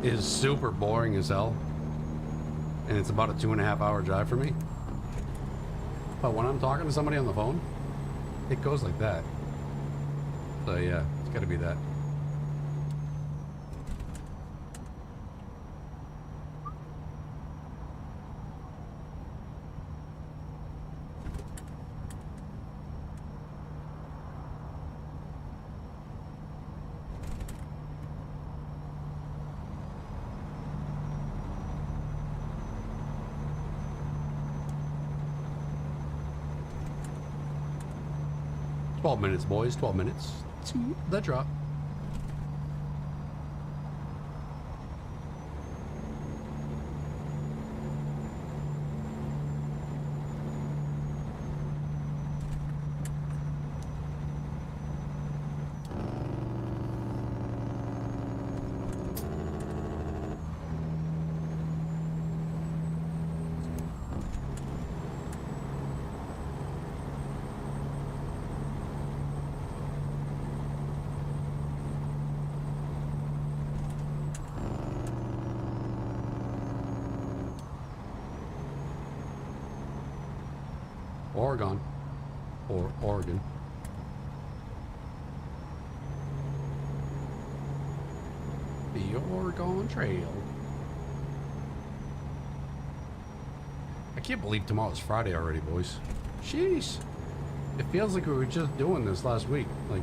is super boring as hell. And it's about a 2.5 hour drive for me. But when I'm talking to somebody on the phone, it goes like that. So yeah, it's gotta be that. Minutes, boys. 12 minutes. The drop. Oregon. Or Oregon. The Oregon Trail. I can't believe tomorrow's Friday already, boys. Jeez. It feels like we were just doing this last week. Like,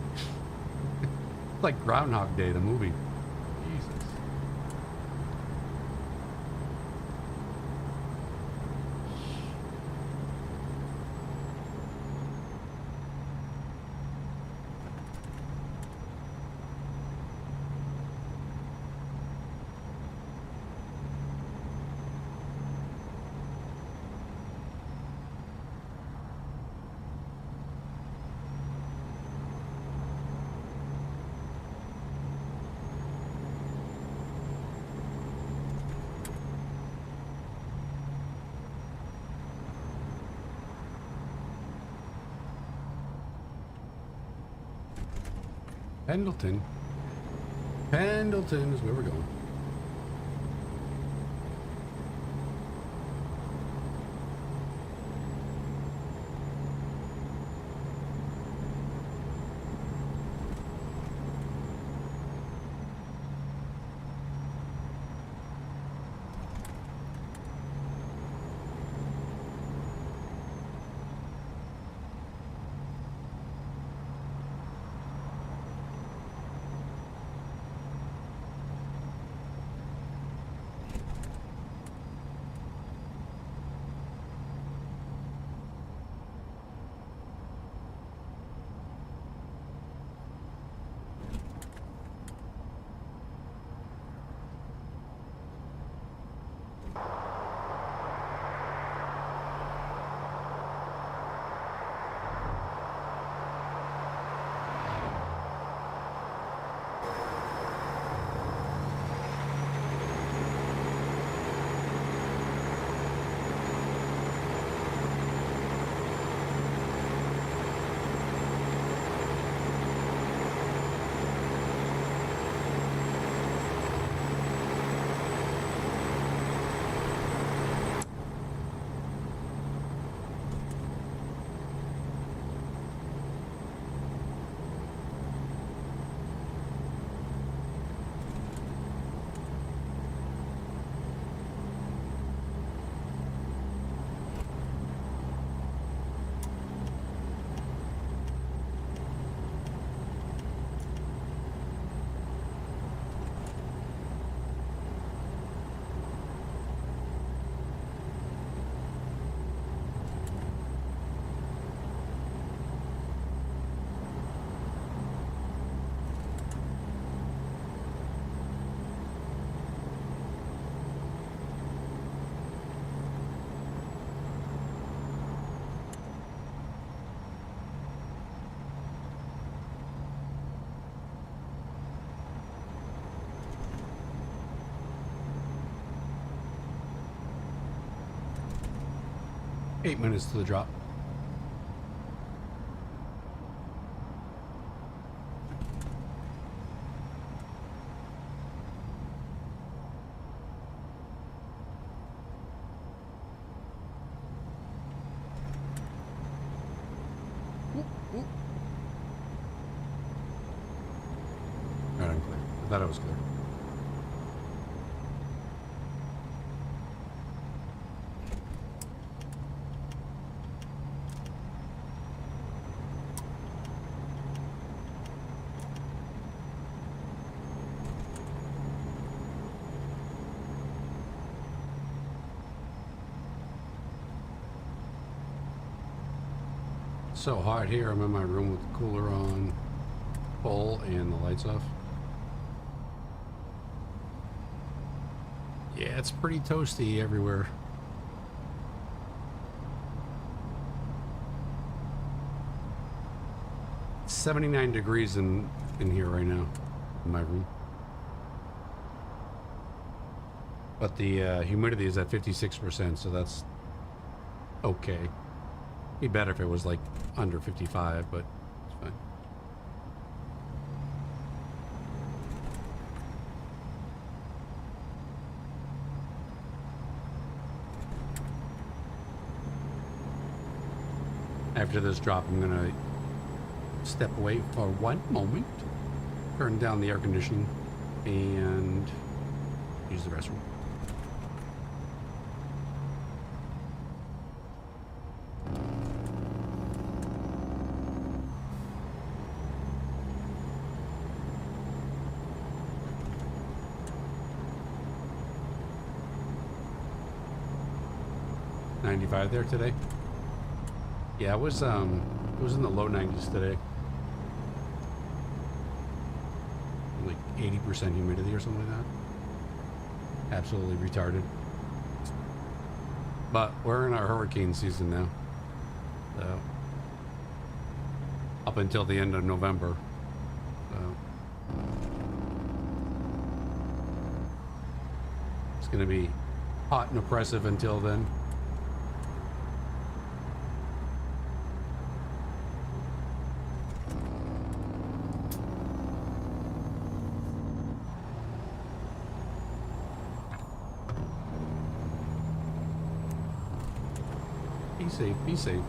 like Groundhog Day, the movie. Jesus. Pendleton. Pendleton is where we're going. Eight minutes to the drop. Alright, I'm clear. I thought I was clear. So hot here. I'm in my room with the cooler on full and the lights off. Yeah, it's pretty toasty everywhere. It's 79 degrees in here right now in my room. But the humidity is at 56%, so that's okay. Be better if it was like under 55, but it's fine. After this drop, I'm gonna step away for one moment, turn down the air conditioning, and use the restroom. There today. Yeah, it was in the low 90s today. Like 80% humidity or something like that. Absolutely retarded. But we're in our hurricane season now. So up until the end of November. So it's gonna be hot and oppressive until then. Be safe, be safe.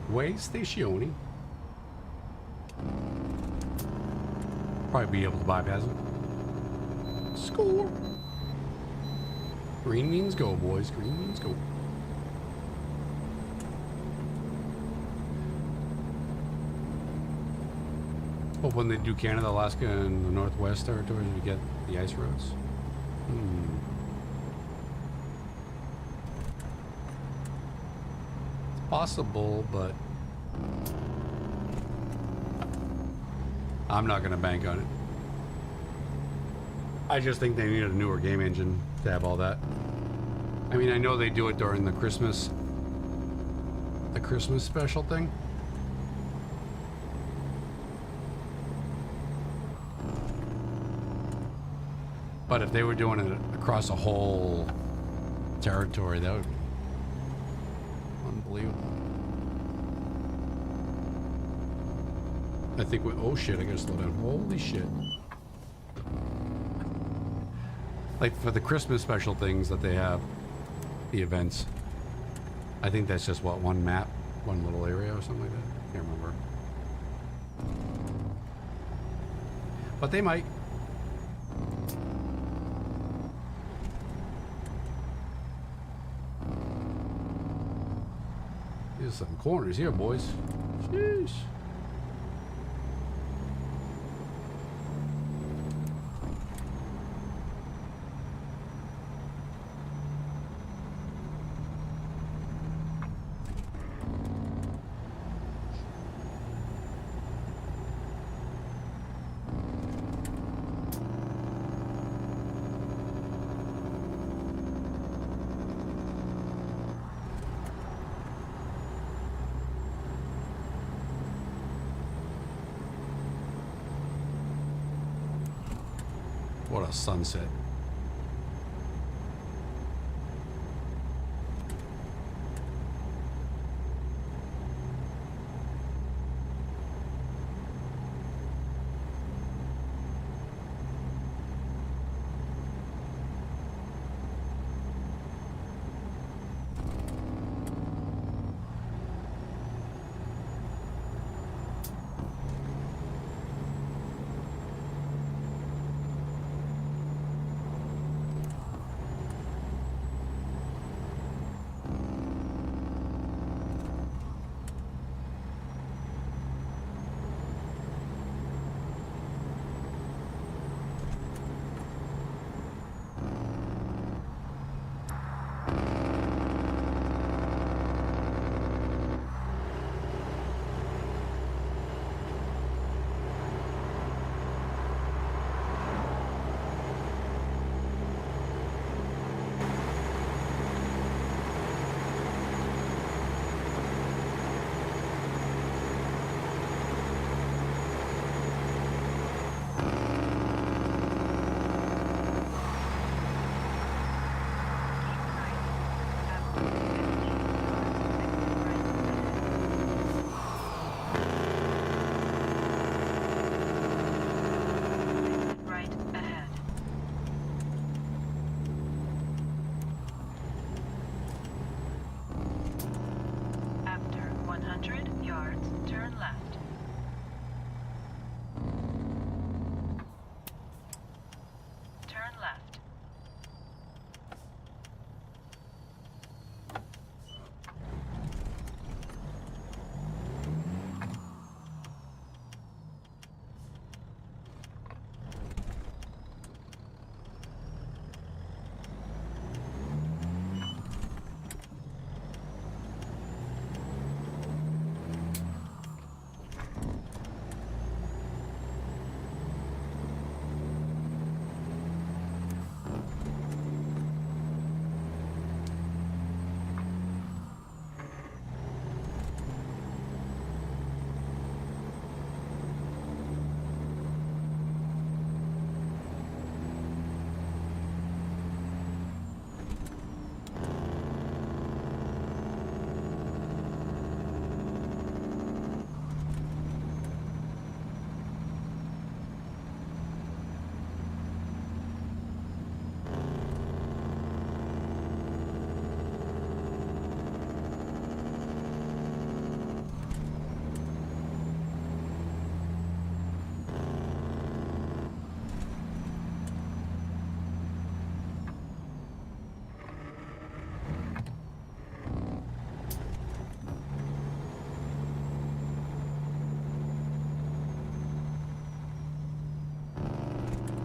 Way Stazione. Probably be able to bypass it. Score! Green means go, boys. Green means go. Hope when they do Canada, Alaska, and the Northwest territories, we get the ice roads. It's possible, but I'm not going to bank on it. I just think they need a newer game engine to have all that. I mean, I know they do it during the Christmas special thing. But if they were doing it across a whole territory, that would be unbelievable. I think oh shit, I gotta slow down. Holy shit. Like for the Christmas special things that they have, the events, I think that's just what, one map, one little area or something like that. Can't remember. But they might. There's some corners here, boys. Sheesh. What a sunset.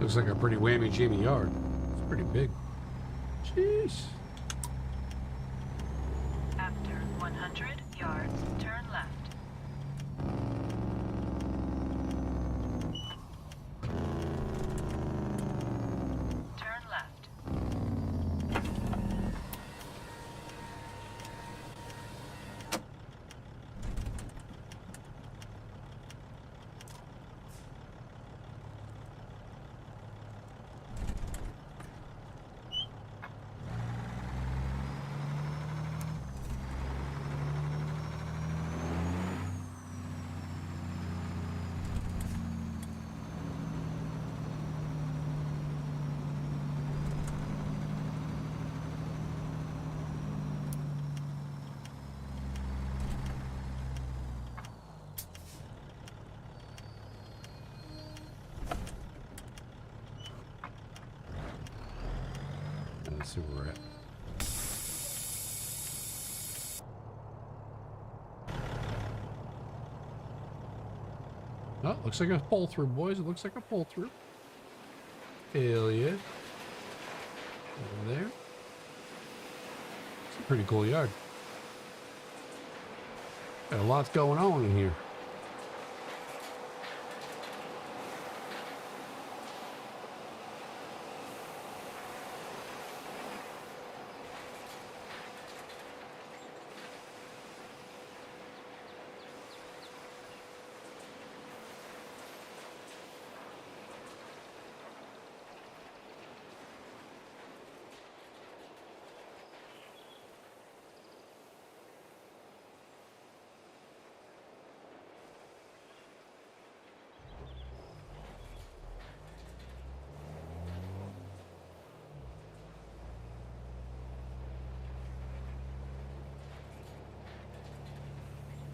Looks like a pretty whammy jammy yard. It's pretty big. Jeez. After 100 yards, turn left. Turn left. Let's see where we're at. Oh, looks like a pull through, boys. It looks like a pull through. Hell yeah. Over there. It's a pretty cool yard. Got a lot going on in here.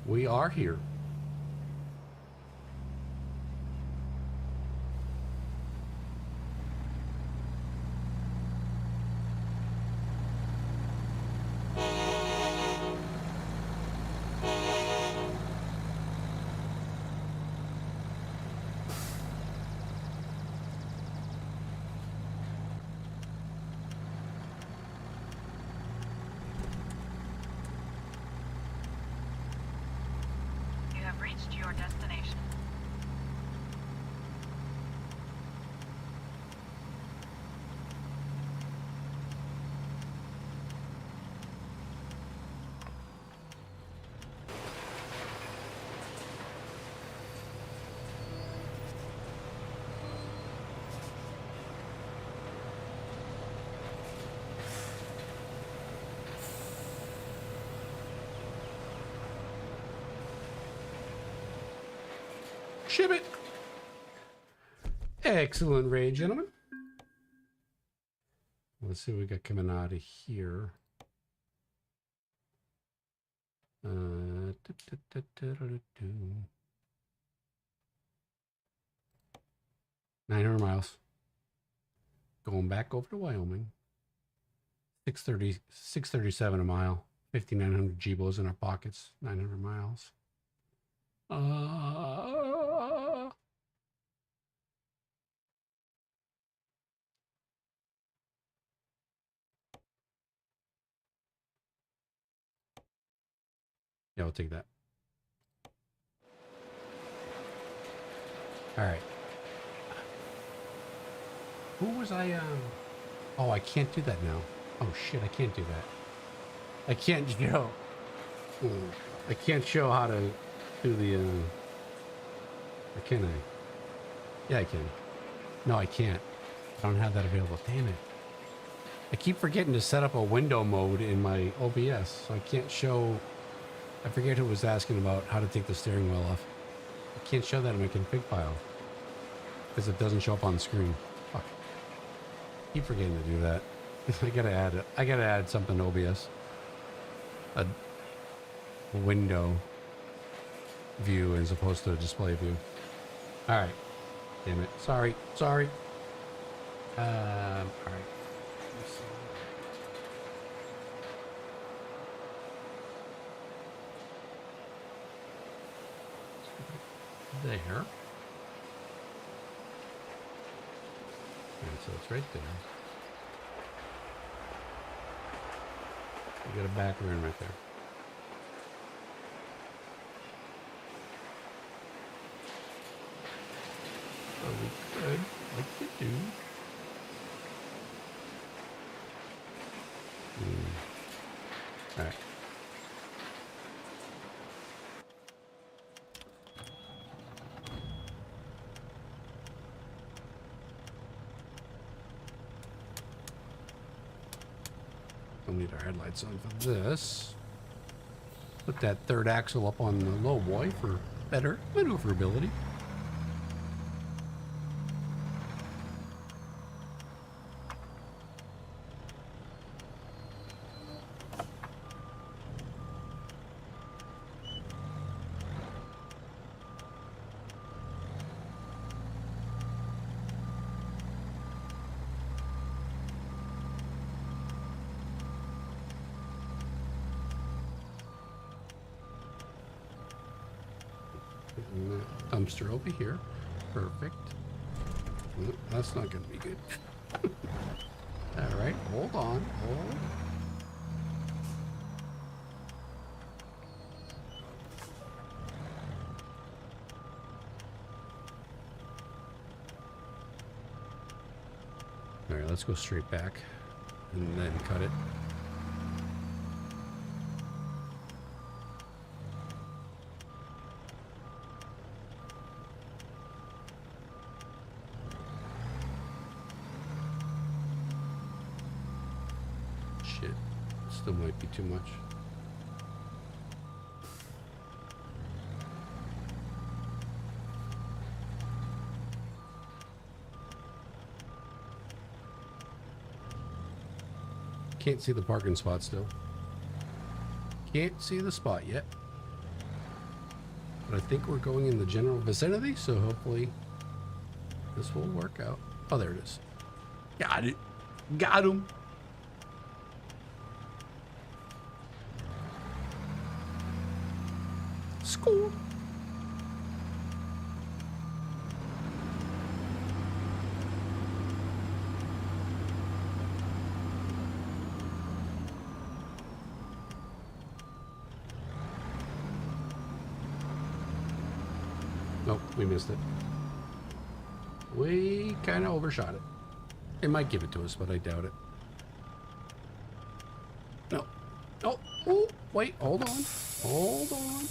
We are here. You have reached your destination. Ship it. Excellent raid, gentlemen. Let's see what we got coming out of here. 900 miles. Going back over to Wyoming. 637 a mile. 5,900 Gbos in our pockets. 900 miles. Yeah, we'll take that. All right. Who was I? Oh, I can't do that now. Oh shit, I can't do that. I can't show. I can't show how to do the. Or can I? Yeah, I can. No, I can't. I don't have that available. Damn it. I keep forgetting to set up a window mode in my OBS, so I can't show. I forget who was asking about how to take the steering wheel off. I can't show that in my config file because it doesn't show up on the screen. Fuck. Keep forgetting to do that. I gotta add it. I gotta add something to OBS. A window view as opposed to a display view. All right. Damn it. Sorry. Sorry. All right. Let's see. There. Alright, so it's right there. You got a back room right there. So we could, like you do. Alright. We'll need our headlights on for this. Put that third axle up on the low boy for better maneuverability. Dumpster over here. Perfect. Nope, that's not going to be good. All right, hold on. Hold. All right, let's go straight back and then cut it. Still might be too much. Can't see the parking spot still. Can't see the spot yet. But I think we're going in the general vicinity, so hopefully this will work out. Oh, there it is. Got it. Got him. Score. Nope, we missed it. We kind of overshot it. It might give it to us, but I doubt it. No. Oh, oh, wait, hold on. Hold on.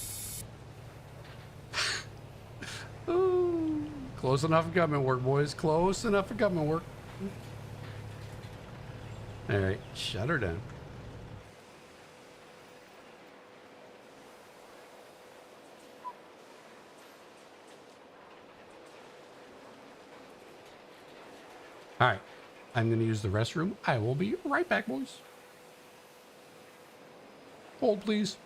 Oh, close enough for government work, boys. Close enough for government work. All right, shut her down. All right, I'm going to use the restroom. I will be right back, boys. Hold, please.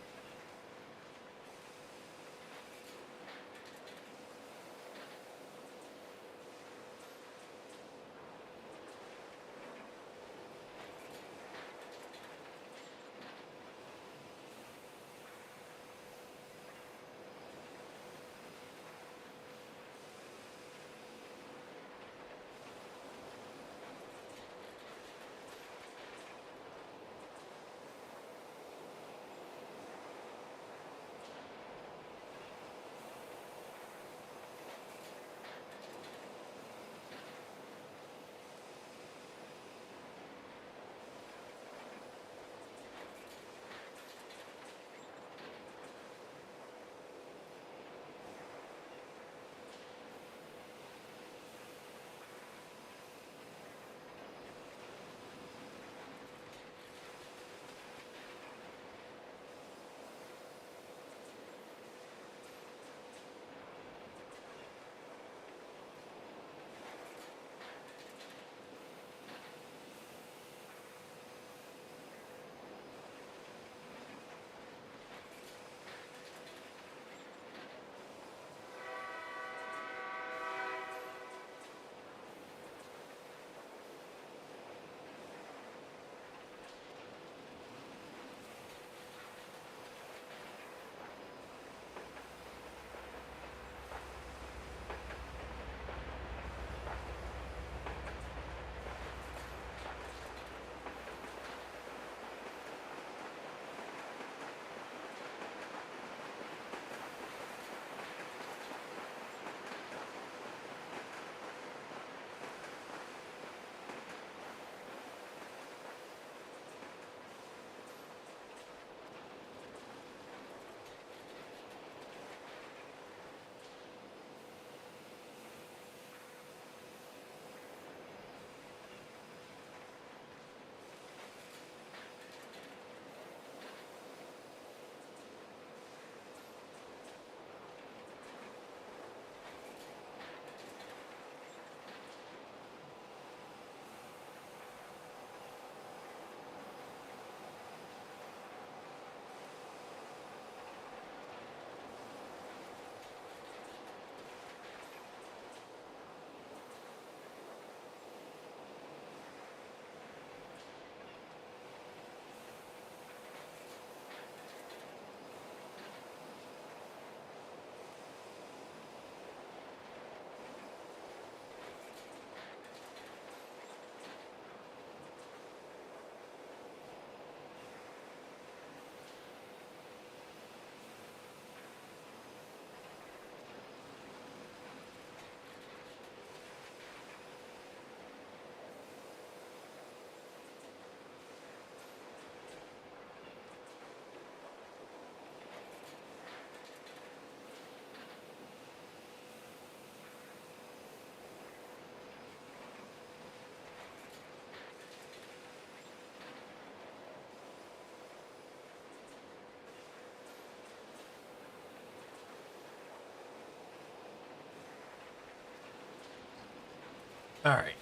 All right.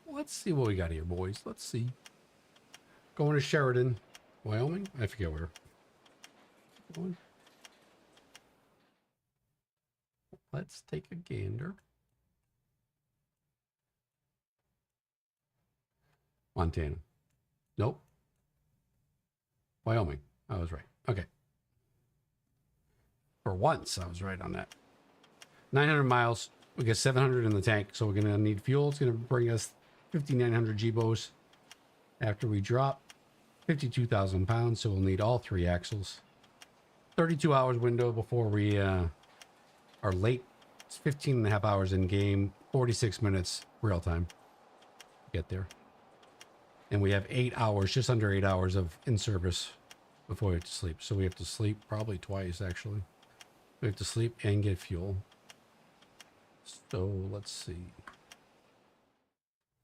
Let's see what we got here, boys. Let's see. Going to Sheridan, Wyoming. I forget where. Going. Let's take a gander. Montana. Nope. Wyoming. I was right. Okay. For once, I was right on that. 900 miles. We got 700 in the tank, so we're going to need fuel. It's going to bring us 5,900 GBOs after we drop. 52,000 pounds, so we'll need all 3 axles. 32 hours window before we are late. It's 15 and a half hours in game. 46 minutes real time to get there. And we have 8 hours, just under 8 hours of in-service before we have to sleep. So we have to sleep probably twice, actually. We have to sleep and get fuel. So let's see.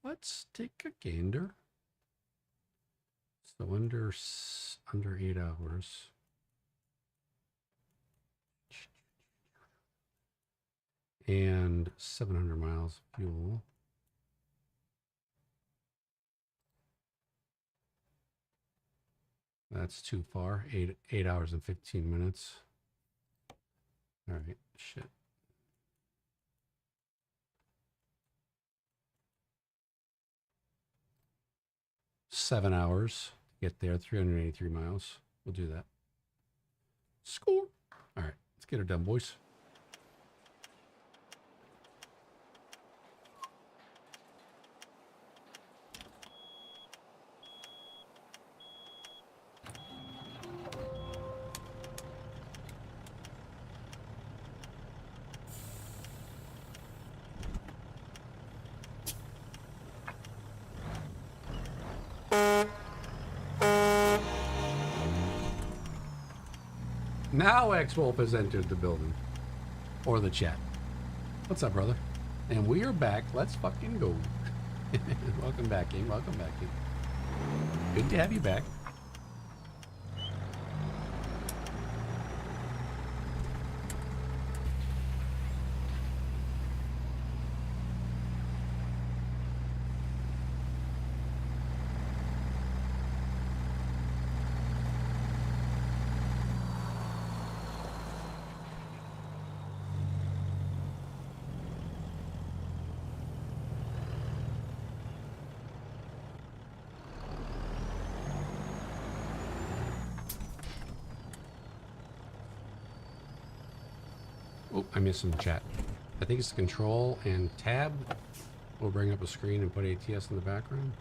Let's take a gander. So under 8 hours. And 700 miles of fuel. That's too far. 8 hours and 15 minutes. All right, shit. Seven hours to get there, 383 miles. We'll do that. Score. All right, let's get her done, boys. Now X-Wolf has entered the building. Or the chat. What's up, brother? And we are back. Let's fucking go. Welcome back, game. Welcome back, game. Good to have you back. Oh, I missed some chat. I think it's control and tab. We'll bring up a screen and put ATS in the background.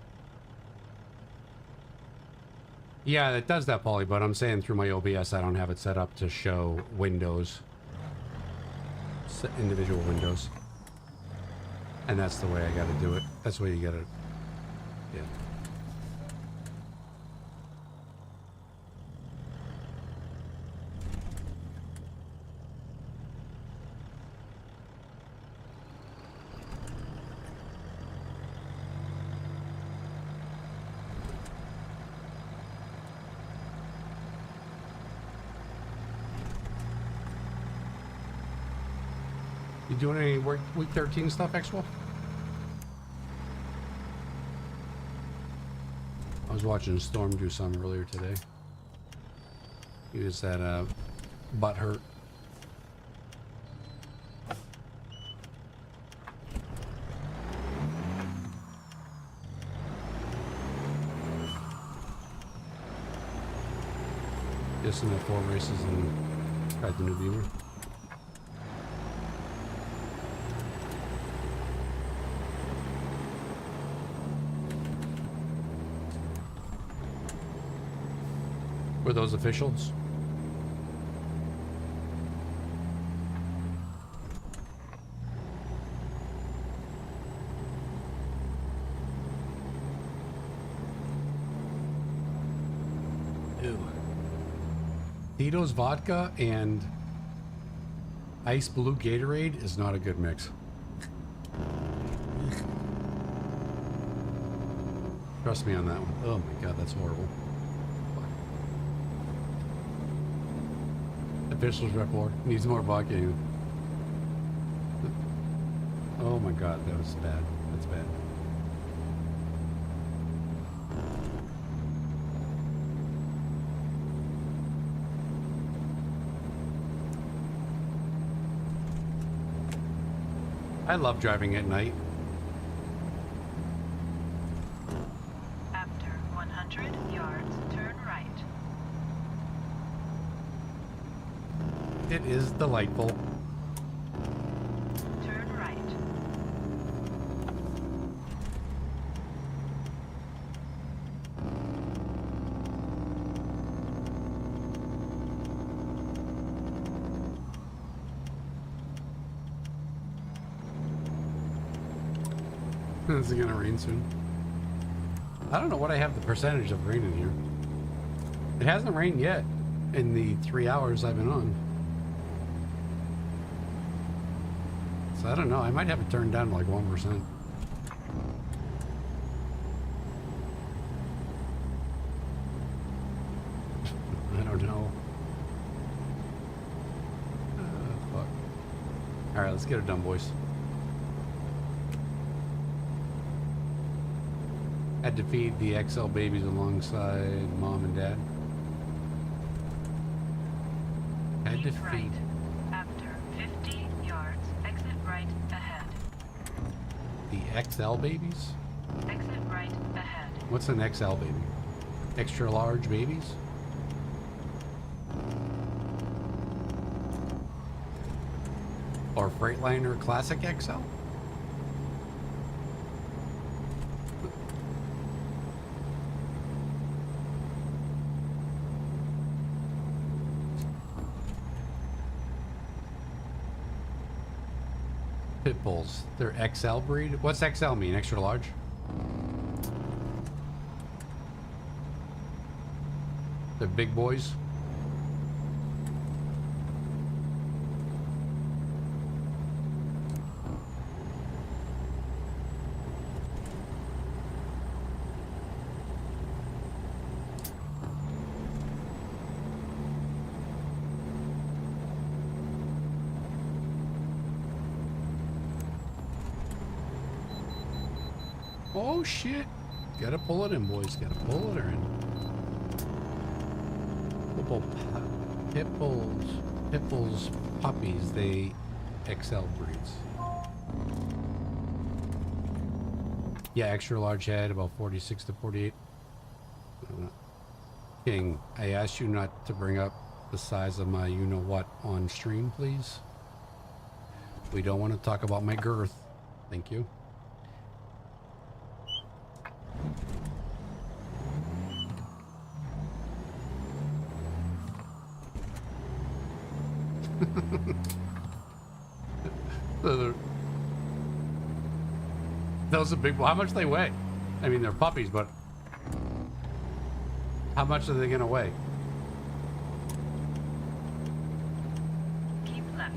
Yeah, it does that, Paulie, but I'm saying through my OBS, I don't have it set up to show windows. Individual windows. And that's the way I gotta do it. That's the way you gotta... Yeah. You doing any week 13 stuff, X-Wolf? I was watching Storm do some earlier today. He was at butt hurt. Just in the 4 races and tried the new viewer. Were those officials? Ew. Tito's vodka and ice blue Gatorade is not a good mix. Trust me on that one. Oh my god, that's horrible. Officials report needs more vodka. Oh my god, that was bad. That's bad. I love driving at night. After 100 yards, turn right. It is delightful. Turn right. Is it gonna rain soon? I don't know what I have the percentage of rain in here. It hasn't rained yet in the 3 hours I've been on. So I don't know. I might have it turned down to like 1%. I don't know. Fuck. Alright, let's get it done, boys. Had to feed the XL babies alongside mom and dad. Had to Keep feed. right. After 50 yards, exit right ahead. The XL babies? Exit right ahead. What's an XL baby? Extra large babies? Or Freightliner Classic XL? Pit bulls. They're XL breed? What's XL mean? Extra large? They're big boys? Oh shit. Gotta pull it in, boys. Gotta pull it in. Pitbulls, puppies, they XL breeds. Yeah, extra large head, about 46 to 48. King, I asked you not to bring up the size of my you-know-what on stream, please. We don't want to talk about my girth. Thank you. Those are big. How much they weigh? I mean, they're puppies, but how much are they gonna weigh? Keep left.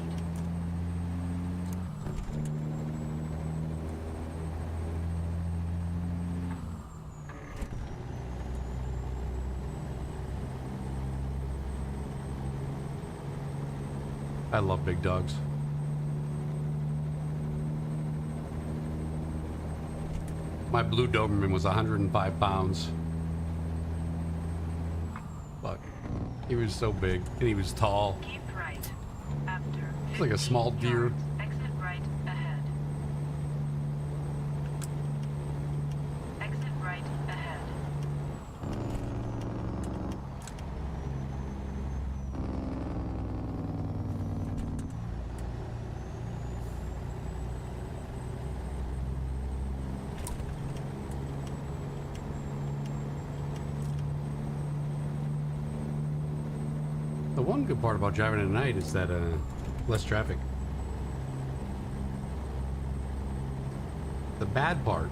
I love big dogs. My blue Doberman was 105 pounds. Fuck. He was so big, and he was tall. Keep right. After It's like a small 50 deer. yards, exit right ahead. Exit right ahead. The one good part about driving at night is that less traffic. The bad part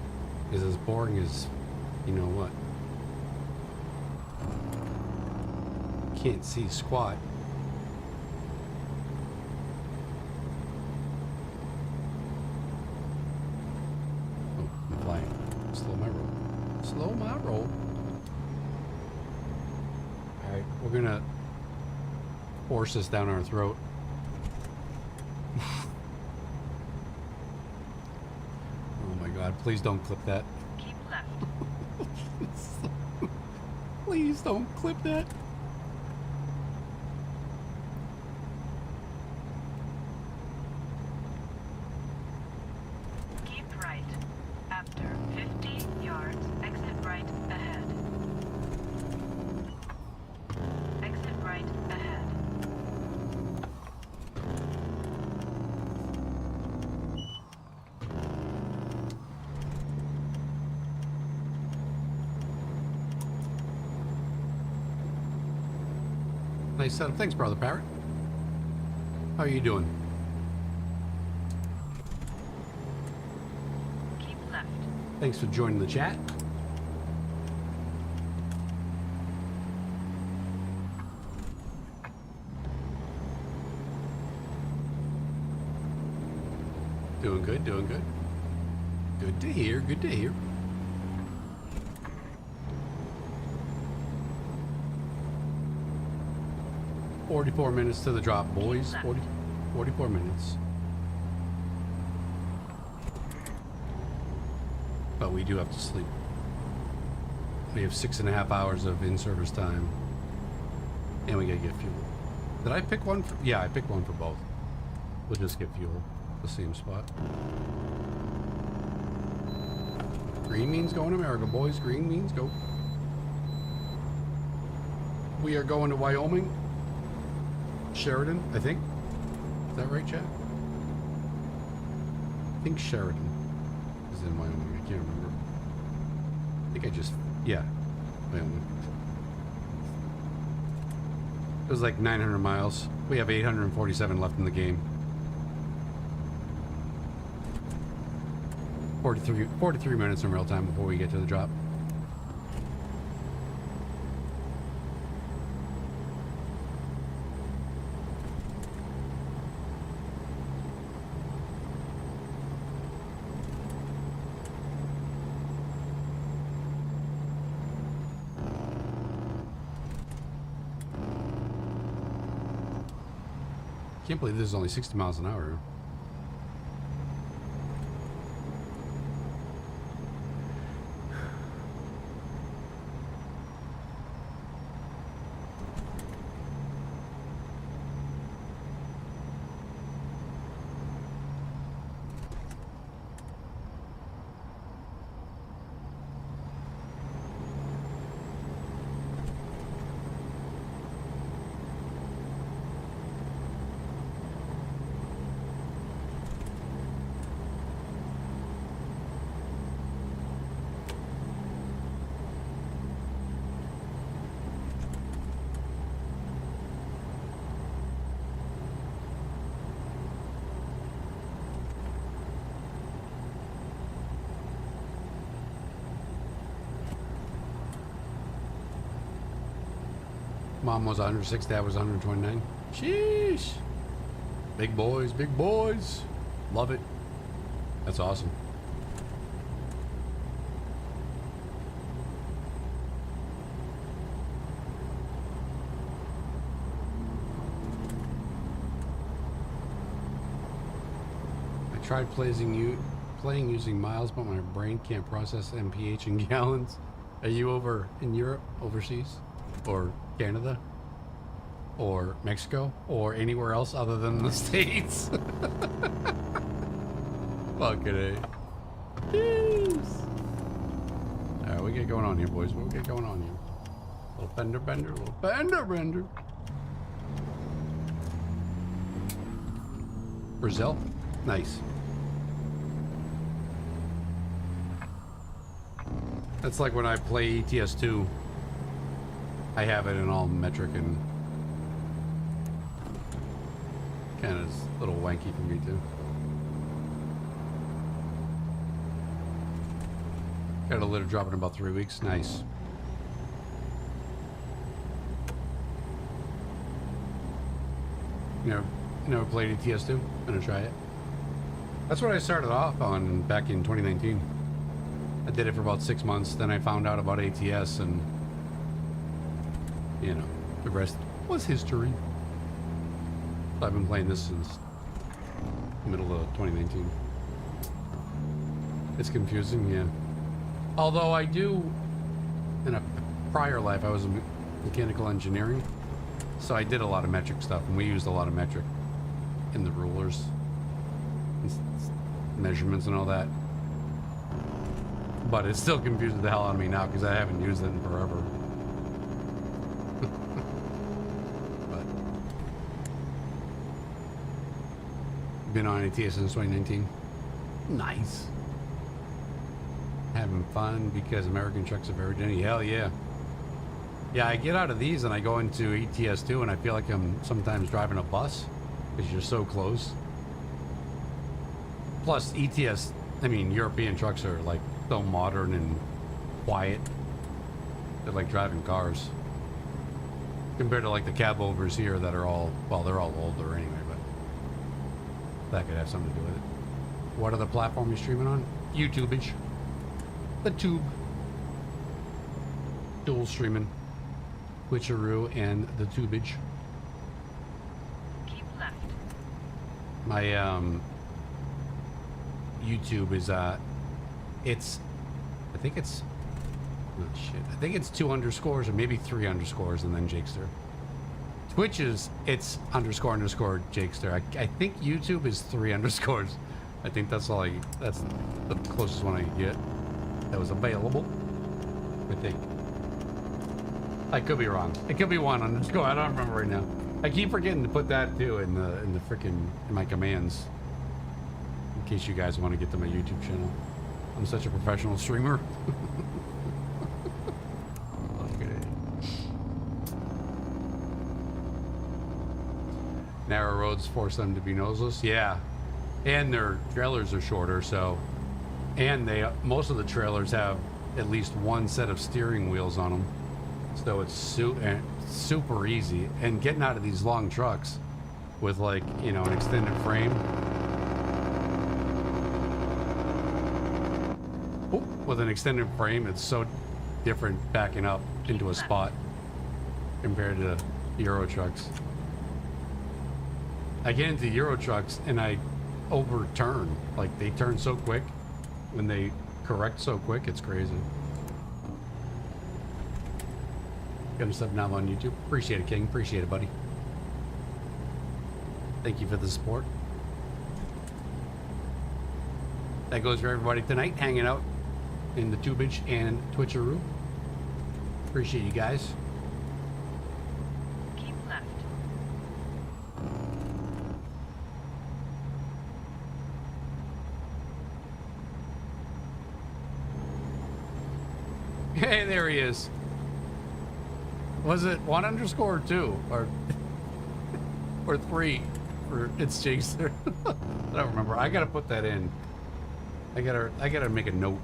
is as boring as you know what. Can't see squat. Oh, I'm flying. Slow my roll. Slow my roll. Alright, we're gonna force this down our throat. God, please don't clip that. Keep left. Please don't clip that. Keep right. After 50 yards, exit right ahead. Exit right ahead. Nice setup. Thanks, Brother Parrot. How are you doing? Keep left. Thanks for joining the chat. Doing good, doing good. Good to hear, good to hear. "44 minutes to the drop, boys. 44 minutes. But we do have to sleep. We have 6.5 hours of in-service time. And we gotta get fuel. Did I pick one for... Yeah, I picked one for both. We'll just get fuel. The same spot. Green means go in America, boys. Green means go. We are going to Wyoming. Sheridan, I think. Is that right, Chad? I think Sheridan is in Wyoming. I can't remember. I think I just... Yeah. Wyoming. It was like 900 miles. We have 847 left in the game. 43 minutes in real time before we get to the drop. Can't believe this is only 60 miles an hour. Mom was 106, Dad was 129. Sheesh. Big boys, big boys. Love it. That's awesome. I tried playing using miles, but my brain can't process mph in gallons. Are you over in Europe, overseas? Or Canada, or Mexico, or anywhere else other than the States? Fucking A. Jeez. Alright, we get going on here, boys. What we get going on here? Little bender, little bender. Brazil? Nice. That's like when I play ETS2. I have it in all metric and kind of a little wanky for me too. Got a litter drop in about 3 weeks. Nice. Never played ETS2. Gonna try it. That's what I started off on back in 2019. I did it for about 6 months. Then I found out about ATS and you know, the rest was history. So I've been playing this since the middle of 2019. It's confusing, yeah. Although I do, in a prior life, I was in mechanical engineering, so I did a lot of metric stuff, and we used a lot of metric in the rulers, and measurements and all that. But it still confuses the hell out of me now because I haven't used it in forever. But been on ATS since 2019. Nice. Having fun because American trucks are very denny. Hell yeah. Yeah, I get out of these and I go into ETS2 and I feel like I'm sometimes driving a bus because you're so close. Plus ETS, I mean, European trucks are like so modern and quiet. They're like driving cars. Compared to like the cab overs here that are all, well, they're all older anyway, but that could have something to do with it. What other platform you streaming on? YouTubeage. The tube. Dual streaming. Twitcheroo and the tubeage. Keep left. My YouTube is it's I think it's oh shit. I think it's 2 underscores or maybe 3 underscores and then Jakester. Twitch is it's underscore Jakester. I think YouTube is 3 underscores. I think that's all that's the closest one I could get that was available. I think. I could be wrong. It could be 1 underscore. I don't remember right now. I keep forgetting to put that too in the freaking in my commands. In case you guys want to get to my YouTube channel. I'm such a professional streamer. Look at it. Narrow roads force them to be noseless. Yeah. And their trailers are shorter, so and most of the trailers have at least 1 set of steering wheels on them. So it's super easy. And getting out of these long trucks with like, you know, an extended frame. With an extended frame, it's so different backing up into a spot compared to Euro trucks. I get into Euro trucks and I overturn. Like they turn so quick when they correct so quick, it's crazy. Got him sub now on YouTube. Appreciate it, King. Appreciate it, buddy. Thank you for the support. That goes for everybody tonight, hanging out in the tubage and Twitcheroo. Appreciate you guys. Keep left. Hey, there he is. Was it 1 underscore or 2 or 3 for it's Jakester? I don't remember. I gotta put that in. I gotta make a note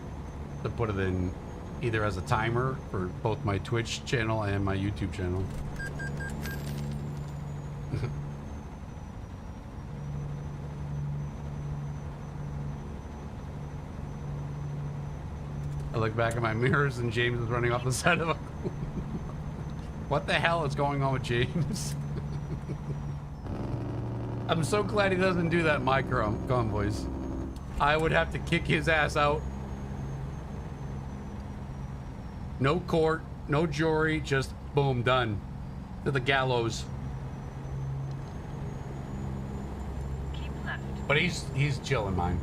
to put it in either as a timer for both my Twitch channel and my YouTube channel. I look back at my mirrors and James is running off the side of a... What the hell is going on with James? I'm so glad he doesn't do that in my convoys. I would have to kick his ass out. No court, no jury, just boom, done. To the gallows. Keep left. But he's chilling, mine.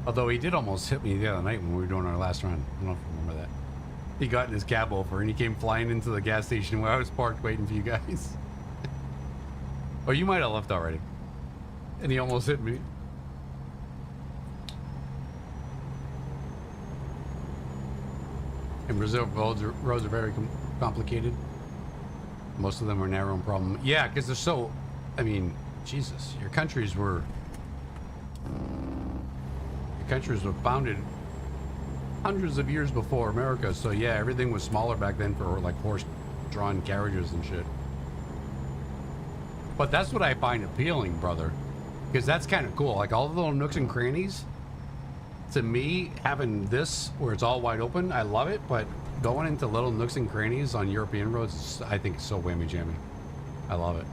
Although he did almost hit me the other night when we were doing our last run. I don't know if you remember that. He got in his cab over and he came flying into the gas station where I was parked waiting for you guys. Oh, you might have left already. And he almost hit me. In Brazil, roads are very complicated. Most of them are narrow and problem. Yeah, because they're so... I mean, Jesus, your countries were founded hundreds of years before America, so yeah, everything was smaller back then for like horse-drawn carriages and shit. But that's what I find appealing, brother, because that's kind of cool. Like all the little nooks and crannies, to me, having this where it's all wide open, I love it, but going into little nooks and crannies on European roads, I think it's so whammy jammy. I love it.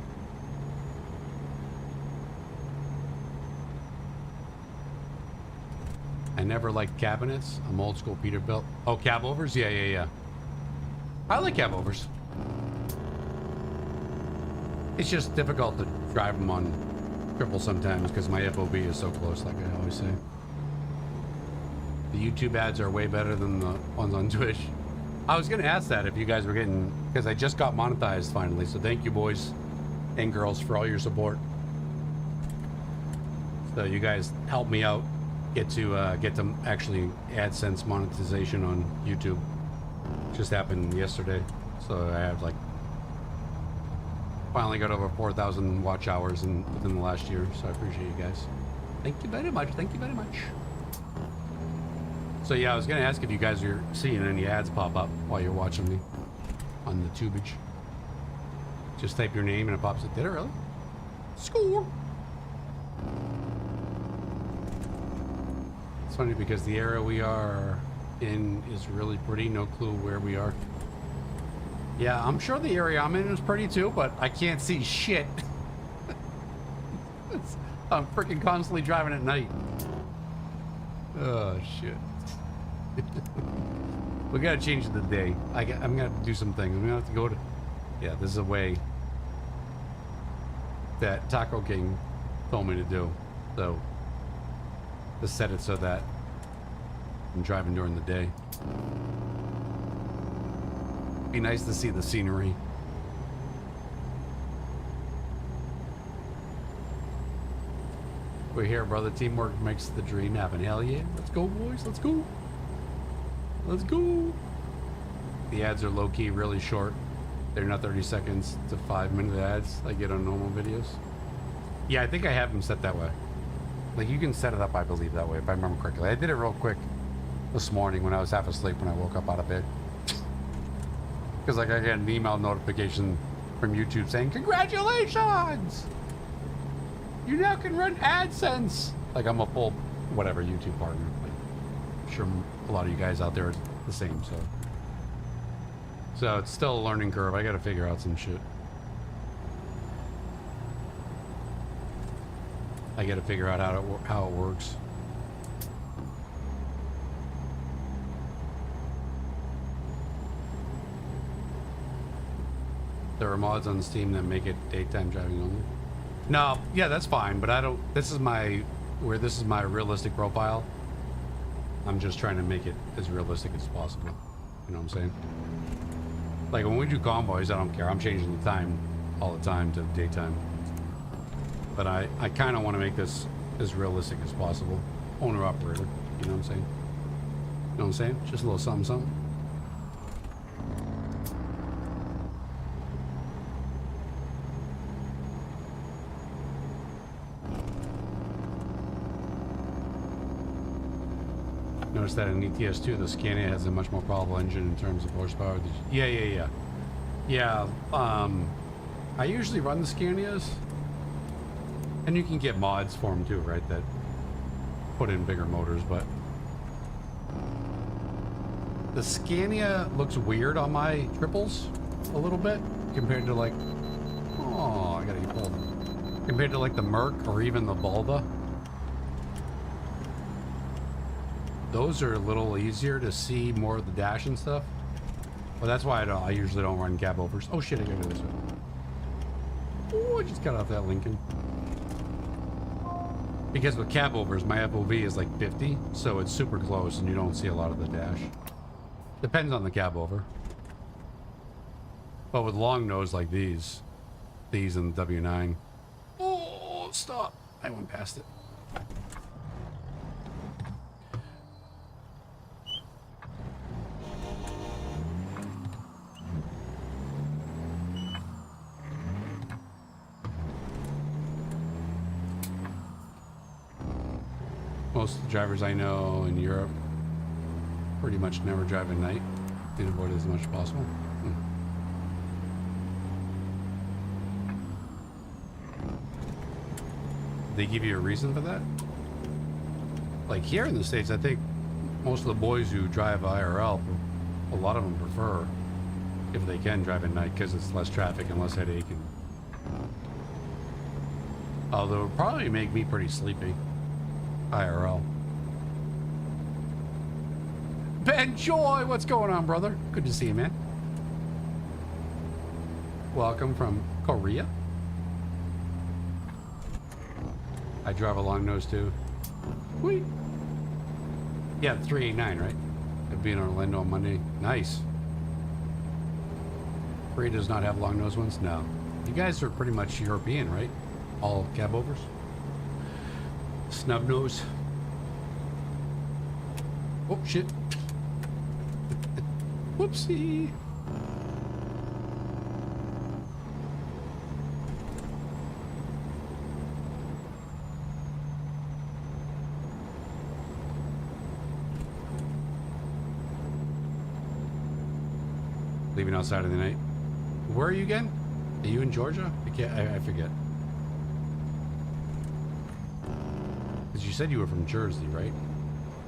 I never liked cabinets. I'm old school Peterbilt. Oh, cab overs? Yeah, yeah, yeah. I like cab overs. It's just difficult to drive them on triple sometimes because my FOV is so close, like I always say. The YouTube ads are way better than the ones on Twitch. I was going to ask that if you guys were getting, because I just got monetized finally. So thank you, boys and girls, for all your support. So you guys helped me out get to actually AdSense monetization on YouTube. Just happened yesterday. So I have like finally got over 4,000 watch hours within the last year. So I appreciate you guys. Thank you very much. Thank you very much. So yeah, I was gonna ask if you guys are seeing any ads pop up while you're watching me on the tubage. Just type your name and it pops up. Did it really? Score! It's funny because the area we are in is really pretty. No clue where we are. Yeah, I'm sure the area I'm in is pretty too, but I can't see shit. I'm freaking constantly driving at night. Oh shit. We gotta change the day. I'm gonna have to do some things. I'm gonna have to go to... Yeah, this is a way that Taco King told me to do. So, to set it so that I'm driving during the day. Be nice to see the scenery. We're here, brother. Teamwork makes the dream happen. Hell yeah. Let's go, boys. Let's go. Let's go. The ads are low-key, really short. They're not 30 seconds to 5-minute ads I get on normal videos. Yeah, I think I have them set that way. Like, you can set it up, I believe, that way, if I remember correctly. I did it real quick this morning when I was half asleep when I woke up out of bed. Because, like, I got an email notification from YouTube saying, congratulations! You now can run AdSense! Like, I'm a full, whatever, YouTube partner. Like, I'm sure a lot of you guys out there are the same, so it's still a learning curve. I gotta figure out some shit. I gotta figure out how it works. There are mods on Steam that make it daytime driving only. No, yeah, that's fine, but I don't... This is my realistic profile. I'm just trying to make it as realistic as possible. You know what I'm saying? Like, when we do convoys, I don't care. I'm changing the time all the time to daytime. But I kind of want to make this as realistic as possible. Owner-operator, you know what I'm saying? You know what I'm saying? Just a little something, something. Notice that in ETS2, the Scania has a much more powerful engine in terms of horsepower. Yeah. I usually run the Scanias, and you can get mods for them too, right? That put in bigger motors, but the Scania looks weird on my triples a little bit compared to like, oh, I gotta get pulled. Compared to like the Merc or even the Volva. Those are a little easier to see more of the dash and stuff. But that's why I usually don't run cab overs. Oh shit, I gotta go this way. Oh, I just got off that Lincoln. Because with cab overs, my FOV is like 50, so it's super close and you don't see a lot of the dash. Depends on the cab over. But with long nose like these and the W9. Oh, stop. I went past it. Most of the drivers I know in Europe pretty much never drive at night. They avoid it as much as possible. They give you a reason for that? Like here in the States, I think most of the boys who drive IRL, a lot of them prefer, if they can, drive at night because it's less traffic and less headache. Although it would probably make me pretty sleepy. IRL. Ben Joy, what's going on, brother? Good to see you, man. Welcome from Korea. I drive a long nose too. Whee! Yeah, the 389, right? I'll be in Orlando on Monday. Nice. Korea does not have long nose ones? No. You guys are pretty much European, right? All cab overs? Snub nose. Oh, shit. Whoopsie. Leaving out Saturday night. Where are you again? Are you in Georgia? I forget. Because you said you were from Jersey, right?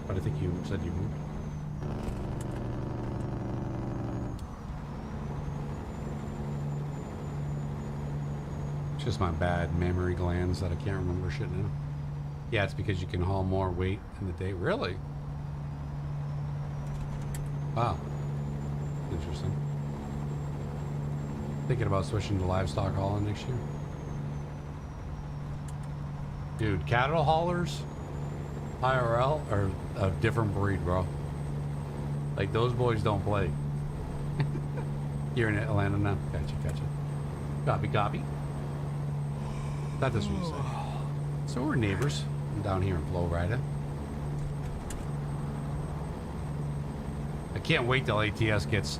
But I think you said you moved. It's just my bad mammary glands that I can't remember shit now. Yeah, it's because you can haul more weight in the day. Really? Wow. Interesting. Thinking about switching to livestock hauling next year. Dude, cattle haulers, IRL, are a different breed, bro. Like, those boys don't play. You're in Atlanta now? Gotcha. Copy. Thought this was safe. So we're neighbors. I'm down here in Florida. I can't wait till ATS gets...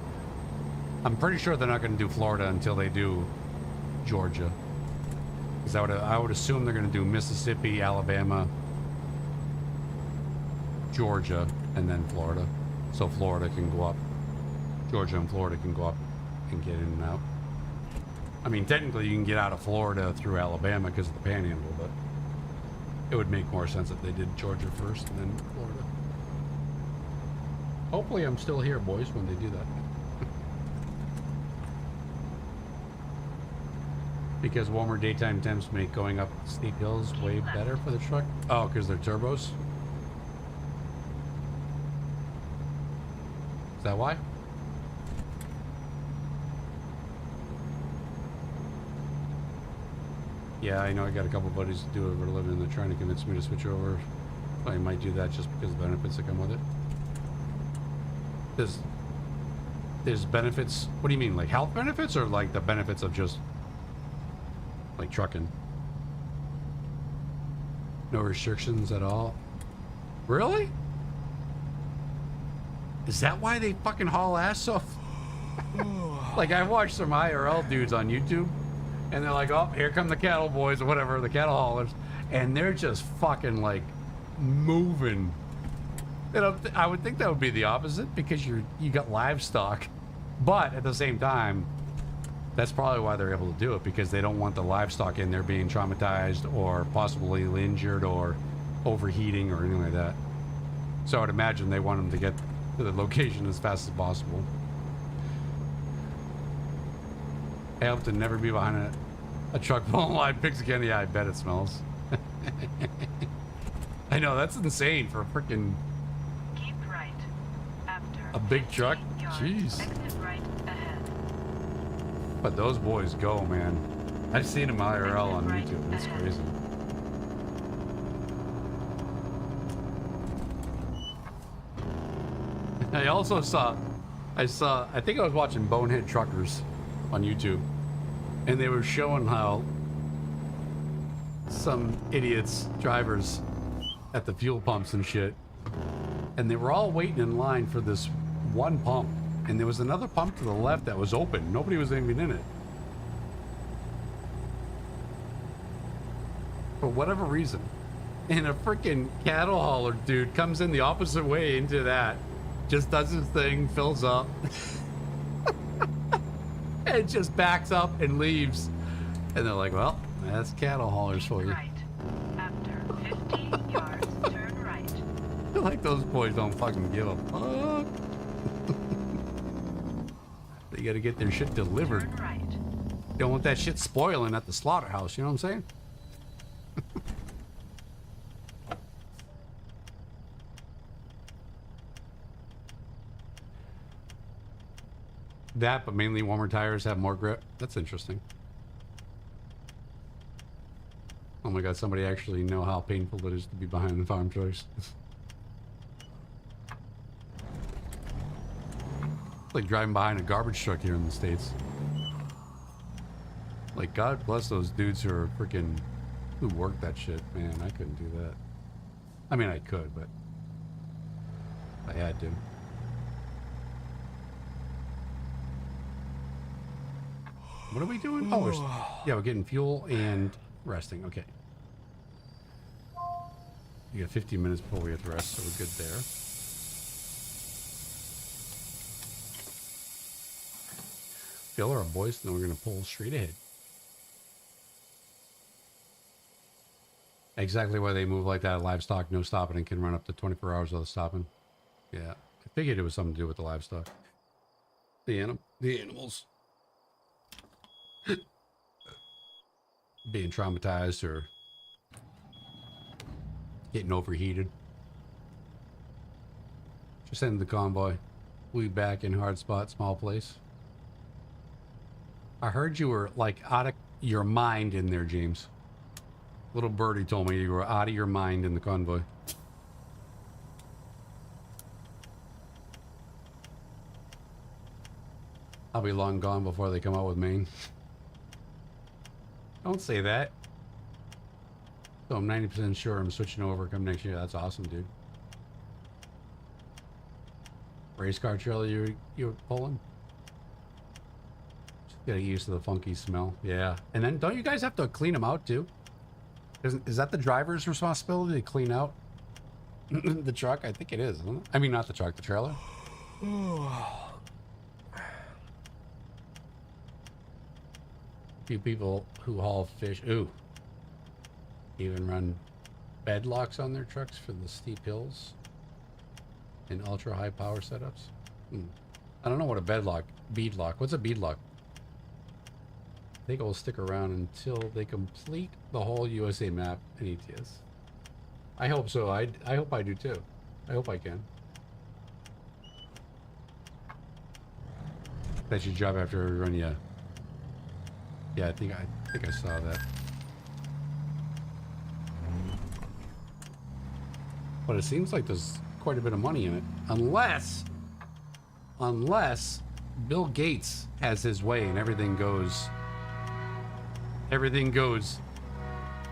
I'm pretty sure they're not going to do Florida until they do Georgia. Because I would assume they're going to do Mississippi, Alabama, Georgia, and then Florida. So Florida can go up. Georgia and Florida can go up and get in and out. I mean, technically you can get out of Florida through Alabama because of the panhandle, but it would make more sense if they did Georgia first and then Florida. Hopefully I'm still here, boys, when they do that. Because warmer daytime temps make going up steep hills way better for the truck. Oh, because they're turbos? Is that why? Yeah, I know I got a couple buddies that do it for a living and they're trying to convince me to switch over. I might do that just because of the benefits that come with it. There's benefits, what do you mean, like health benefits or like the benefits of just like trucking? No restrictions at all? Really? Is that why they fucking haul ass off? Like, I've watched some IRL dudes on YouTube and they're like, oh, here come the cattle boys or whatever, the cattle haulers, and they're just fucking like moving. You know, I would think that would be the opposite because you got livestock, but at the same time, that's probably why they're able to do it, because they don't want the livestock in there being traumatized or possibly injured or overheating or anything like that. So I would imagine they want them to get to the location as fast as possible. I hope to never be behind a truck pulling live pigs again. Yeah, I bet it smells. I know, that's insane for a freaking Keep right. After a big truck. 15 yards, Jeez. exit right ahead. But those boys go, man. I've seen them IRL on YouTube. It's crazy. I also saw, I think I was watching Bonehead Truckers on YouTube, and they were showing how some idiots, drivers at the fuel pumps and shit, and they were all waiting in line for this one pump, and there was another pump to the left that was open. Nobody was even in it. For whatever reason. And a freaking cattle hauler dude comes in the opposite way into that, just does his thing, fills up, and just backs up and leaves. And they're like, well, that's cattle haulers for you. Right. After 15 yards, turn right. Like, those boys don't fucking give a fuck. They gotta get their shit delivered. Turn right. Don't want that shit spoiling at the slaughterhouse, you know what I'm saying? that, but mainly warmer tires have more grip. That's interesting. Oh my god, somebody actually know how painful it is to be behind the farm choice. It's like driving behind a garbage truck here in the States. Like, God bless those dudes who are freaking, who work that shit, man. I couldn't do that. I mean, I could, but I had to. What are we doing? Oh, yeah, we're getting fuel and resting. Okay. We got 15 minutes before we have to rest, so we're good there. Fill our voice, and then we're going to pull straight ahead. Exactly why they move like that. Livestock, no stopping, and can run up to 24 hours without stopping. Yeah, I figured it was something to do with the livestock. The animals. Being traumatized or getting overheated. Just ended the convoy. We back in hard spot, small place. I heard you were like out of your mind in there, James. Little birdie told me you were out of your mind in the convoy. I'll be long gone before they come out with Maine. Don't say that. So I'm 90% sure I'm switching over come next year. That's awesome, dude. Race car trailer you're pulling? Just getting used to the funky smell. Yeah. And then don't you guys have to clean them out too? Is that the driver's responsibility to clean out the truck? I think it is, isn't it? I mean, not the truck, the trailer. Few people who haul fish, ooh, even run bed locks on their trucks for the steep hills and ultra high power setups. I don't know what a bead lock. What's a bead lock? I think it will stick around until they complete the whole USA map and ETS. I hope so. I hope I do too. I hope I can. That's your job after every run, yeah. Yeah, I think I saw that. But it seems like there's quite a bit of money in it. Unless Bill Gates has his way and everything goes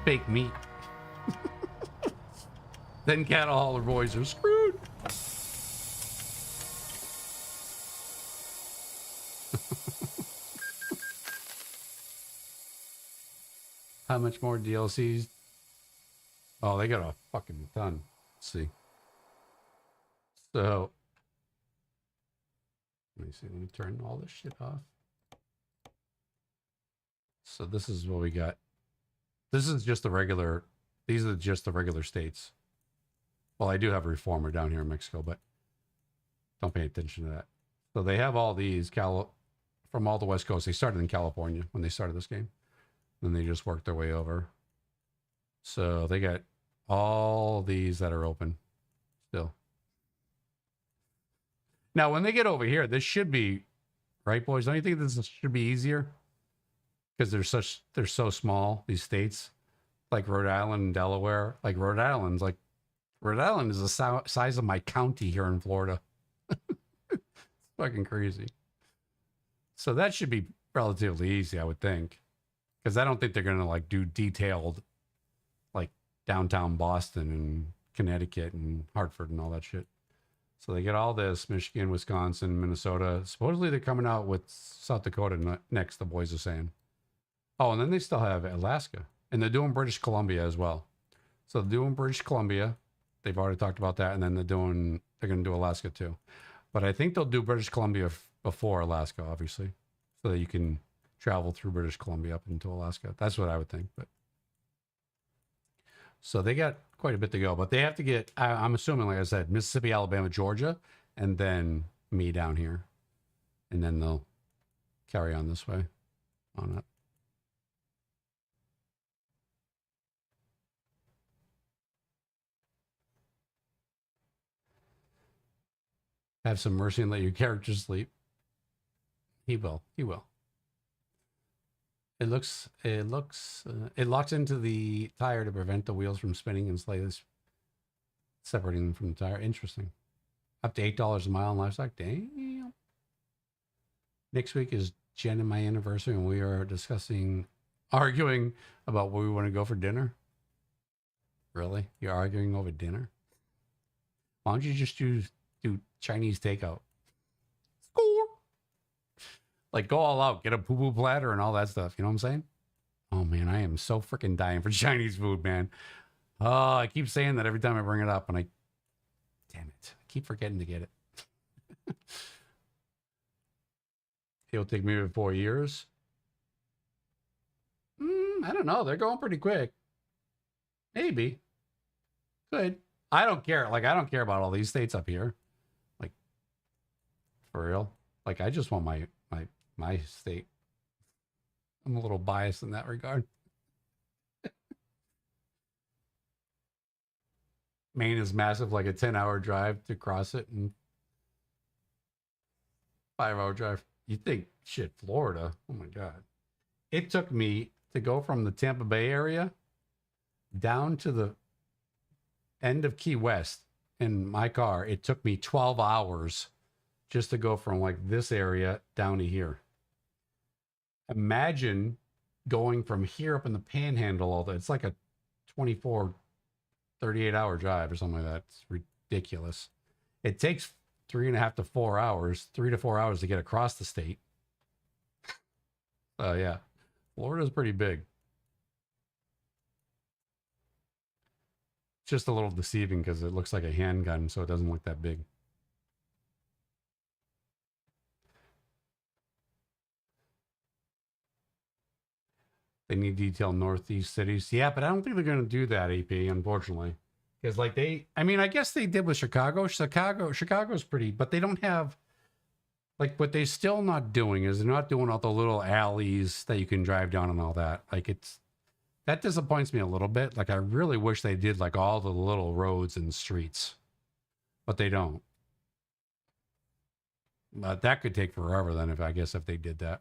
fake meat. Then cattle hauler boys are screwed. How much more DLCs? Oh, they got a fucking ton. Let's see. So, let me see. Let me turn all this shit off. So this is what we got. This is just the regular. These are just the regular states. Well, I do have a reformer down here in Mexico, but don't pay attention to that. So they have all these from all the West Coast. They started in California when they started this game. Then they just worked their way over. So they got all these that are open still. Now, when they get over here, this should be, right, boys? Don't you think this should be easier? Because they're so small, these states, like Rhode Island and Delaware. Like Rhode Island is the size of my county here in Florida. It's fucking crazy. So that should be relatively easy, I would think. Because I don't think they're going to like do detailed like downtown Boston and Connecticut and Hartford and all that shit. So they get all this, Michigan, Wisconsin, Minnesota. Supposedly they're coming out with South Dakota next, the boys are saying. Oh, and then they still have Alaska. And they're doing British Columbia as well. So they're doing British Columbia. They've already talked about that. And then they're going to do Alaska too. But I think they'll do British Columbia before Alaska, obviously. So that you can travel through British Columbia up into Alaska. That's what I would think. But so they got quite a bit to go. But they have to get, I'm assuming, like I said, Mississippi, Alabama, Georgia, and then me down here. And then they'll carry on this way on up. Have some mercy and let your character sleep. He will. He will. It locks into the tire to prevent the wheels from spinning and slightly separating them from the tire. Interesting. Up to $8 a mile in livestock. Damn. Next week is Jen and my anniversary, and we are arguing about where we want to go for dinner. Really? You're arguing over dinner? Why don't you just do Chinese takeout? Score! Like, go all out. Get a poo-poo platter and all that stuff. You know what I'm saying? Oh, man, I am so freaking dying for Chinese food, man. Oh, I keep saying that every time I bring it up, and damn it. I keep forgetting to get it. It'll take maybe 4 years. I don't know. They're going pretty quick. Maybe. Good. I don't care. Like, I don't care about all these states up here. Like, for real. Like, I just want my state. I'm a little biased in that regard. Maine is massive, like a 10-hour drive to cross it and 5-hour drive. You think, shit, Florida. Oh my God. It took me to go from the Tampa Bay area down to the end of Key West in my car. It took me 12 hours just to go from like this area down to here. Imagine going from here up in the Panhandle all that. It's like a 38-hour drive or something like that. It's ridiculous. It takes 3.5 to 4 hours, 3 to 4 hours to get across the state. Oh yeah, Florida's pretty big. It's just a little deceiving because it looks like a handgun, so it doesn't look that big. They need detailed Northeast cities. Yeah, but I don't think they're going to do that, AP, unfortunately. Because, like, I guess they did with Chicago. Chicago's pretty, but they don't have, like, what they're still not doing is they're not doing all the little alleys that you can drive down and all that. Like, that disappoints me a little bit. Like, I really wish they did, like, all the little roads and streets. But they don't. But that could take forever then, if they did that.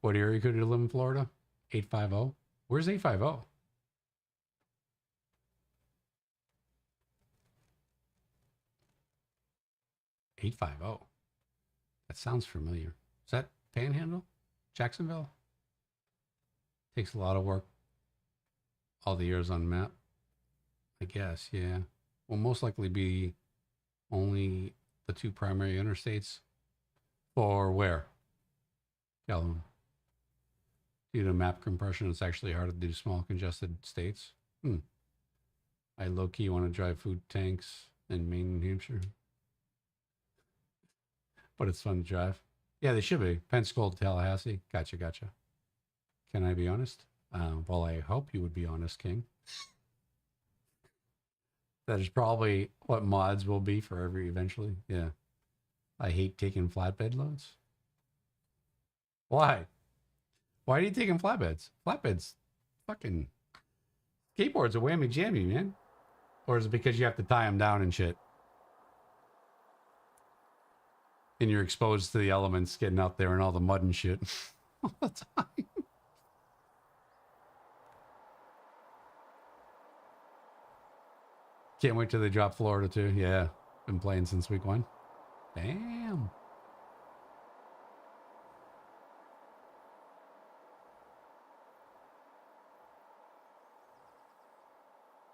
What area could you live in Florida? 850? Where's 850? That sounds familiar. Is that Panhandle? Jacksonville? Takes a lot of work. All the years on map. I guess, yeah. Will most likely be only the two primary interstates. For where? Calhoun. Due to map compression, it's actually hard to do small congested states. I low-key want to drive food tanks in Maine and Hampshire. But it's fun to drive. Yeah, they should be. Pensacola to Tallahassee. Gotcha. Can I be honest? Well, I hope you would be honest, King. That is probably what mods will be for eventually. Yeah. I hate taking flatbed loads. Why? Why are you taking flatbeds? Flatbeds, fucking skateboards are whammy jammy, man. Or is it because you have to tie them down and shit? And you're exposed to the elements getting out there and all the mud and shit all the time. Can't wait till they drop Florida too. Yeah, been playing since week 1. Damn.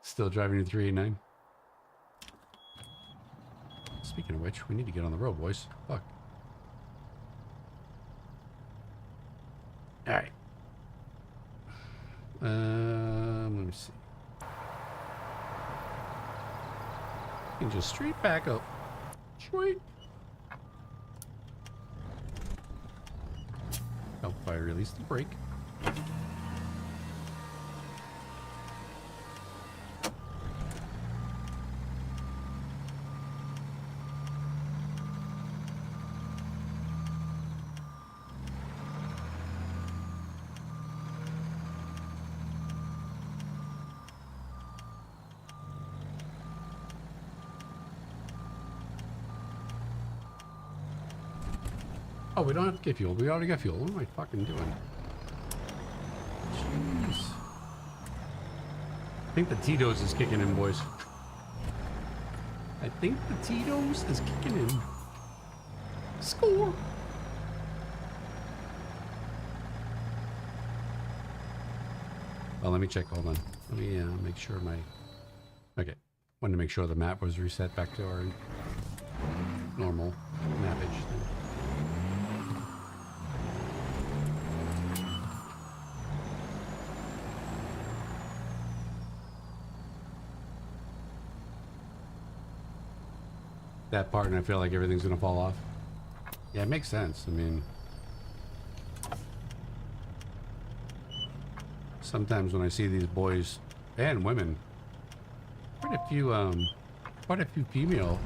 Still driving your 389. Speaking of which, we need to get on the road, boys. Fuck. All right. Let me see. You can just straight back up. Straight. Help if I release the brake. we don't have to get fuel. We already got fuel. What am I fucking doing? Jeez. I think the Tito's is kicking in, boys. I think the Tito's is kicking in. Score! Well, let me check. Hold on. Let me make sure my... Okay. Wanted to make sure the map was reset back to our normal mappage thing. That part, and I feel like everything's gonna fall off. Yeah, it makes sense. I mean, sometimes when I see these boys and women, quite a few female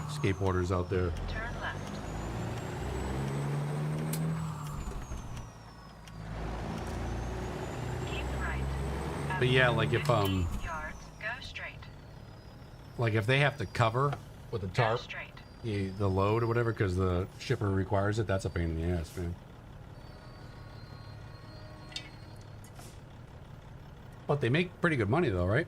skateboarders out there. Turn left. Keep right. But yeah, After like if 50 yards, go straight. like if they have to cover with a Go tarp straight. the load or whatever because the shipper requires it, that's a pain in the ass, man. But they make pretty good money though, right?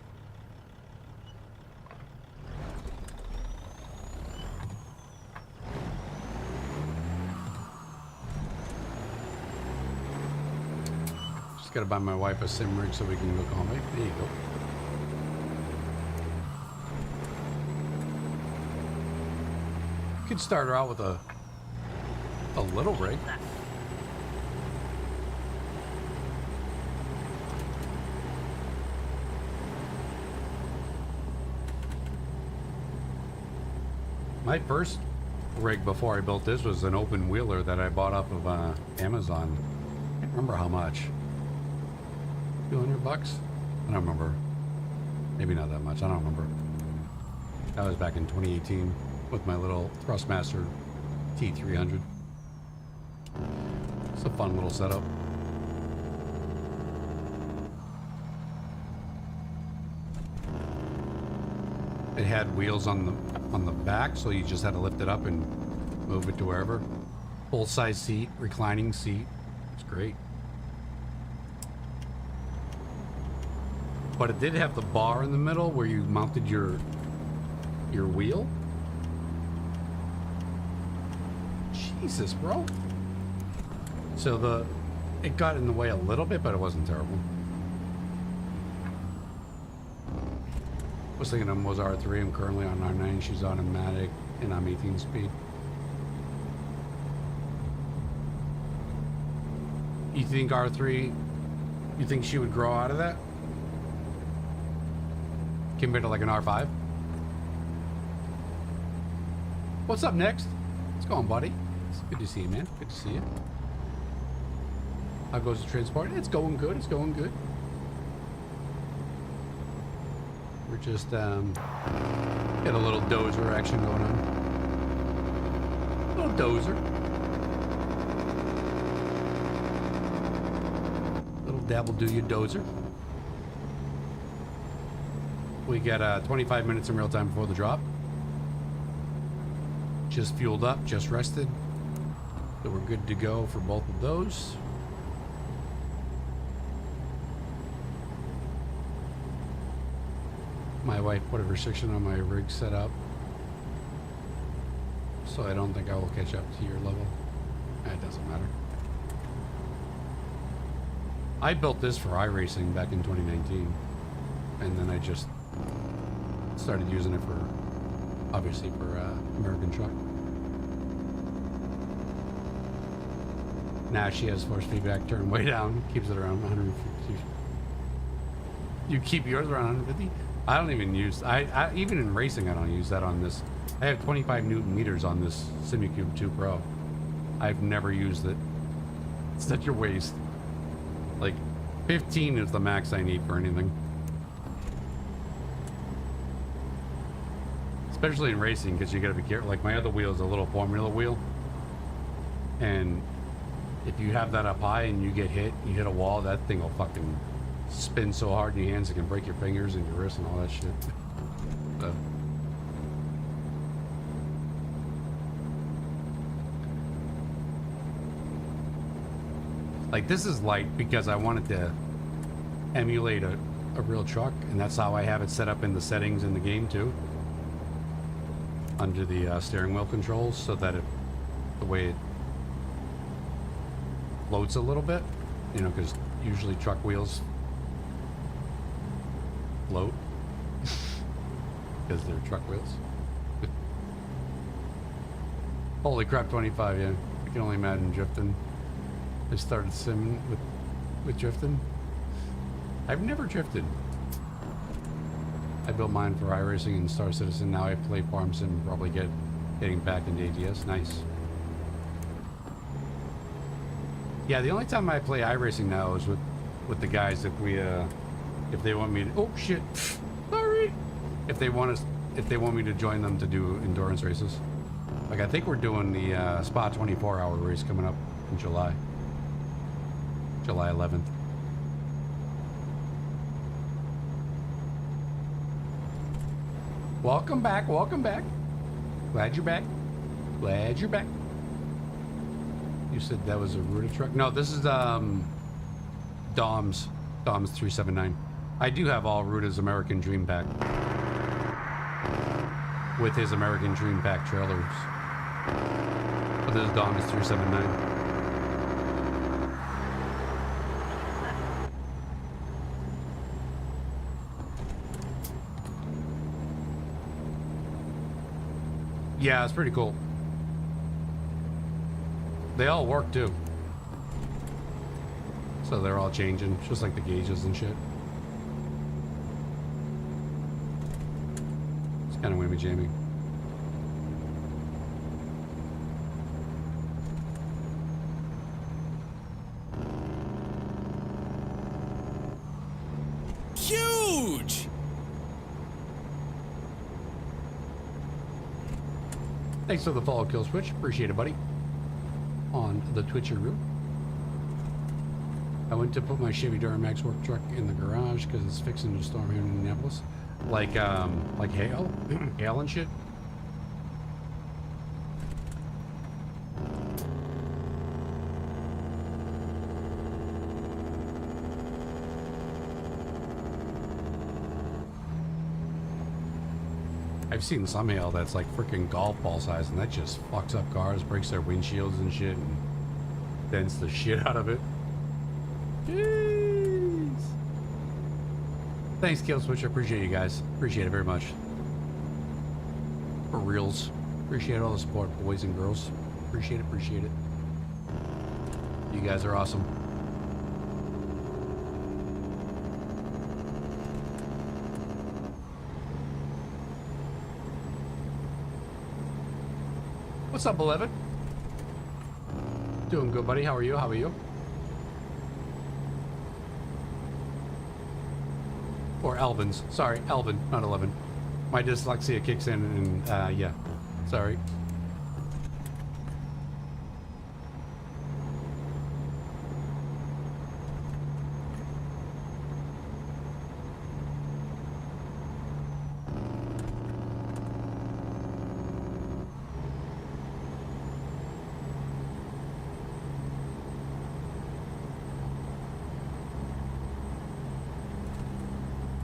Just gotta buy my wife a sim rig so we can go home. There you go. Could start her out with a little rig. Left. My first rig before I built this was an open wheeler that I bought off of Amazon. I can't remember how much. $200? I don't remember. Maybe not that much. I don't remember. That was back in 2018 with my little Thrustmaster T300. It's a fun little setup. It had wheels on the back, so you just had to lift it up and move it to wherever. Full size seat, reclining seat. It's great. But it did have the bar in the middle where you mounted your wheel. Jesus, bro. So it got in the way a little bit, but it wasn't terrible. I was thinking of Mozart 3. I'm currently on R9. She's automatic, and I'm 18 speed. You think R3? You think she would grow out of that compared to like an R5? What's up next? What's going, buddy? It's good to see you, man. Good to see you. How goes the transport? It's going good. It's going good. We're just got a little dozer action going on. Little dozer. Little dabble do you dozer. We got 25 minutes in real time before the drop. Just fueled up, just rested. So we're good to go for both of those. My wife put a restriction on my rig setup, so I don't think I will catch up to your level. It doesn't matter. I built this for iRacing back in 2019, and then I just started using it for, obviously, for American truck. Now she has force feedback turn way down, keeps it around 150. You keep yours around 150? I don't even use, I even in racing I don't use that on this. I have 25 Newton meters on this Simu-Cube 2 Pro. I've never used it. It's such a waste. Like 15 is the max I need for anything. Especially in racing, because you gotta be careful. Like my other wheel is a little Formula wheel. And if you have that up high and you get hit, you hit a wall, that thing will fucking spin so hard in your hands it can break your fingers and your wrists and all that shit. So. Like, this is light because I wanted to emulate a real truck, and that's how I have it set up in the settings in the game too. Under the steering wheel controls, so that the way it floats a little bit, you know, because usually truck wheels float because they're truck wheels. Holy crap, 25, yeah. I can only imagine drifting. I started simming with drifting. I've never drifted. I built mine for iRacing and Star Citizen. Now I play Farm Sim, probably getting back into AGS. Nice. Yeah, the only time I play iRacing now is with the guys if they want me to, oh shit, sorry. If they want me to join them to do endurance races. Like, I think we're doing the Spa 24-hour race coming up in July 11th. Welcome back, welcome back. Glad you're back. Glad you're back. You said that was a Ruta truck? No, this is Dom's 379. I do have all Ruta's American Dream Pack with his American Dream Pack trailers. But this is Dom's 379. Yeah, it's pretty cool. They all work too. So they're all changing, just like the gauges and shit. It's kind of whammy jammy. Huge! Thanks for the follow, Kill Switch. Appreciate it, buddy. On the Twitcheroo. I went to put my Chevy Duramax work truck in the garage because it's fixing to storm here in Indianapolis. Like hail? Hail and shit? I've seen some hail that's like freaking golf ball size, and that just fucks up cars, breaks their windshields and shit, and dents the shit out of it. Jeez. Thanks, Kill Switch. I appreciate you guys. Appreciate it very much. For reals. Appreciate all the support, boys and girls. Appreciate it. Appreciate it. You guys are awesome. What's up, beloved? Doing good, buddy. How are you? How are you? Or Elvin's. Sorry, Elvin, not 11. My dyslexia kicks in and, yeah. Sorry.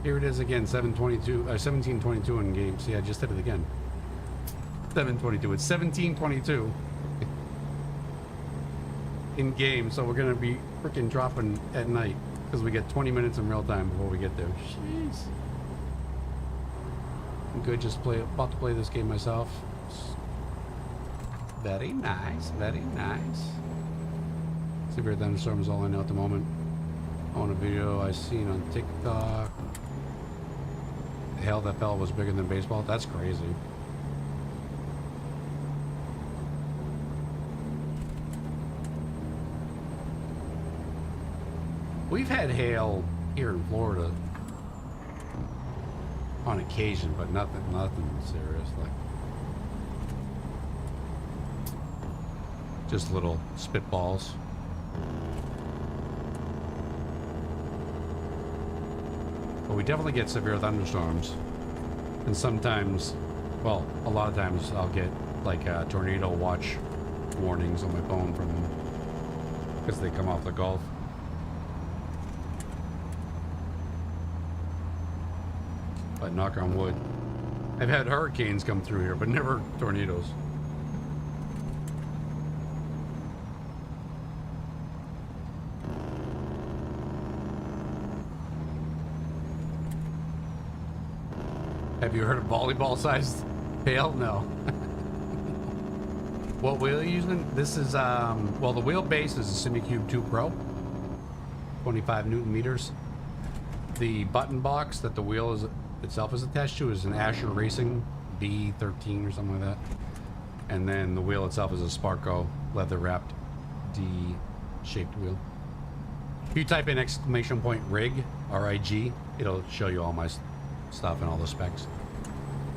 Here it is again, 1722 in game. See, I just did it again. 722. It's 1722 in game, so we're gonna be freaking dropping at night because we get 20 minutes in real time before we get there. Jeez. I'm good. Just about to play this game myself. Very nice. Very nice. Severe thunderstorm is all I know at the moment. On a video I seen on TikTok. The hail that fell was bigger than baseball. That's crazy. We've had hail here in Florida on occasion, but nothing serious. Like just little spitballs. But we definitely get severe thunderstorms, and sometimes, well, a lot of times I'll get like tornado watch warnings on my phone from because they come off the Gulf. But knock on wood. I've had hurricanes come through here, but never tornadoes. Have you heard of volleyball-sized hail? No. What wheel are you using? This is, well, the wheelbase is a Simu-Shift 2 Pro. 25 Newton meters. The button box that the wheel is itself is attached to is an Ascher Racing B13 or something like that. And then the wheel itself is a Sparco leather-wrapped D-shaped wheel. If you type in !rig, R-I-G, it'll show you all my stuff and all the specs,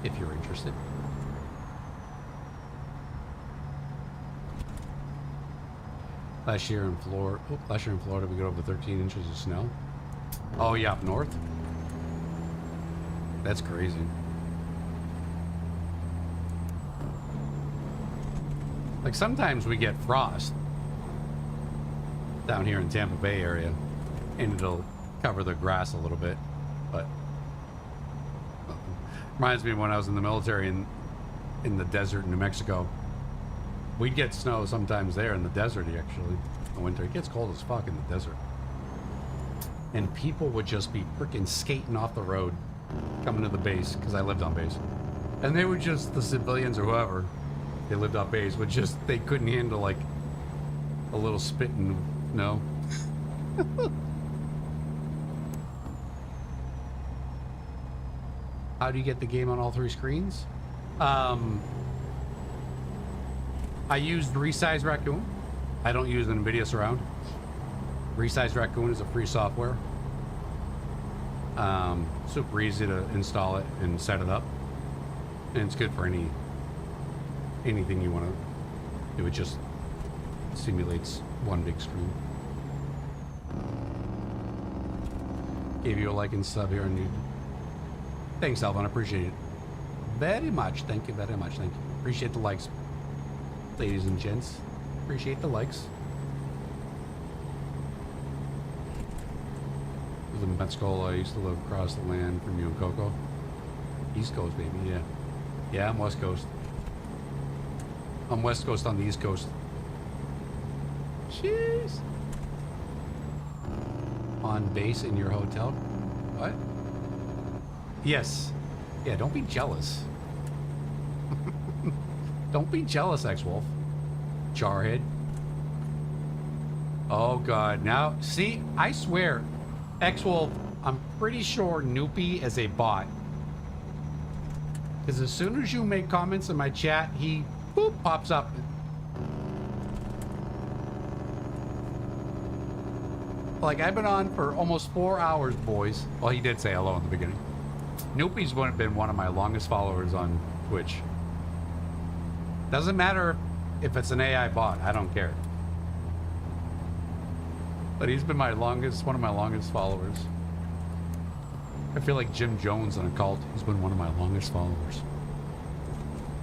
if you're interested. Last year in Florida, we got over 13 inches of snow. Oh yeah, up north. That's crazy. Like sometimes we get frost down here in Tampa Bay area, and it'll cover the grass a little bit, but reminds me of when I was in the military in the desert in New Mexico. We'd get snow sometimes there in the desert, actually. In the winter, it gets cold as fuck in the desert. And people would just be freaking skating off the road coming to the base, because I lived on base. And they would just, the civilians or whoever, they lived off base, would just, they couldn't handle like a little spit and no. How do you get the game on all three screens? I used Resize Raccoon. I don't use the NVIDIA Surround. Resize Raccoon is a free software. Super easy to install it and set it up. And it's good for anything you want to do. It just simulates one big screen. Gave you a like and sub here on YouTube. Thanks, Alvin. I appreciate it very much. Thank you very much. Thank you. Appreciate the likes, ladies and gents. Appreciate the likes. I live in Pensacola. I used to live across the land from you and Coco. East Coast, baby. Yeah. Yeah, I'm West Coast. I'm West Coast on the East Coast. Jeez. On base in your hotel? What? Yes. Yeah, don't be jealous. Don't be jealous, X-Wolf. Jarhead. Oh, God. Now, see, I swear, X-Wolf, I'm pretty sure Noopy is a bot. Because as soon as you make comments in my chat, he, boop, pops up. Like, I've been on for almost 4 hours, boys. Well, he did say hello in the beginning. Noopy's been one of my longest followers on Twitch. Doesn't matter if it's an AI bot, I don't care. But he's been one of my longest followers. I feel like Jim Jones in a cult. He's been one of my longest followers.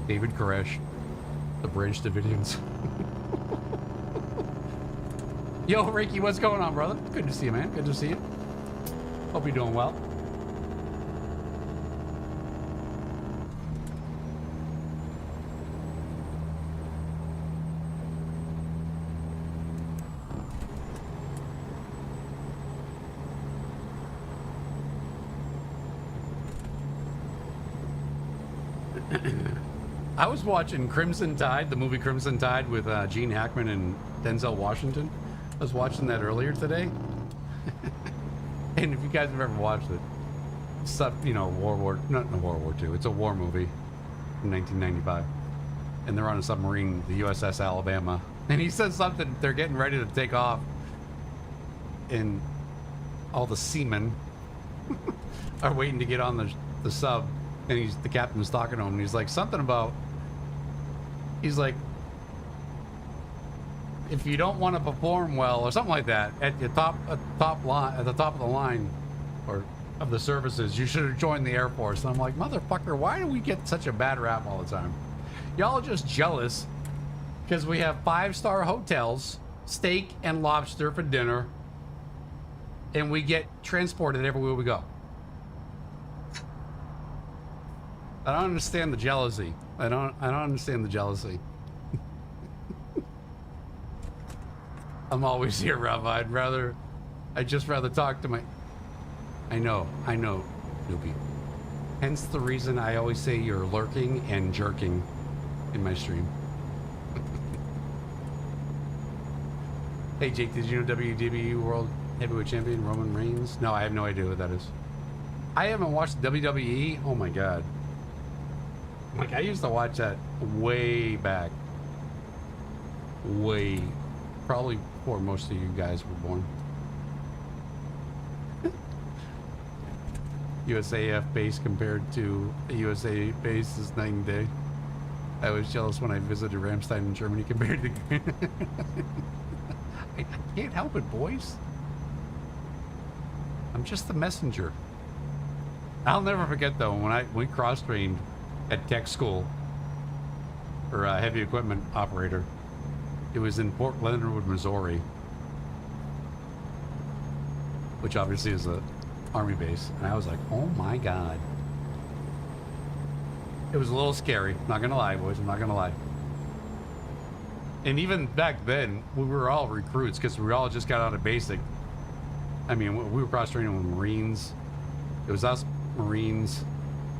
David Koresh, the Bridge Davidians. Yo, Ricky, what's going on, brother? Good to see you, man. Good to see you. Hope you're doing well. I was watching Crimson Tide, the movie Crimson Tide with Gene Hackman and Denzel Washington. I was watching that earlier today. And if you guys have ever watched it, stuff, you know, not World War II, it's a war movie from 1995. And they're on a submarine, the USS Alabama. And he says something, they're getting ready to take off. And all the seamen are waiting to get on the sub. And the captain's talking to him, and he's like, something about, he's like, if you don't want to perform well, or something like that, at the top of the line, or of the services, you should have joined the Air Force. And I'm like, motherfucker, why do we get such a bad rap all the time? Y'all are just jealous because we have 5-star hotels, steak and lobster for dinner, and we get transported everywhere we go. I don't understand the jealousy. I don't understand the jealousy. I'm always here, Rav. I'd just rather talk to my... I know, newbie. Hence the reason I always say you're lurking and jerking in my stream. Hey Jake, did you know WWE World Heavyweight Champion Roman Reigns? No, I have no idea what that is. I haven't watched WWE. Oh my god. Like, I used to watch that way back. Way. Probably before most of you guys were born. USAF base compared to a USA base is night and day. I was jealous when I visited Ramstein in Germany compared to... I can't help it, boys. I'm just the messenger. I'll never forget, though, when we cross-trained at tech school for a heavy equipment operator. It was in Port Leonard, Missouri, which obviously is a army base, and I was like, oh my god. It was a little scary, not gonna lie, boys, I'm not gonna lie. And even back then, we were all recruits because we all just got out of basic. I mean, we were cross-training with Marines. It was us, Marines,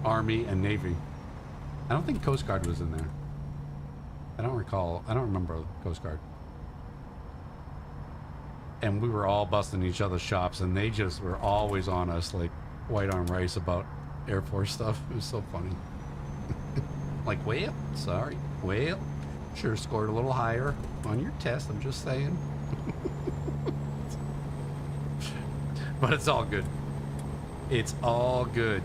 Army, and Navy. I don't think Coast Guard was in there. I don't recall. I don't remember Coast Guard. And we were all busting each other's chops, and they just were always on us like white on rice about Air Force stuff. It was so funny. Like, well, sorry. Well, sure scored a little higher on your test, I'm just saying. But it's all good. It's all good.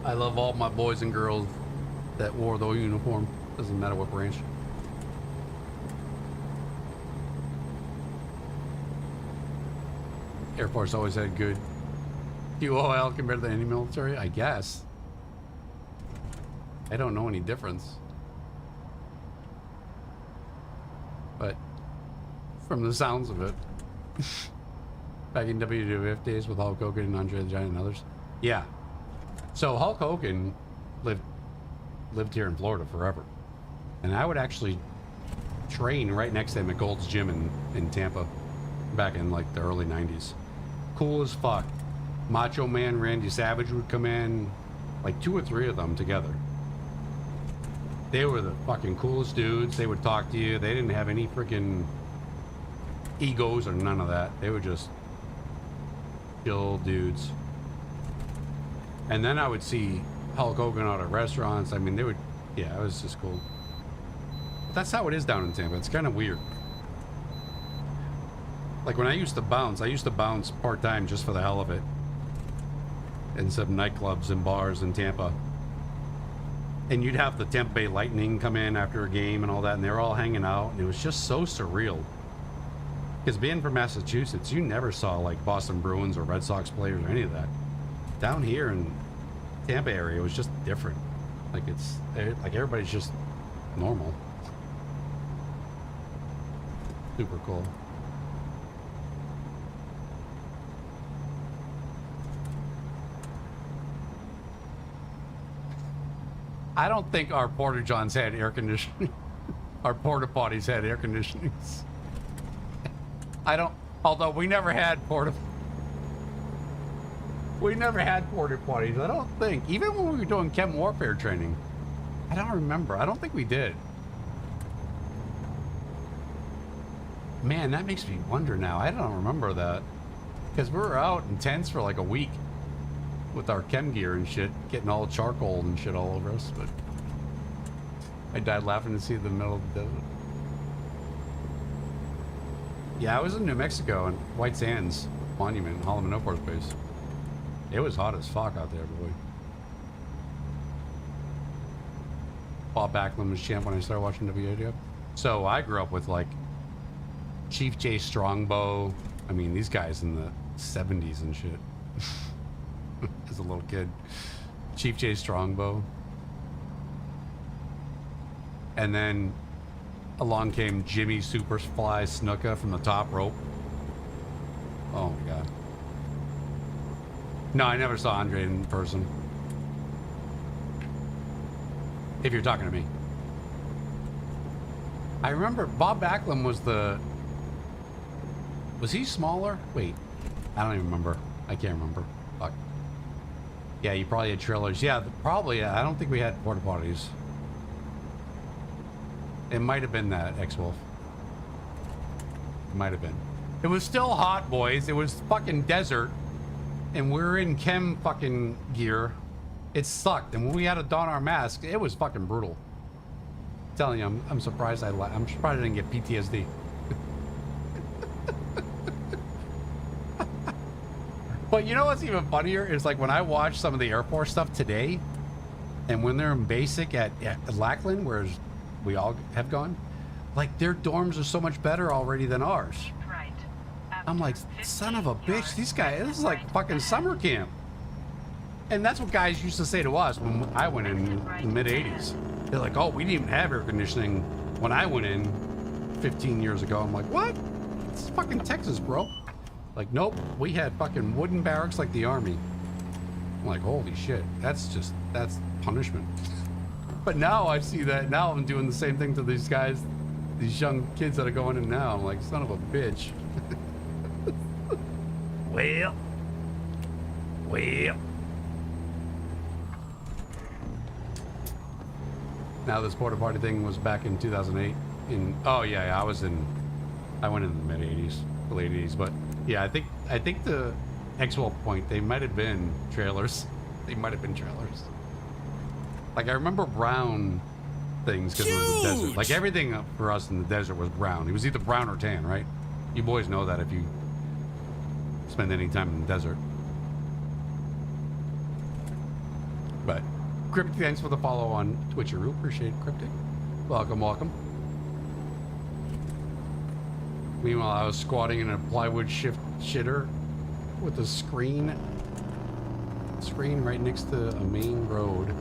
I love all my boys and girls that wore the uniform. Doesn't matter what branch. Air Force always had good QOL compared to any military, I guess. I don't know any difference. But from the sounds of it, back in WWF days with Hulk Hogan and Andre the Giant and others. Yeah. So Hulk Hogan lived here in Florida forever. And I would actually train right next to him at Gold's Gym in Tampa back in like the early 90s. Cool as fuck. Macho Man Randy Savage would come in, like 2 or 3 of them together. They were the fucking coolest dudes. They would talk to you. They didn't have any freaking egos or none of that. They were just chill dudes. And then I would see Hulk Hogan out at restaurants. I mean, they would, yeah, it was just cool. But that's how it is down in Tampa. It's kind of weird. Like when I used to bounce part-time just for the hell of it. In some nightclubs and bars in Tampa. And you'd have the Tampa Bay Lightning come in after a game and all that, and they were all hanging out, and it was just so surreal. Because being from Massachusetts, you never saw like Boston Bruins or Red Sox players or any of that. Down here in Tampa area, it was just different. Like like everybody's just normal. Super cool. I don't think our porta johns had air conditioning. Our porta potties had air conditionings. Although we never had porta potties, I don't think. Even when we were doing chem warfare training, I don't remember. I don't think we did. Man, that makes me wonder now. I don't remember that. Because we were out in tents for like a week with our chem gear and shit, getting all charcoal and shit all over us, but I died laughing to see the middle of the desert. Yeah, I was in New Mexico and White Sands Monument, Holloman Air Force Base. It was hot as fuck out there, boy. Bob Backlund was champ when I started watching WADF. So I grew up with like Chief J Strongbow. I mean, these guys in the 70s and shit. As a little kid. Chief J Strongbow. And then along came Jimmy Superfly Snuka from the top rope. Oh my god. No, I never saw Andre in person. If you're talking to me. I remember Bob Backlund was the... Was he smaller? Wait. I don't even remember. I can't remember. Fuck. Yeah, you probably had trailers. Yeah, probably. I don't think we had porta potties. It might have been that, X-Wolf. It might have been. It was still hot, boys. It was fucking desert. And we're in chem fucking gear. It sucked. And when we had to don our mask, it was fucking brutal. I'm telling you, I'm surprised I'm surprised I didn't get PTSD. But you know what's even funnier is like when I watch some of the Air Force stuff today, and when they're in basic at Lackland, where we all have gone, like their dorms are so much better already than ours. Keep right. I'm like, son of a bitch, these guys, this is like fucking summer camp. And that's what guys used to say to us when I went in the mid 80s. They're like, oh, we didn't even have air conditioning when I went in 15 years ago. I'm like, what? It's fucking Texas, bro. Like, nope, we had fucking wooden barracks like the army. I'm like, holy shit, that's punishment. But now I see that, now I'm doing the same thing to these guys, these young kids that are going in now. I'm like, son of a bitch. Well. Now this porta potty thing was back in 2008. Oh yeah, I went in the mid 80s, late 80s, but yeah, I think the X-Wolf point, they might have been trailers. They might have been trailers. Like I remember brown things because it was the desert. Like everything for us in the desert was brown. It was either brown or tan, right? You boys know that if you spend any time in the desert. But Cryptic, thanks for the follow on Twitcheroo. Appreciate it, Cryptic. Welcome, welcome. Meanwhile, I was squatting in a plywood shitter with a screen right next to a main road,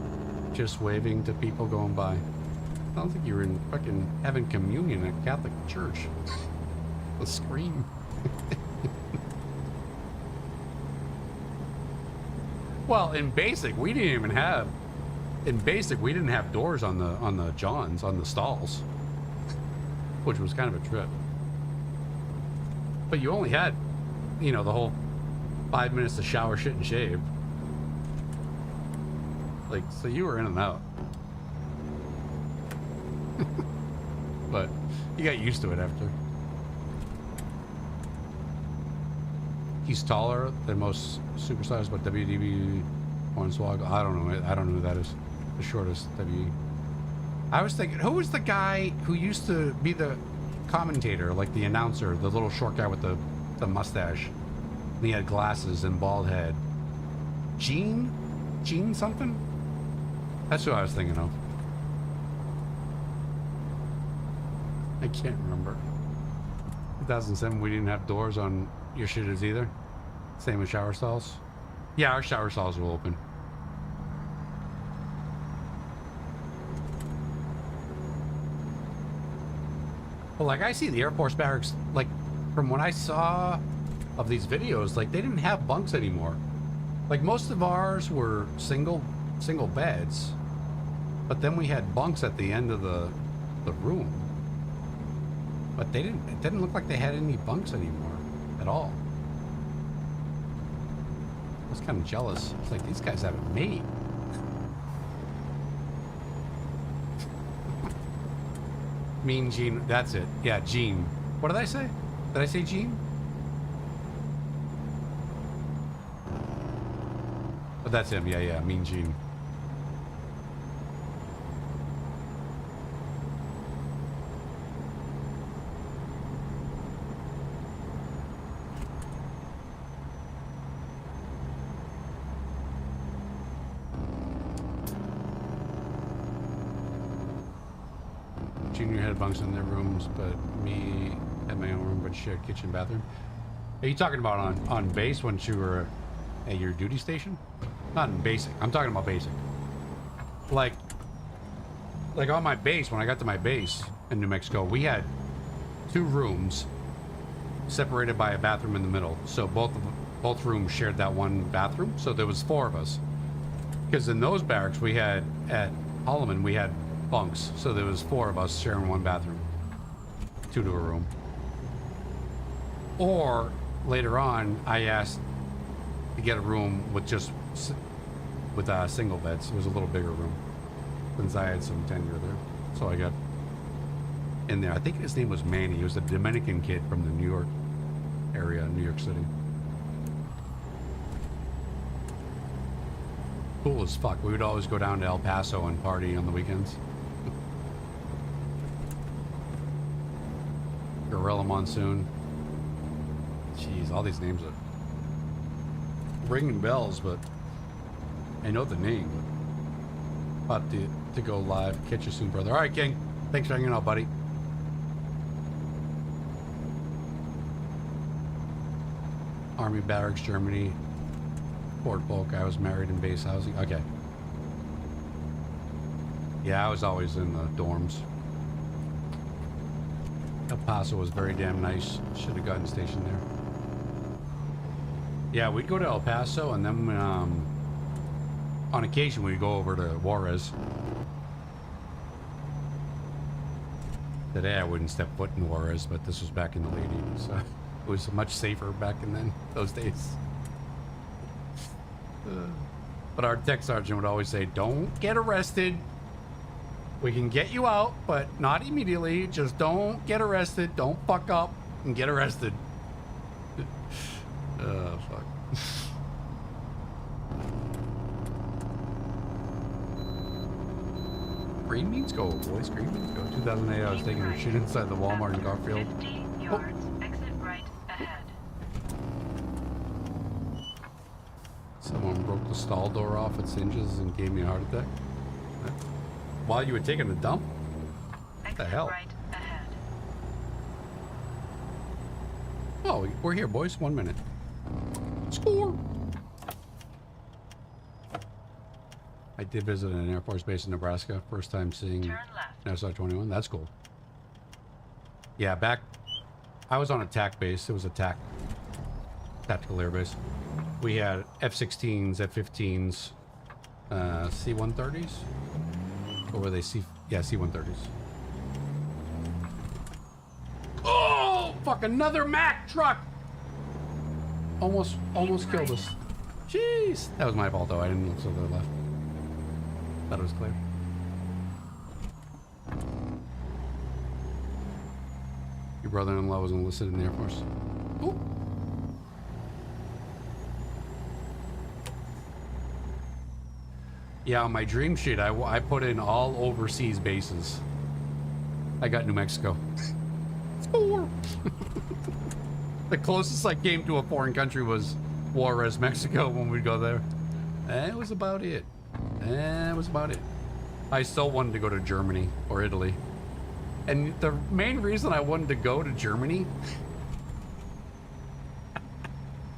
just waving to people going by. I don't think you were in fucking having communion at a Catholic church. The screen. Well, in basic, we didn't even have. In basic, we didn't have doors on the johns, on the stalls, which was kind of a trip. But you only had, you know, the whole 5 minutes to shower, shit, and shave. Like, so you were in and out. But you got used to it after. He's taller than most superstars, but WDB Hornswoggle. I don't know. I don't know who that is. The shortest WE. I was thinking, who was the guy who used to be the commentator, like the announcer, the little short guy with the mustache? And he had glasses and bald head. Gene something? That's who I was thinking of. I can't remember. 2007, we didn't have doors on your shitters either. Same with shower stalls. Yeah, our shower stalls were open. Well, like I see the Air Force barracks, like from what I saw of these videos, like they didn't have bunks anymore. Like most of ours were single beds, but then we had bunks at the end of the room. But it didn't look like they had any bunks anymore at all. I was kind of jealous. It's like, these guys have it made. Mean Gene, that's it. Yeah, Gene. What did I say? Did I say Gene? But that's him, yeah, Mean Gene. Junior had bunks in their rooms, but me had my own room, but shared kitchen, bathroom. Are you talking about on base when you were at your duty station? Not in basic. I'm talking about basic. Like on my base, when I got to my base, in New Mexico. We had 2 rooms separated by a bathroom in the middle. So both rooms shared that one bathroom. So there was 4 of us. Because in those barracks we had at Holloman, we had bunks. So there was 4 of us sharing one bathroom. 2 to a room. Or later on, I asked to get a room with just single beds. It was a little bigger room since I had some tenure there. So I got in there. I think his name was Manny. He was a Dominican kid from the New York area, New York City. Cool as fuck. We would always go down to El Paso and party on the weekends. Gorilla Monsoon. Jeez, all these names are ringing bells, but I know the name. About to go live. Catch you soon, brother. All right, King. Thanks for hanging out, buddy. Army Barracks, Germany. Fort Polk. I was married in base housing. Okay. Yeah, I was always in the dorms. El Paso was very damn nice. Should have gotten stationed there. Yeah, we'd go to El Paso, and then on occasion we'd go over to Juarez. Today I wouldn't step foot in Juarez, but this was back in the late 80s, so it was much safer back in then, those days. But our tech sergeant would always say, don't get arrested. We can get you out, but not immediately. Just don't get arrested. Don't fuck up and get arrested. Oh, fuck. Green means go, boys. Green means go. 2008, I was taking a shit inside the Walmart in Garfield. 50 yards, exit right ahead. Someone broke the stall door off its hinges and gave me a heart attack. While you were taking a dump? What the hell? Right ahead. Oh, we're here, boys. 1 minute. Score! I did visit an Air Force base in Nebraska. First time seeing Turn left. SR-21. That's cool. Yeah, back... I was on a TAC base. It was a TAC. Tactical Air Base. We had F-16s, F-15s, C-130s? Or were they Yeah, C-130s. Oh! Fuck, another Mack truck! Almost killed us. Jeez! That was my fault, though. I didn't look to the left. Thought it was clear. Your brother-in-law was enlisted in the Air Force. Ooh. Yeah, on my dream sheet, I put in all overseas bases. I got New Mexico. Score! The closest I came to a foreign country was Juarez, Mexico, when we'd go there. That was about it. That was about it. I still wanted to go to Germany or Italy. And the main reason I wanted to go to Germany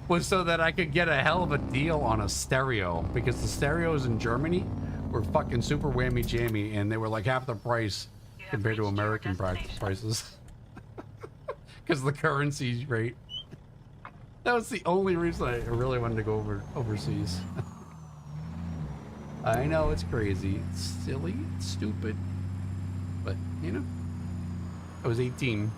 was so that I could get a hell of a deal on a stereo, because the stereos in Germany were fucking super whammy jammy, and they were like half the price compared to American prices. Because the currency rate. That was the only reason I really wanted to go overseas. I know it's crazy, it's silly, it's stupid, but you know, I was 18.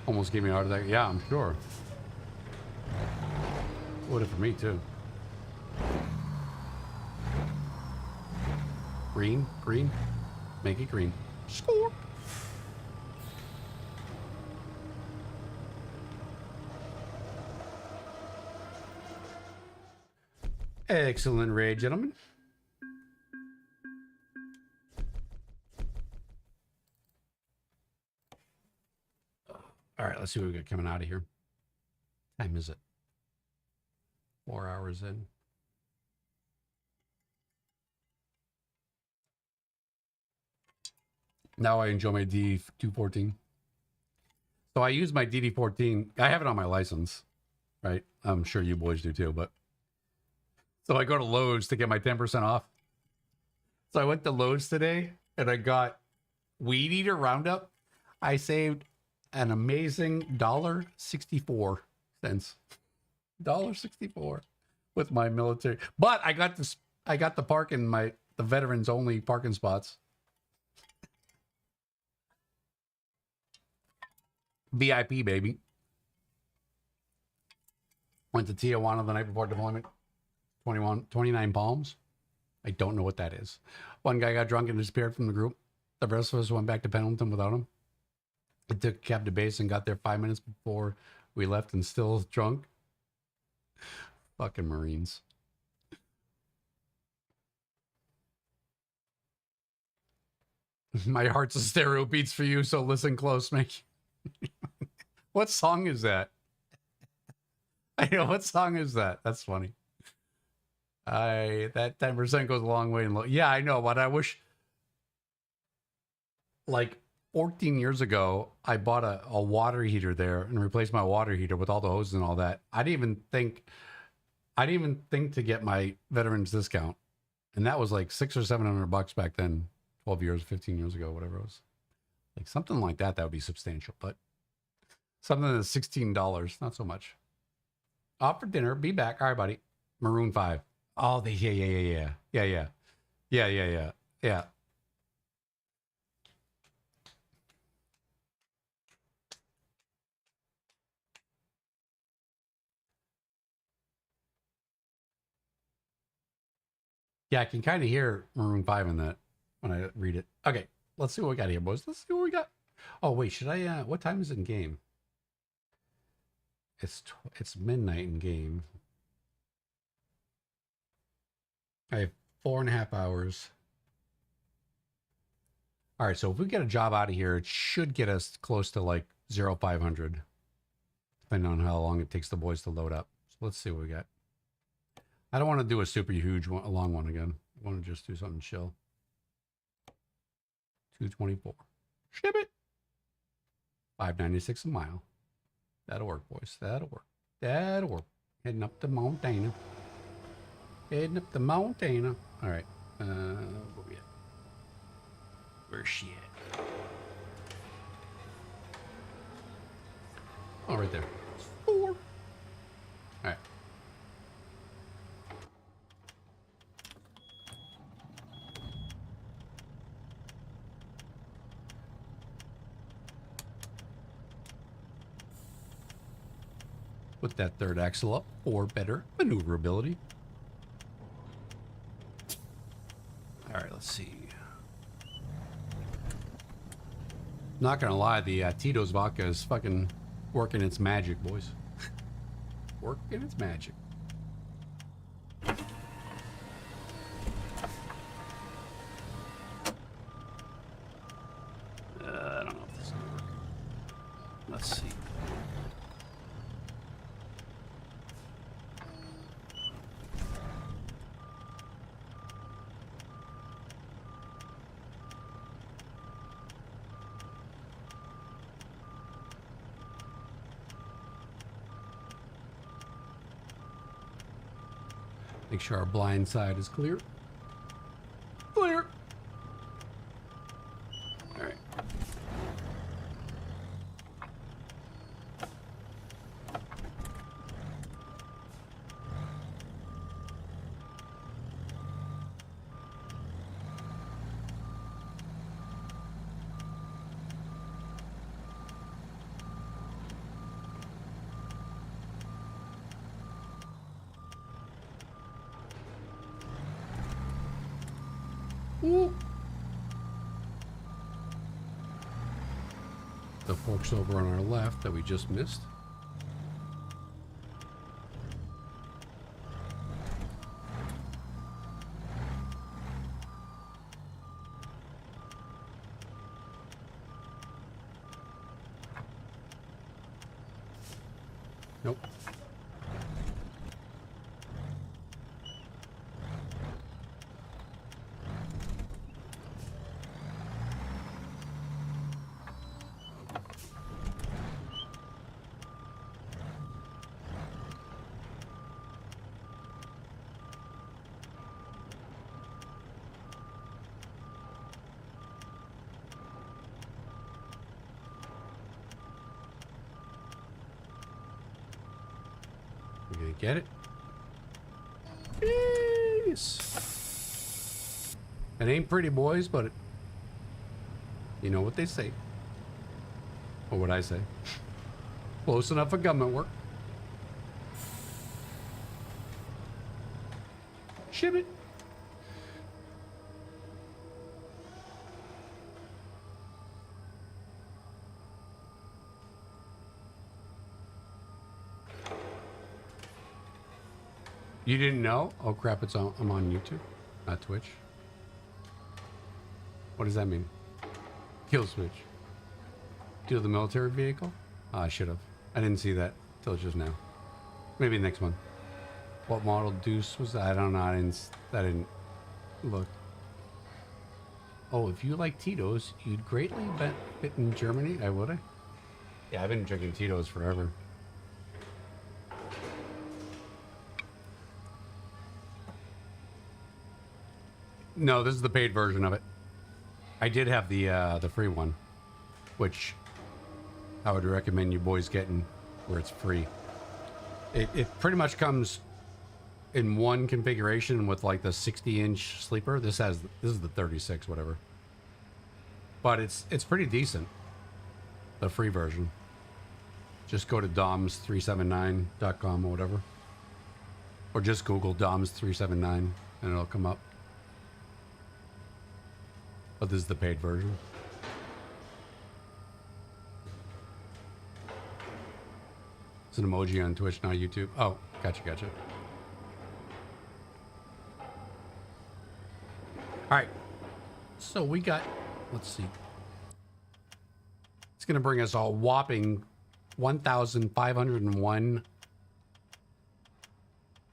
Almost gave me a heart attack. Yeah, I'm sure. Would have for me too. Green, green, make it green. Score. Excellent raid, gentlemen. All right, let's see what we got coming out of here. What time is it? 4 hours in. Now I enjoy my DD214. So I use my DD14. I have it on my license, right? I'm sure you boys do too, but so I go to Lowe's to get my 10% off. So I went to Lowe's today and I got Weed Eater Roundup. I saved an amazing $1.64. $1.64 with my military. But I got this, I got the parking, the veterans only parking spots. VIP, baby. Went to Tijuana the night before deployment. 29 Palms. I don't know what that is. One guy got drunk and disappeared from the group. The rest of us went back to Pendleton without him. I took a cab to base and got there 5 minutes before we left and still drunk. Fucking Marines. My heart's a stereo beats for you, so listen close, mate. What song is that? I know, what song is that? That's funny. That 10% goes a long way. Yeah, I know, but I wish, like 14 years ago, I bought a water heater there and replaced my water heater with all the hoses and all that. I didn't even think to get my veterans discount. And that was like $600 or $700 back then, 12 years, 15 years ago, whatever it was. Like something like that, that would be substantial, but something that's $16, not so much. Off for dinner, be back. All right, buddy. Maroon 5. Oh, yeah. Yeah, I can kind of hear Maroon 5 in that when I read it. Okay, let's see what we got here, boys. Let's see what we got. Oh, wait, should I, what time is it in game? It's midnight in game. I have 4.5 hours. All right, so if we get a job out of here, it should get us close to like 0500, depending on how long it takes the boys to load up. So let's see what we got. I don't want to do a super huge one, a long one again. I want to just do something chill. 224. Ship it. 596 a mile. That'll work, boys. That'll work. That'll work. Heading up the mountain. Heading up the mountain. All right. Where we at? Where's she at? Oh, right there. 4. All right. Put that third axle up for better maneuverability. All right, let's see. Not gonna lie, the Tito's vodka is fucking working its magic, boys. Working its magic. I don't know if this is gonna work. Let's see. Make sure our blind side is clear. Clear. All right. Ooh. The forks over on our left that we just missed. Nope. I get it? Jeez. It ain't pretty, boys, but it, you know what they say. Or what I say. Close enough for government work. Ship it. You didn't know? Oh crap, it's on, I'm on YouTube, not Twitch. What does that mean? Kill switch. Deal the military vehicle? Oh, I should have. I didn't see that till just now. Maybe next one. What model Deuce was that? I don't know. I didn't look. Oh, if you like Tito's, you'd greatly benefit in Germany. I would. Yeah, I've been drinking Tito's forever. No, this is the paid version of it. I did have the free one, which I would recommend you boys getting, where it's free. It pretty much comes in one configuration with like the 60-inch sleeper. This is the 36, whatever. But it's pretty decent. The free version. Just go to doms379.com or whatever, or just Google doms379 and it'll come up. But this is the paid version. It's an emoji on Twitch, not YouTube. Oh, gotcha. All right. So we got, let's see. It's going to bring us a whopping 1,501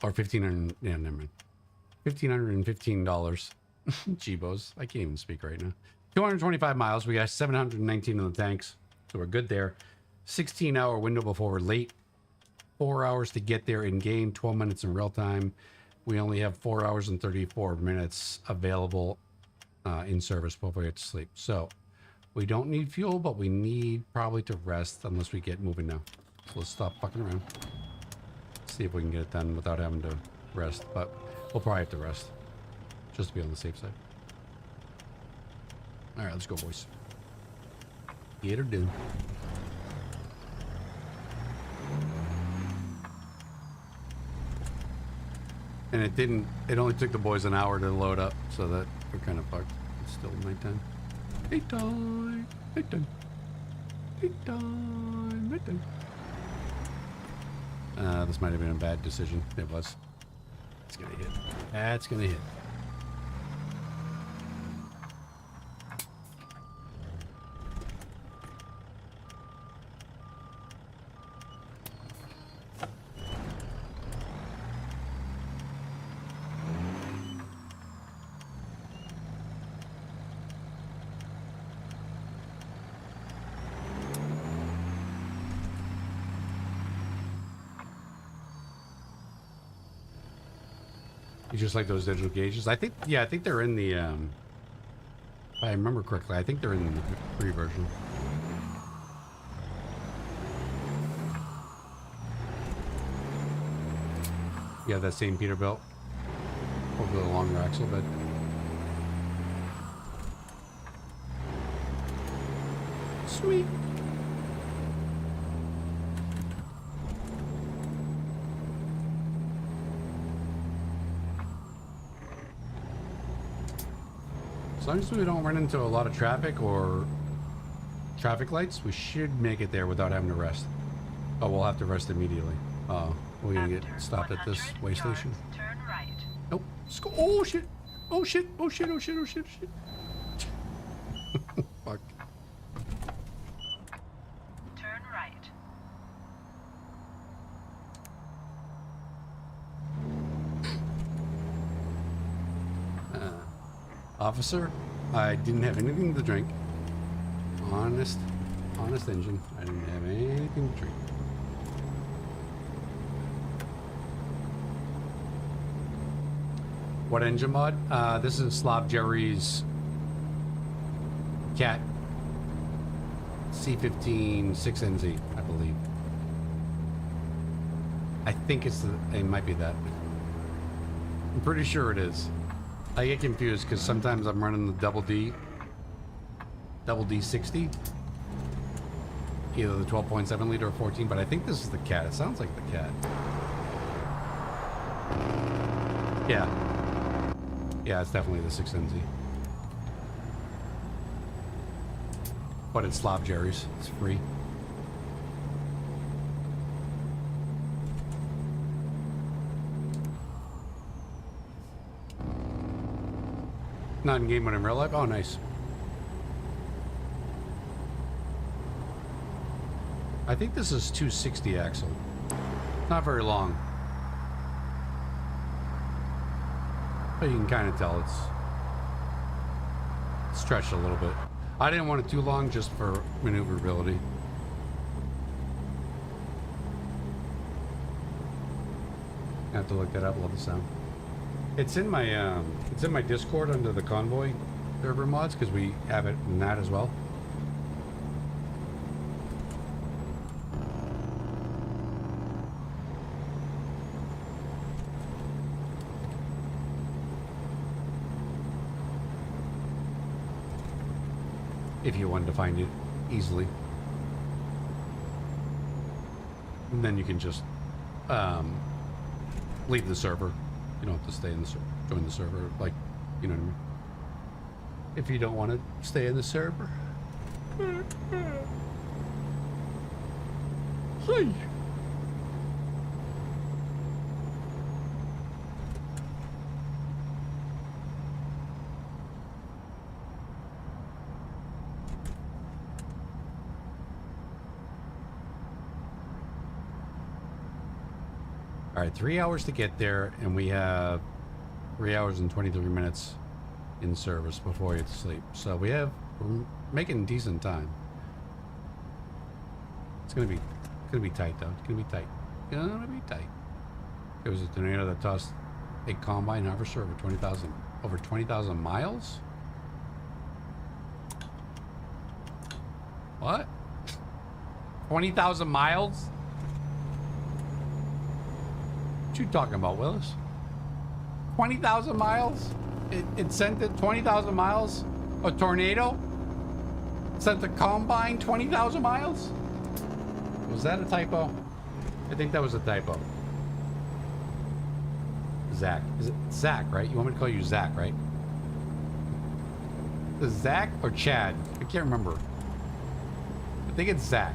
or 1,500, yeah, never mind. $1,515. Jeebos. I can't even speak right now. 225 miles. We got 719 in the tanks. So we're good there. 16-hour window before we're late. 4 hours to get there in game. 12 minutes in real time. We only have 4 hours and 34 minutes available in service before we get to sleep. So we don't need fuel, but we need probably to rest unless we get moving now. So let's stop fucking around. See if we can get it done without having to rest. But we'll probably have to rest. Just to be on the safe side. All right, let's go, boys. Get her done. And it only took the boys an hour to load up, so that we're kind of fucked. It's still nighttime. Nighttime. This might have been a bad decision. It was. It's gonna hit. That's gonna hit. You just like those digital gauges? I think, yeah, I think they're in the, if I remember correctly, I think they're in the free version. You have that same Peterbilt over the longer axle bed. Sweet. As long as we don't run into a lot of traffic or traffic lights, we should make it there without having to rest. Oh, we'll have to rest immediately. We're gonna get stopped at this way station. Turn right. Nope. Let's go. Oh shit. Oh shit. Oh shit. Oh shit. Oh shit. Oh shit. Fuck. Turn right. Officer, I didn't have anything to drink. Honest engine. I didn't have anything to drink. What engine mod? This is Slav Jerry's Cat C15 6NZ, I believe. I think it's it might be that. I'm pretty sure it is. I get confused because sometimes I'm running the double D60, either the 12.7 liter or 14, but I think this is the cat. It sounds like the cat. Yeah. Yeah, it's definitely the 6NZ. But it's Slob Jerry's. It's free. Not in game, but in real life? Oh, nice. I think this is 260 axle. Not very long. But you can kind of tell it's stretched a little bit. I didn't want it too long just for maneuverability. I have to look that up. Love the sound. It's in my Discord under the Convoy server mods because we have it in that as well. If you wanted to find it easily. And then you can just leave the server. You don't have to stay in the join the server, like, you know what I mean? If you don't want to stay in the server. Hi. All right, 3 hours to get there, and we have 3 hours and 23 minutes in service before we have to sleep. So we're making decent time. It's gonna be tight though. It's gonna be tight. Gonna be tight. It was a tornado that tossed a combine harvester over 20,000 miles. What? 20,000 miles? What you talking about, Willis? 20,000 miles? It sent it 20,000 miles? A tornado? Sent the combine 20,000 miles? Was that a typo? I think that was a typo. Zach. Is it Zach, right? You want me to call you Zach, right? Is it Zach or Chad? I can't remember. I think it's Zach.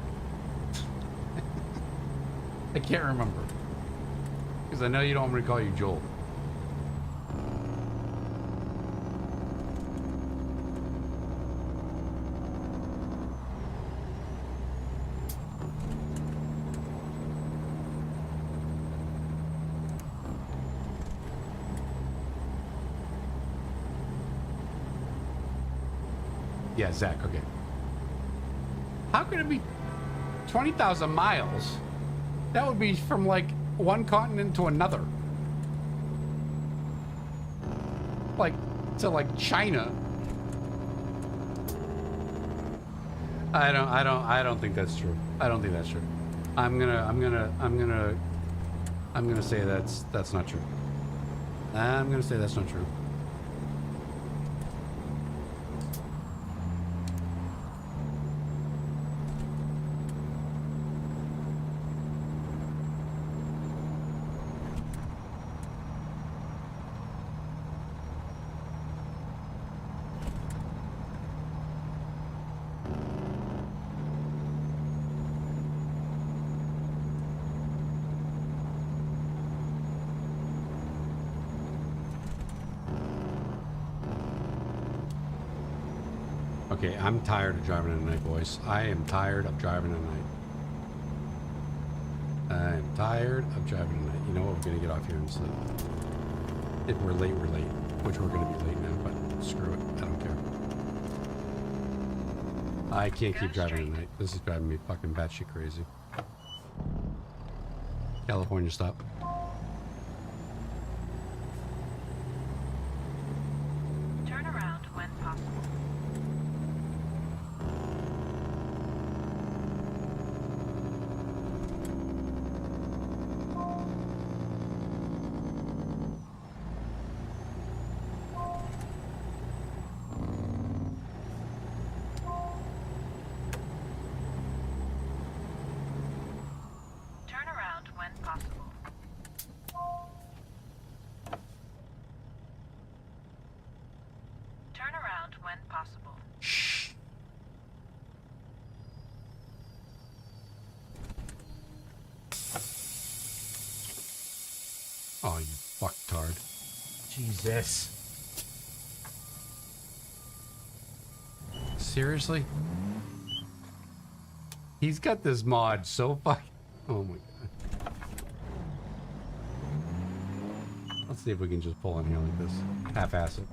I can't remember. Because I know you don't want me to call you Joel. Yeah, Zach, okay. How could it be 20,000 miles? That would be from like one continent to another. Like to like China. I don't think that's true. I don't think that's true. I'm gonna say that's not true. I'm gonna say that's not true. Okay, I'm tired of driving at night, boys. I am tired of driving at night. I am tired of driving at night. You know what? We're going to get off here and sleep. If we're late, we're late. Which we're going to be late now, but screw it. I don't care. I can't keep driving at night. This is driving me fucking batshit crazy. California, stop. Turn around when possible. Oh, you fucktard. Jesus. Seriously? He's got this mod so fucking... Oh my god. Let's see if we can just pull in here like this. Half-ass it.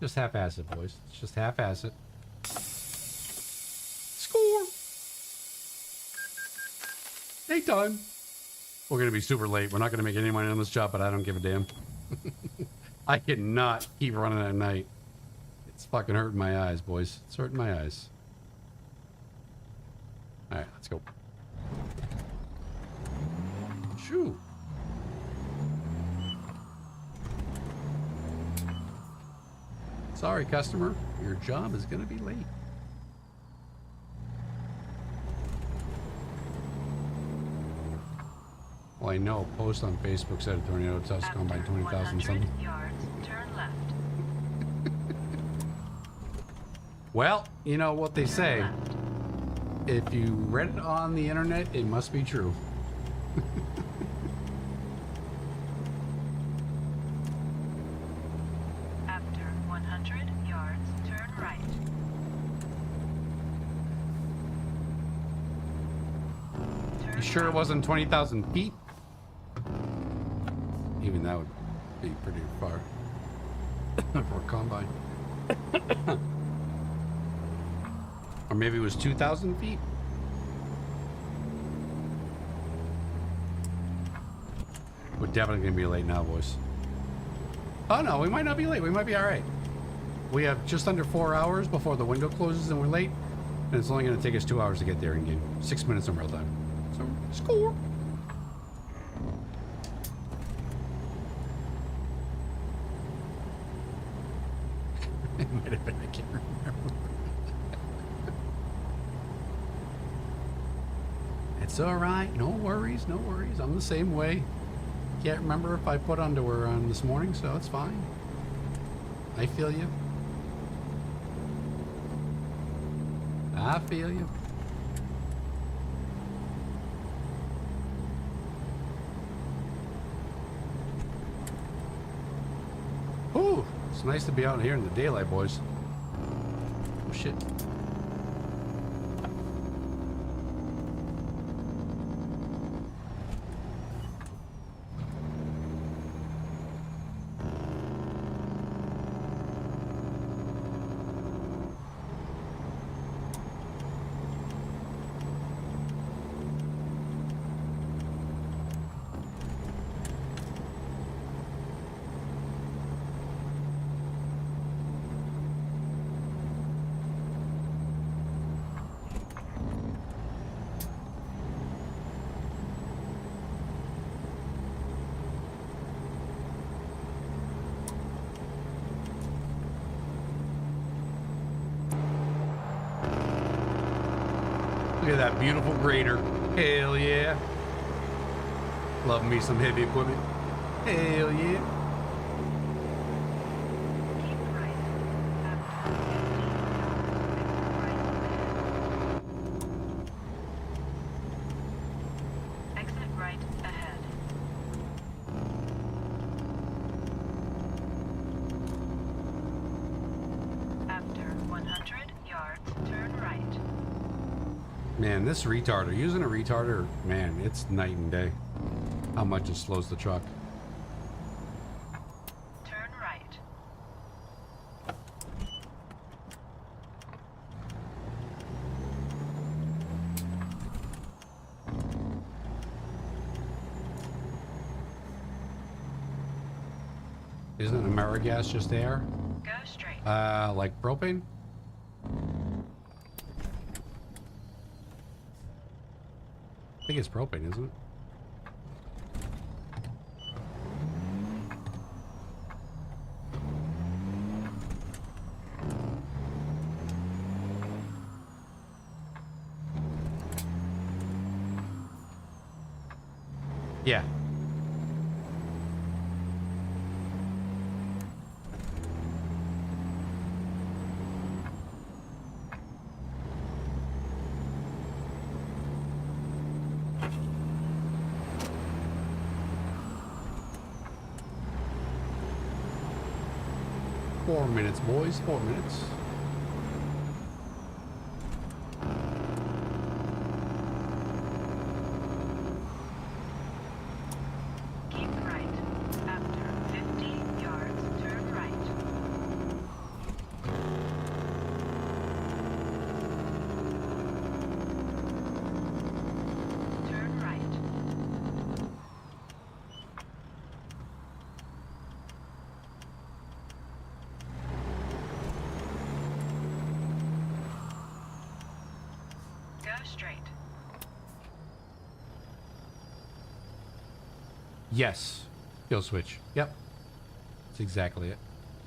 Just half-ass it, boys. It's just half-ass it. Score! Daytime. We're gonna be super late. We're not gonna make any money on this job, but I don't give a damn. I cannot keep running at night. It's fucking hurting my eyes, boys. It's hurting my eyes. Alright, let's go. Shoo! Sorry, customer. Your job is gonna be late. Well, I know a post on Facebook said a tornado touched combine 20,000 something. Yards, turn left. Well, you know what they Turn say. left. If you read it on the internet, it must be true. After 100 yards, turn right. Turn You sure it right. wasn't 20,000 feet? Even that would be pretty far for a combine. Or maybe it was 2,000 feet? We're definitely going to be late now, boys. Oh no, we might not be late. We might be all right. We have just under 4 hours before the window closes and we're late. And it's only going to take us 2 hours to get there and gain 6 minutes in real time. So, score! It might have been, I can't remember. It's alright, no worries, no worries. I'm the same way. Can't remember if I put underwear on this morning, so it's fine. I feel you. I feel you. Ooh, it's nice to be out here in the daylight, boys. Oh shit. Look at that beautiful grader. Hell yeah. Love me some heavy equipment. Hell yeah. Keep right. After 50 yards, exit right ahead. After 100 yards, turn right. Man, this retarder, using a retarder, man, it's night and day. How much it slows the truck. Turn right. Isn't AmeriGas just air? Go straight. Like propane? I think it's propane, isn't it? Yeah. 4 minutes, boys. 4 minutes. Keep right. After 50 yards, turn right. Turn right. Go straight. Yes. Kill switch. Yep. That's exactly it.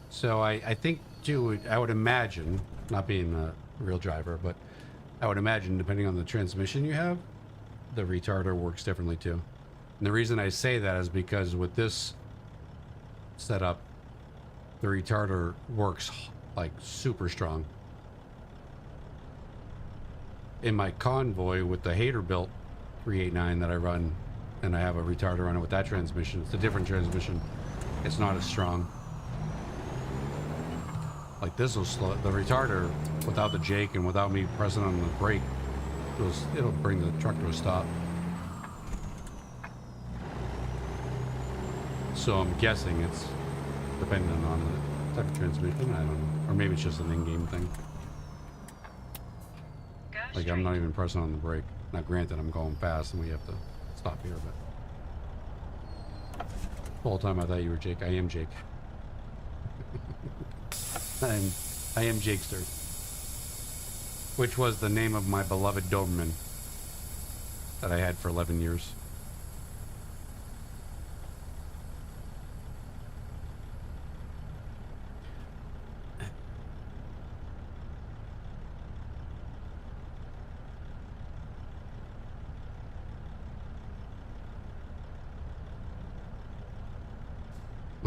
So I think, too, I would imagine, not being a real driver, but I would imagine, depending on the transmission you have, the retarder works differently, too. And the reason I say that is because with this setup, the retarder works, like, super strong. In my Convoy with the Hater-built 389 that I run, and I have a retarder on it with that transmission, it's a different transmission. It's not as strong. Like this will slow the retarder without the Jake and without me pressing on the brake. It'll bring the truck to a stop. So I'm guessing it's dependent on the type of transmission. I don't know, or maybe it's just an in-game thing. Go Like straight. I'm not even pressing on the brake. Now, granted, I'm going fast and we have to stop here, but the whole time I thought you were Jake. I am Jake. I am Jakester, which was the name of my beloved Doberman that I had for 11 years.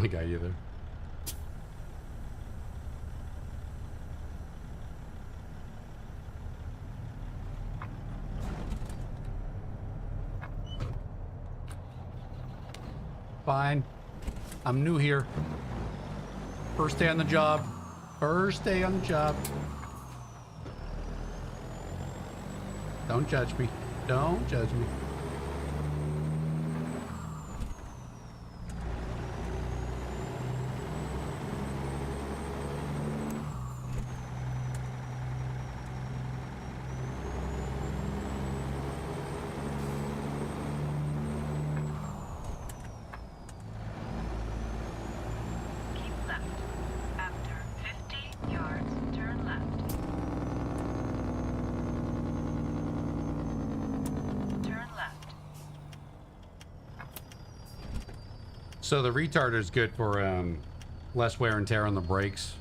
I got you there. Fine. I'm new here. First day on the job. First day on the job. Don't judge me. Don't judge me. Keep left. After 50 yards, turn left. Turn left. So the retarder is good for less wear and tear on the brakes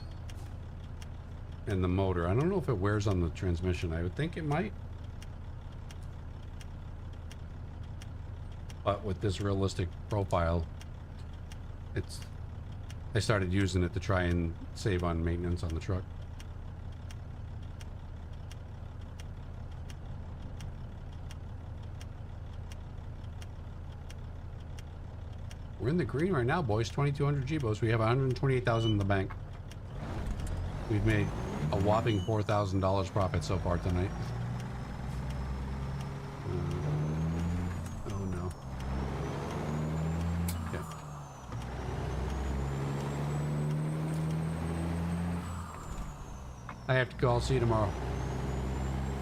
and the motor. I don't know if it wears on the transmission. I would think it might. But with this realistic profile, I started using it to try and save on maintenance on the truck. We're in the green right now, boys. 2,200 G-Bos. We have 128,000 in the bank. We've made a whopping $4,000 profit so far tonight. Oh no. Okay. I have to go. I'll see you tomorrow.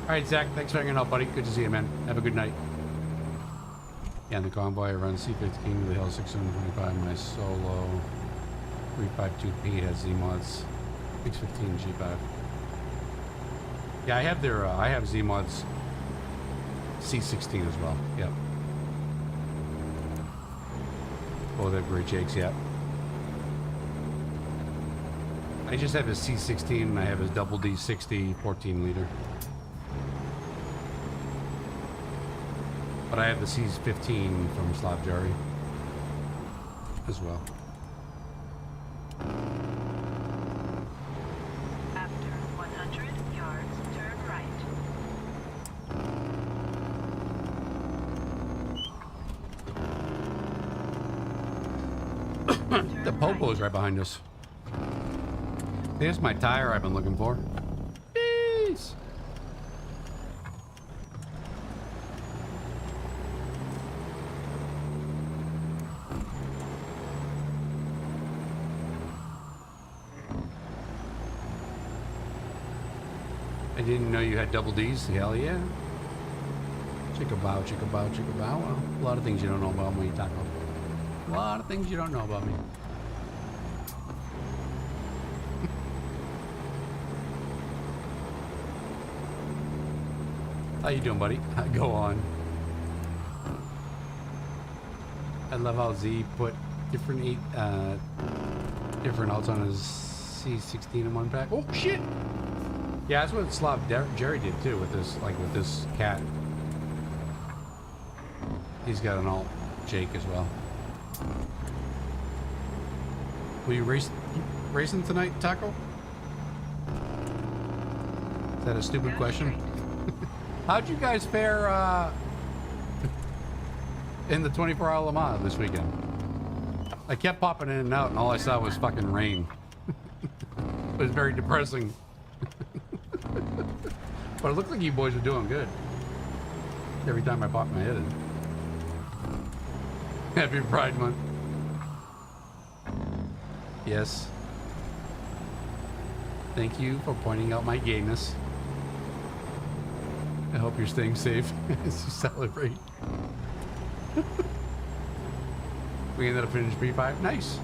All right, Zach. Thanks for hanging out, buddy. Good to see you, man. Have a good night. Yeah, in the convoy, I run C15 to the hill 625. My solo 352P has Z-mods 615 G5. Yeah, I have their I have Z-mods C16 as well. Yep. Both have great Jakes. Yep. I just have his C16 and I have his double D60 14 liter. But I have the C15 from Slavjari as well. After 100 yards, turn right. The Popo is right behind us. There's my tire I've been looking for. Jeez. I didn't know you had double D's. Hell yeah. Chicka bow, chicka bow, chicka bow. Well, a lot of things you don't know about me, Taco. A lot of things you don't know about me. How you doing, buddy? Go on. I love how Z put different outs on his C16 in one pack. Oh shit! Yeah, that's what Slav Jerry did too with this, like with this cat. He's got an alt Jake as well. Will you racing tonight, Taco? Is that a stupid question? How'd you guys fare in the 24-hour Le Mans this weekend? I kept popping in and out, and all I saw was fucking rain. It was very depressing. But it looked like you boys were doing good. Every time I popped my head in. Happy Pride Month. Yes. Thank you for pointing out my gayness. I hope you're staying safe as you celebrate. We ended up finishing P5. Nice.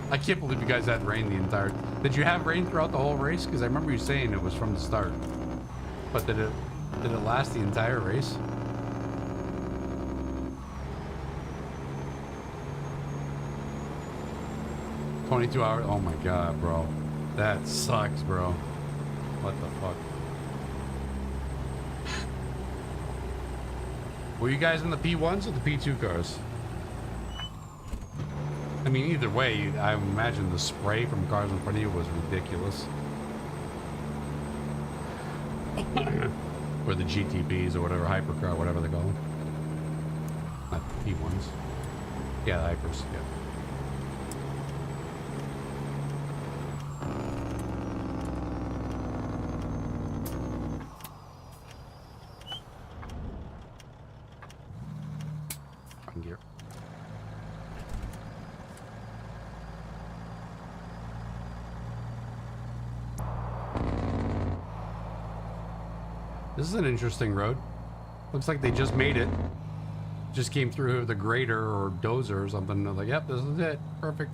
I can't believe you guys had rain the entire... Did you have rain throughout the whole race? Because I remember you saying it was from the start. But did it last the entire race? $22 hours? Oh my god, bro. That sucks, bro. What the fuck? Were you guys in the P1s or the P2 cars? I mean, either way, I imagine the spray from cars in front of you was ridiculous. Or the GTPs or whatever, hypercar, whatever they call them. Not the P1s. Yeah, the hypers, yeah. Gear. This is an interesting road. Looks like they just made it. Just came through with a grader or dozer or something. They're like, yep, this is it. Perfect.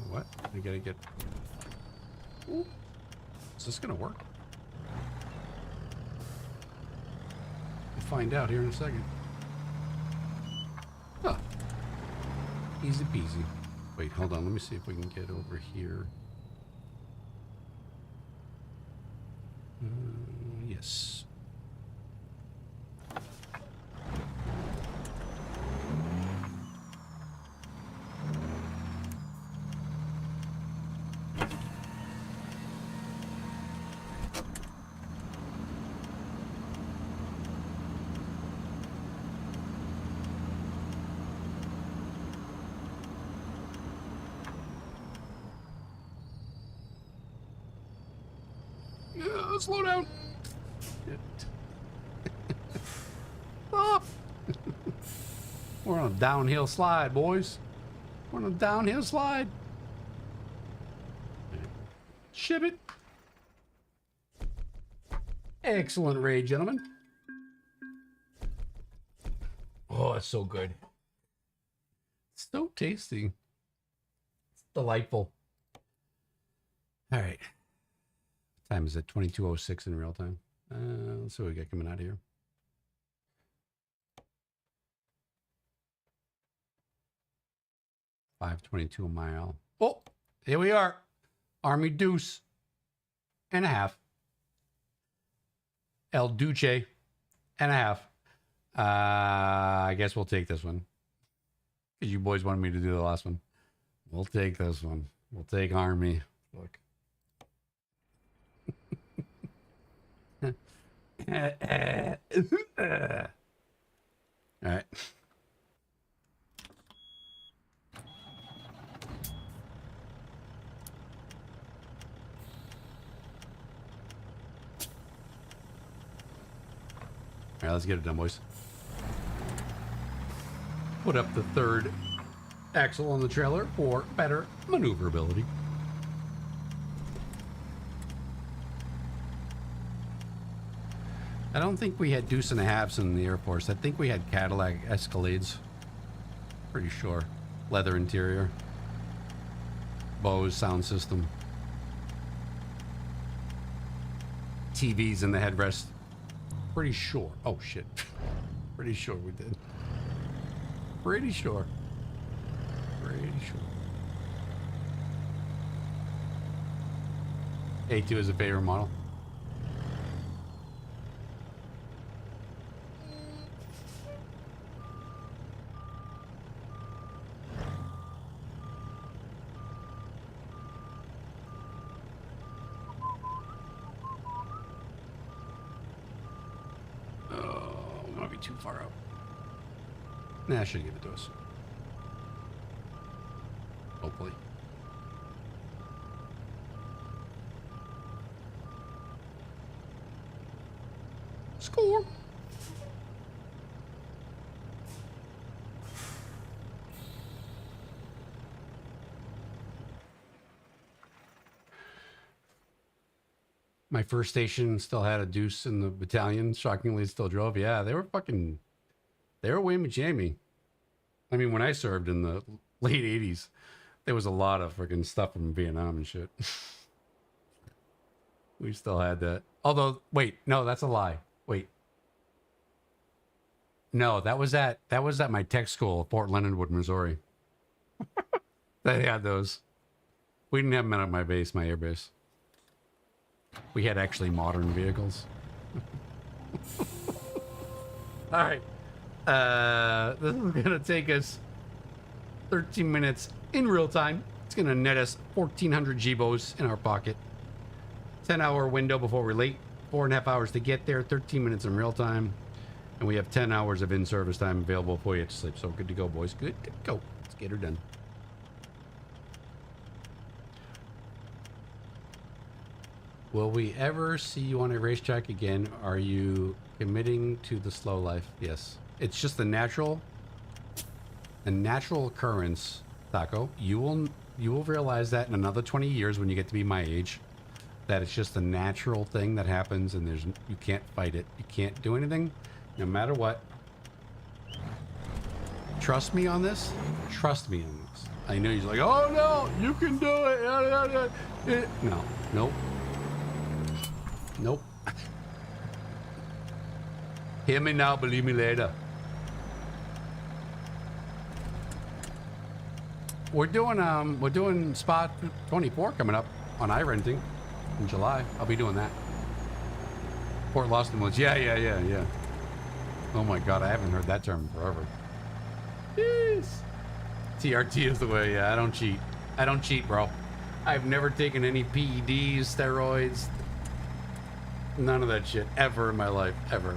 What? I gotta get... Ooh. Is this gonna work? We'll find out here in a second. Huh. Easy peasy. Wait, hold on. Let me see if we can get over here. Yes. Slow down. Stop. We're on a downhill slide, boys. We're on a downhill slide. Ship it. Excellent raid, gentlemen. Oh, it's so good. It's so tasty. It's delightful. All right. Time is at 22:06 in real time. Let's see what we got coming out of here. $5.22 a mile. Oh, here we are. Army Deuce and a half. El Duce and a half. I guess we'll take this one. Because you boys wanted me to do the last one. We'll take this one. We'll take Army. Look. All right. All right, let's get it done, boys. Put up the third axle on the trailer for better maneuverability. I don't think we had deuce and a halves in the Air Force. I think we had Cadillac Escalades. Pretty sure. Leather interior. Bose sound system. TVs in the headrest. Pretty sure. Oh, shit. Pretty sure we did. Pretty sure. Pretty sure. A2 is a favorite model. Too far out. Nah, I should give it to us. Hopefully. Score. My first station still had a deuce in the battalion. Shockingly, it still drove. Yeah, they were way jammy. I mean, when I served in the late 80s, there was a lot of freaking stuff from Vietnam and shit. We still had that. Although, wait, no, that's a lie. Wait. No, that was at my tech school, Fort Leonard Wood, Missouri. They had those. We didn't have them at my base, my air base. We had actually modern vehicles. All right. This is going to take us 13 minutes in real time. It's going to net us 1,400 Gbos in our pocket. 10-hour window before we're late. 4.5 hours to get there. 13 minutes in real time. And we have 10 hours of in-service time available before you have to sleep. So good to go, boys. Good to go. Let's get her done. Will we ever see you on a racetrack again? Are you committing to the slow life? Yes. It's just a natural occurrence, Taco. You will realize that in another 20 years when you get to be my age, that it's just a natural thing that happens and you can't fight it. You can't do anything, no matter what. Trust me on this. Trust me on this. I know he's like, oh no, you can do it. No, nope. Nope. Hear me now, believe me later. We're doing Spot 24 coming up on iRenting in July. I'll be doing that. Port Lawson was, yeah. Oh my God, I haven't heard that term forever. Jeez. TRT is the way, yeah, I don't cheat. I don't cheat, bro. I've never taken any PEDs, steroids, none of that shit ever in my life. Ever.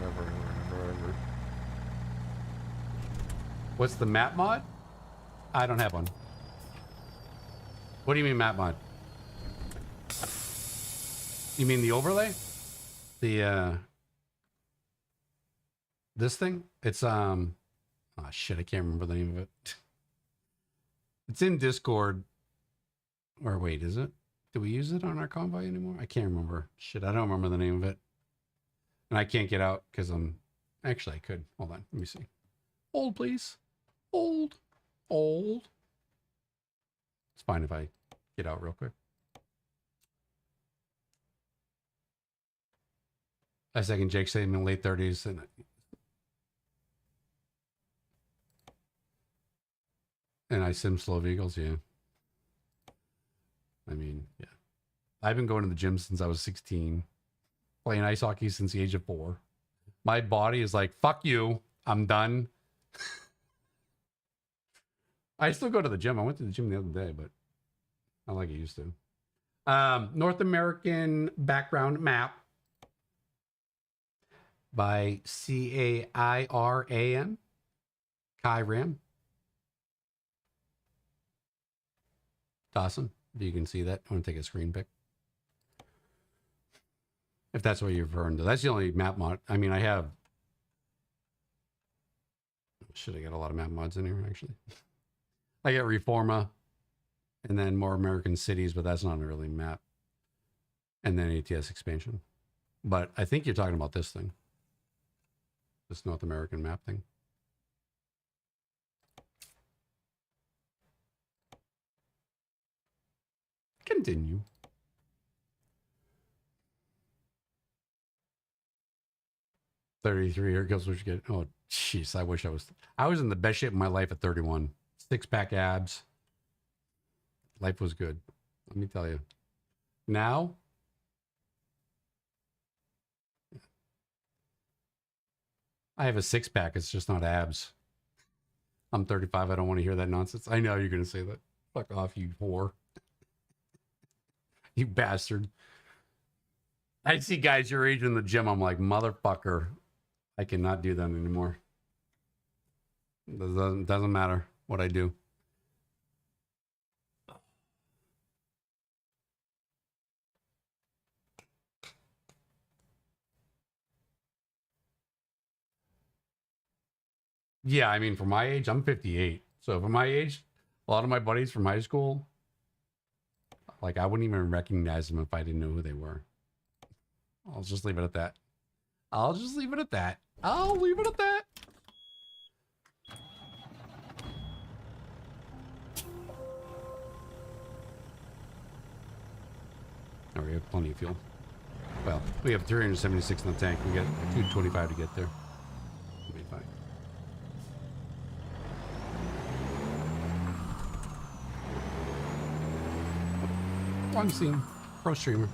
What's the map mod? I don't have one. What do you mean map mod? You mean the overlay? The this thing? It's oh shit, I can't remember the name of it. It's in Discord. Or wait, is it? Do we use it on our convoy anymore? I can't remember. Shit, I don't remember the name of it. And I can't get out because I'm... Actually, I could. Hold on. Let me see. Hold, please. Hold. Hold. It's fine if I get out real quick. I second Jake saying in the late 30s. And I sim slow vehicles, yeah. I mean, yeah. I've been going to the gym since I was 16. Playing ice hockey since the age of 4. My body is like, fuck you. I'm done. I still go to the gym. I went to the gym the other day, but Not like it used to. North American background map by CAIRAM. Kyram. Dawson, if you can see that. I want to take a screen pic. If that's what you're referring to. That's the only map mod. I mean, I have... Should I get a lot of map mods in here, actually? I get Reforma, and then more American cities, but that's not a really map. And then ATS expansion. But I think you're talking about this thing. This North American map thing. Continue. $33 here goes what you get. Oh, jeez, I wish I was in the best shape of my life at 31. Six-pack abs. Life was good. Let me tell you. Now, I have a six-pack. It's just not abs. I'm 35. I don't want to hear that nonsense. I know you're going to say that. Fuck off, you whore. You bastard. I see guys your age in the gym. I'm like, motherfucker. I cannot do that anymore. Doesn't matter what I do. Yeah, I mean, for my age, I'm 58. So for my age, a lot of my buddies from high school, like, I wouldn't even recognize them if I didn't know who they were. I'll just leave it at that. I'll just leave it at that. I'll leave it at that. Oh, we have plenty of fuel. Well, we have 376 in the tank. We got 225 to get there. We'll be fine. Wrong scene. Pro streamer.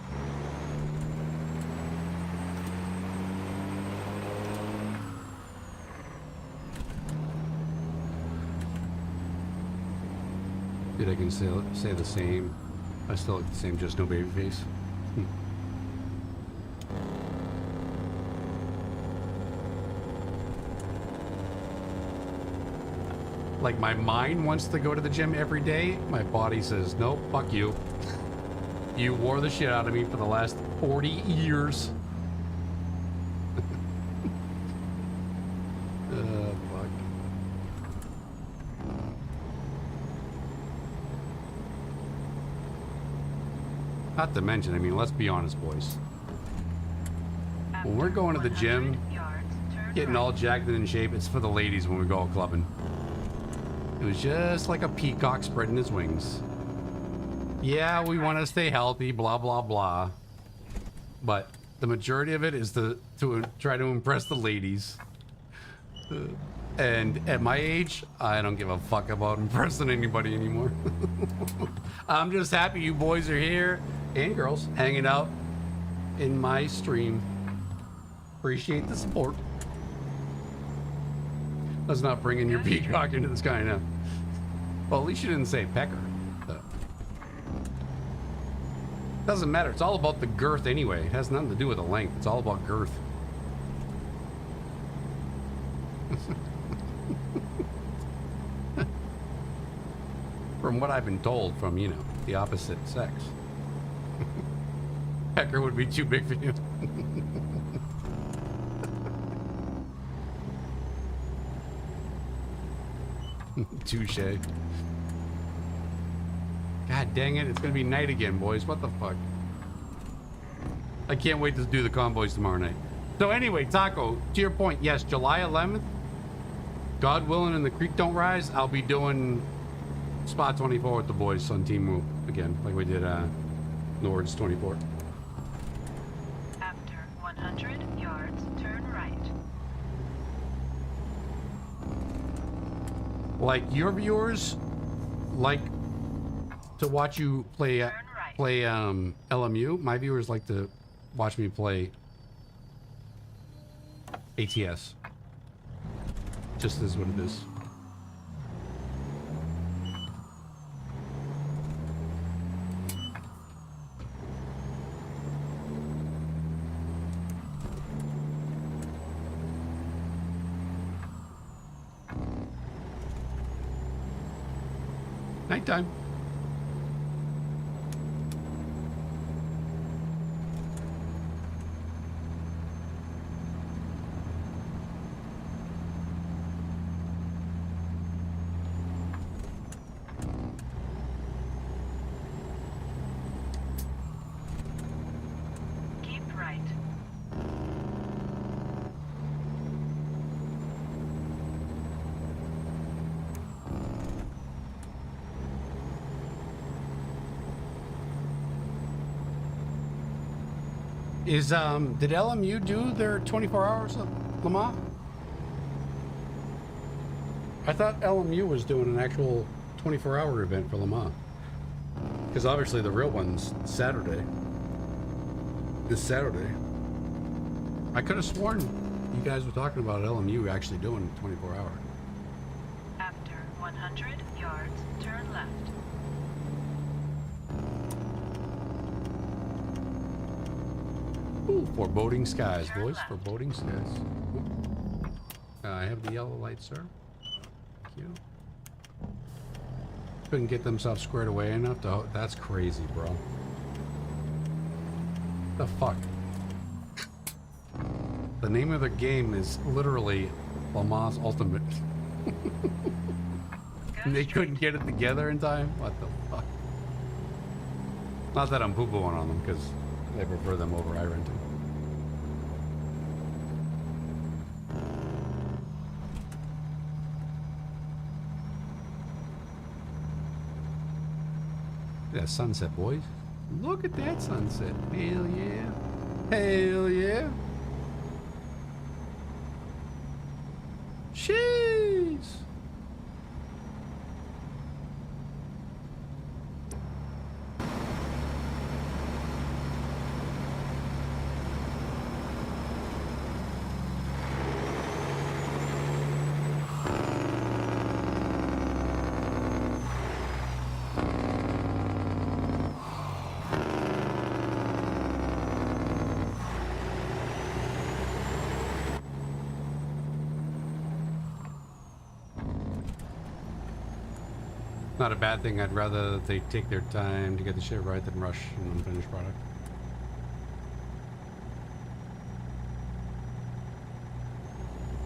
Dude, I can say the same. I still look the same, just no baby face. Like, my mind wants to go to the gym every day. My body says, nope, fuck you. You wore the shit out of me for the last 40 years. Fuck. Not to mention, I mean, let's be honest, boys. When we're going to the gym, getting all jacked and in shape, it's for the ladies when we go out clubbing. It was just like a peacock spreading his wings. Yeah, we want to stay healthy, blah, blah, blah. But the majority of it is to try to impress the ladies. And at my age, I don't give a fuck about impressing anybody anymore. I'm just happy you boys are here, and girls, hanging out in my stream. Appreciate the support. Let's not bring in your peacock into the sky now. Well, at least you didn't say pecker. Doesn't matter. It's all about the girth anyway. It has nothing to do with the length. It's all about girth. From what I've been told from, you know, the opposite sex. Pecker would be too big for you. Touche. God dang it, it's gonna be night again, boys. What the fuck? I can't wait to do the convoys tomorrow night. So anyway, Taco, to your point, yes, July 11th, God willing and the creek don't rise, I'll be doing Spot 24 with the boys on Team Move again, like we did Nords 24. After 100 yards, turn right. Like your viewers like to watch you play LMU. My viewers like to watch me play ATS. Just is what it is. Nighttime. Keep right. Is did LMU do their 24 hours of Le Mans? I thought LMU was doing an actual 24-hour event for Le Mans. Because obviously the real one's Saturday. This Saturday. I could have sworn you guys were talking about LMU actually doing 24 hour. After 100 yards, turn left. Ooh, foreboding skies, Turn boys. left. Foreboding skies. I have the yellow light, sir. Thank you. Couldn't get themselves squared away enough to... That's crazy, bro. The fuck? The name of the game is literally Le Mans Ultimate. And they couldn't get it together in time? What the fuck? Not that I'm poo-pooing on them, because I prefer them over iRenting. That sunset, boys. Look at that sunset. Hell yeah. Hell yeah. Jeez. Not a bad thing. I'd rather that they take their time to get the shit right than rush an unfinished product.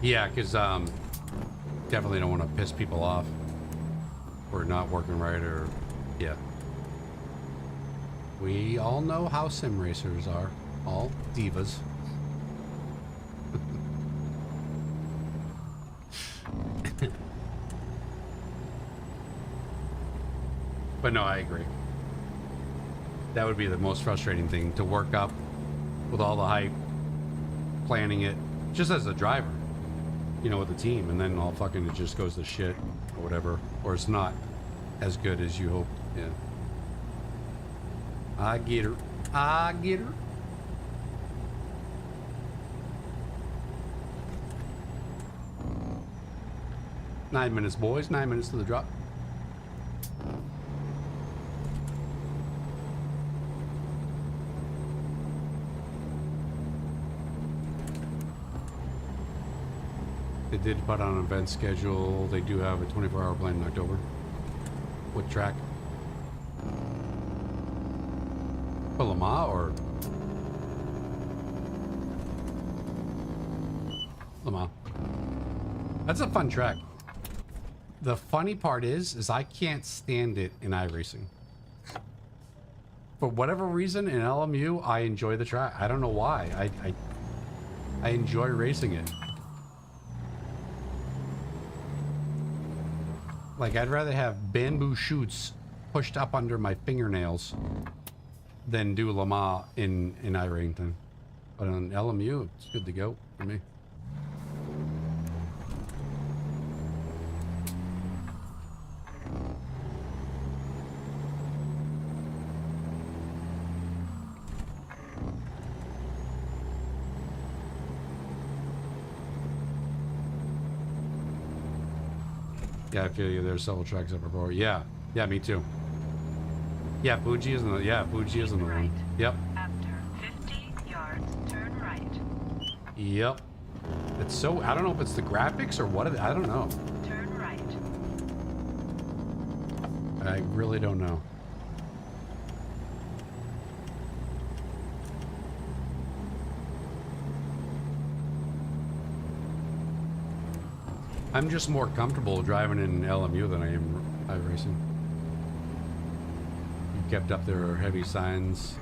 Yeah, because definitely don't want to piss people off or not working right, or yeah. We all know how sim racers are, all divas. But no, I agree. That would be the most frustrating thing, to work up with all the hype, planning it, just as a driver, you know, with the team, and then all fucking it just goes to shit or whatever, or it's not as good as you hope. Yeah. I get her. I get her. Nine minutes, boys. 9 minutes to the drop. They did put on an event schedule. They do have a 24-hour plan in October. What track? For Le Mans or Le Mans? That's a fun track. The funny part is I can't stand it in iRacing. For whatever reason, in LMU, I enjoy the track. I don't know why. I enjoy racing it. Like, I'd rather have bamboo shoots pushed up under my fingernails than do Le Mans in iRacing. But on LMU, it's good to go for me. Yeah, I feel you. There's several tracks up before. Yeah, yeah, me too. Yeah, Fuji is in the. Yeah, Fuji is in the one. Yep. After 50 yards, turn right. Yep. It's so. I don't know if it's the graphics or what. I don't know. Turn right. I really don't know. I'm just more comfortable driving in LMU than I am iRacing. You kept up their heavy signs.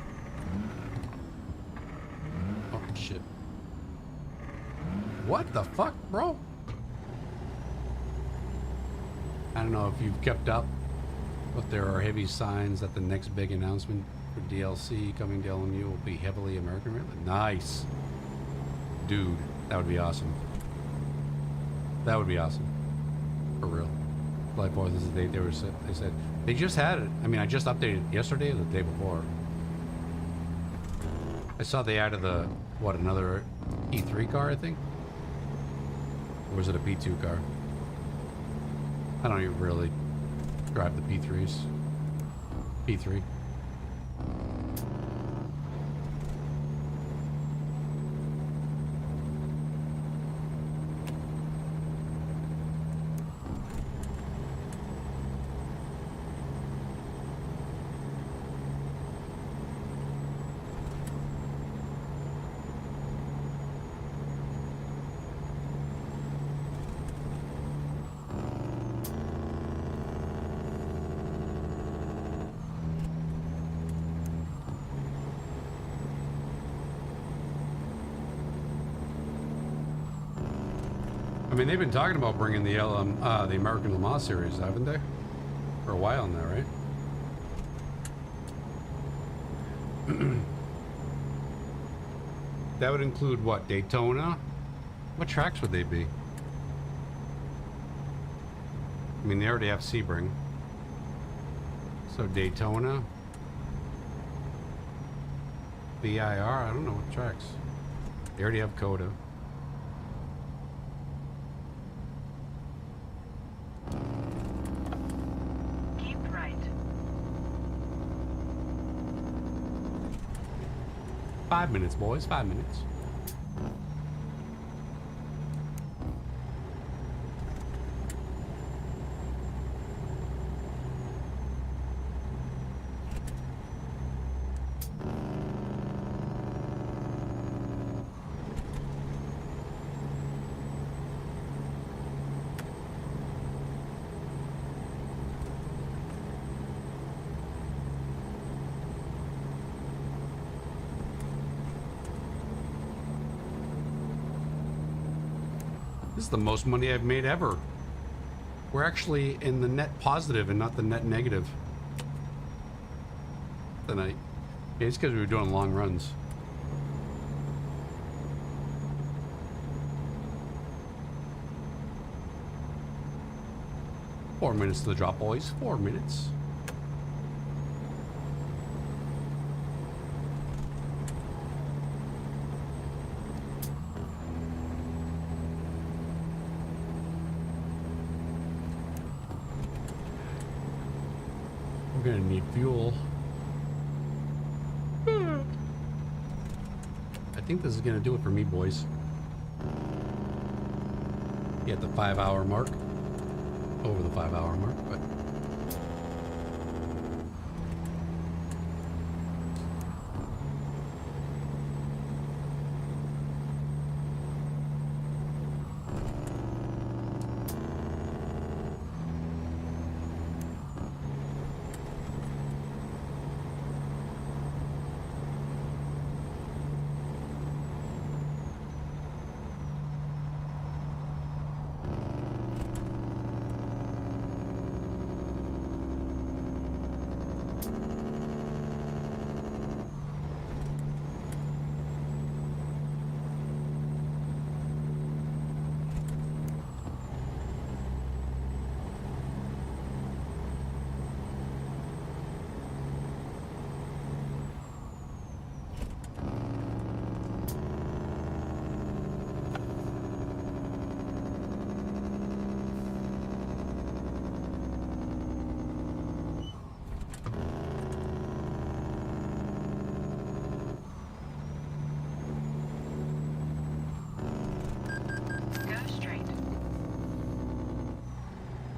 Oh, shit. What the fuck, bro? I don't know if you've kept up, but there are heavy signs that the next big announcement for DLC coming to LMU will be heavily American. Nice. Dude, that would be awesome. That would be awesome. For real. July 4th is the date they said. They just had it. I mean, I just updated yesterday or the day before. I saw they added the, what, another E3 car, I think? Or was it a P2 car? I don't even really drive the P3s. P3. I mean, they've been talking about bringing the the American Le Mans series, haven't they? For a while now, right? That would include what? Daytona? What tracks would they be? I mean, they already have Sebring. So Daytona? BIR? I don't know what tracks. They already have Coda. Keep right. 5 minutes, boys. 5 minutes. This is the most money I've made ever. We're actually in the net positive and not the net negative tonight. Yeah, it's because we were doing long runs. Four minutes to the drop, boys. 4 minutes. We're gonna need fuel. I think this is gonna do it for me, boys. At the 5 hour mark. Over the 5 hour mark, but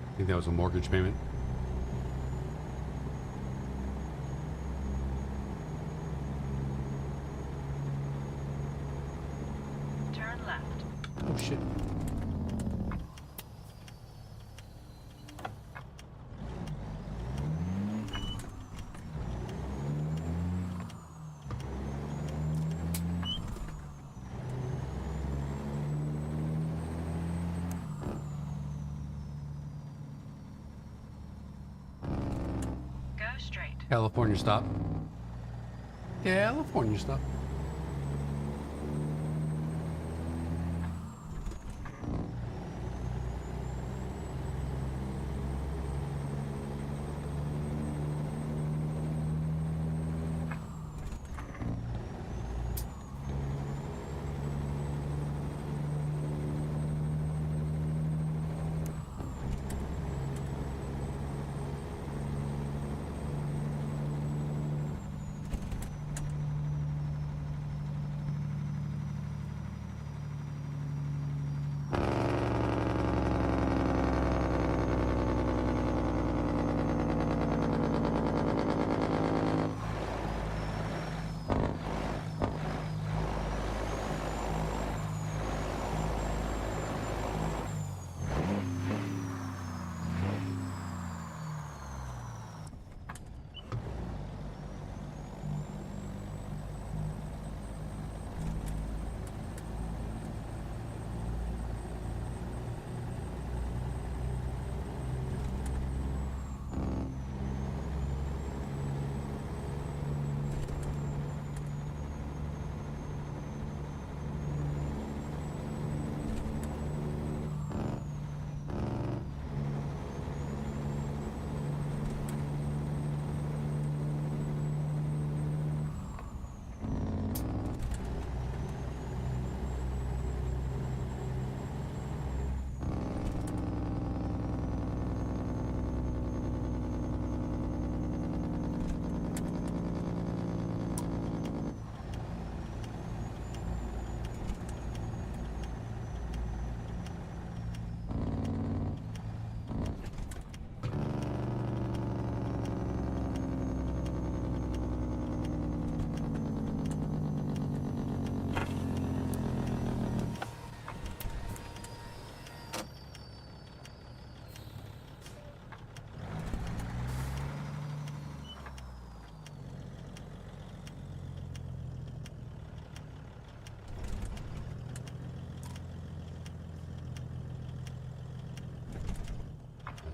I think that was a mortgage payment. straight. California stop. California stop.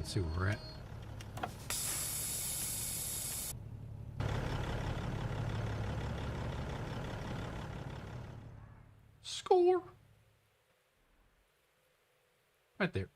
Let's see where we're at. Score. Right there.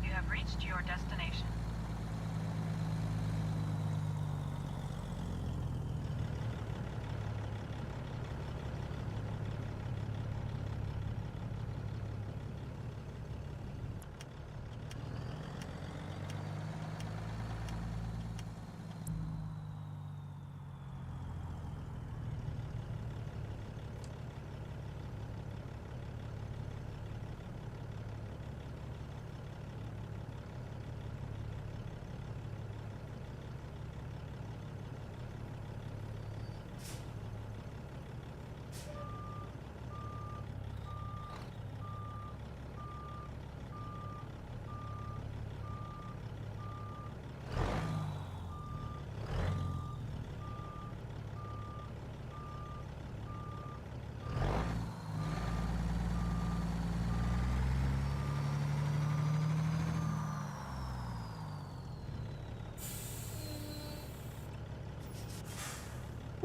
You have reached your destination.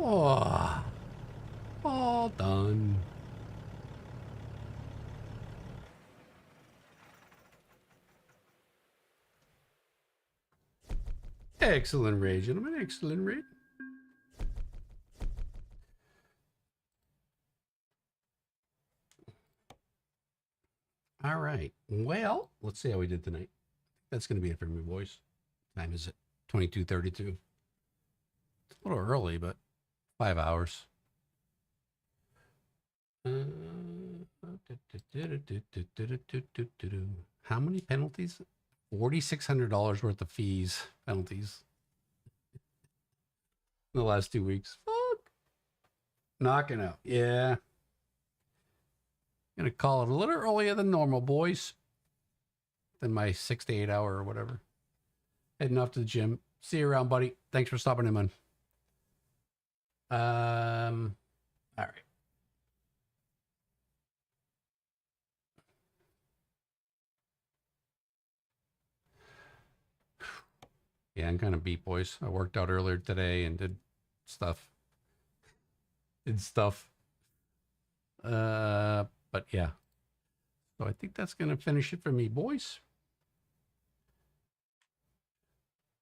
Oh, all done. Excellent raid, gentlemen. Excellent raid. All right. Well, let's see how we did tonight. That's going to be it for me, boys. Time is it? 22:32. A little early, but 5 hours. How many penalties? $4,600 worth of fees, penalties in the last 2 weeks. Fuck. Knocking out. Yeah. Gonna call it a little earlier than normal, boys. Than my 6 to 8 hour or whatever. Heading off to the gym. See you around, buddy. Thanks for stopping in, man. All right. Yeah, I'm kind of beat, boys. I worked out earlier today and did stuff. But yeah. So I think that's going to finish it for me, boys.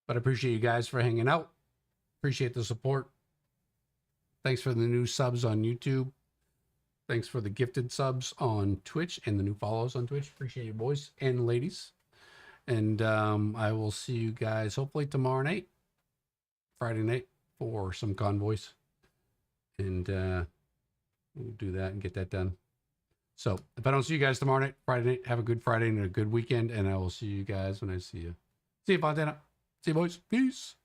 But I appreciate you guys for hanging out. Appreciate the support. Thanks for the new subs on YouTube. Thanks for the gifted subs on Twitch and the new follows on Twitch. Appreciate you, boys and ladies. And I will see you guys hopefully tomorrow night, Friday night, for some convoys. And we'll do that and get that done. So if I don't see you guys tomorrow night, Friday night, have a good Friday and a good weekend. And I will see you guys when I see you. See you, Fontana. See you, boys. Peace.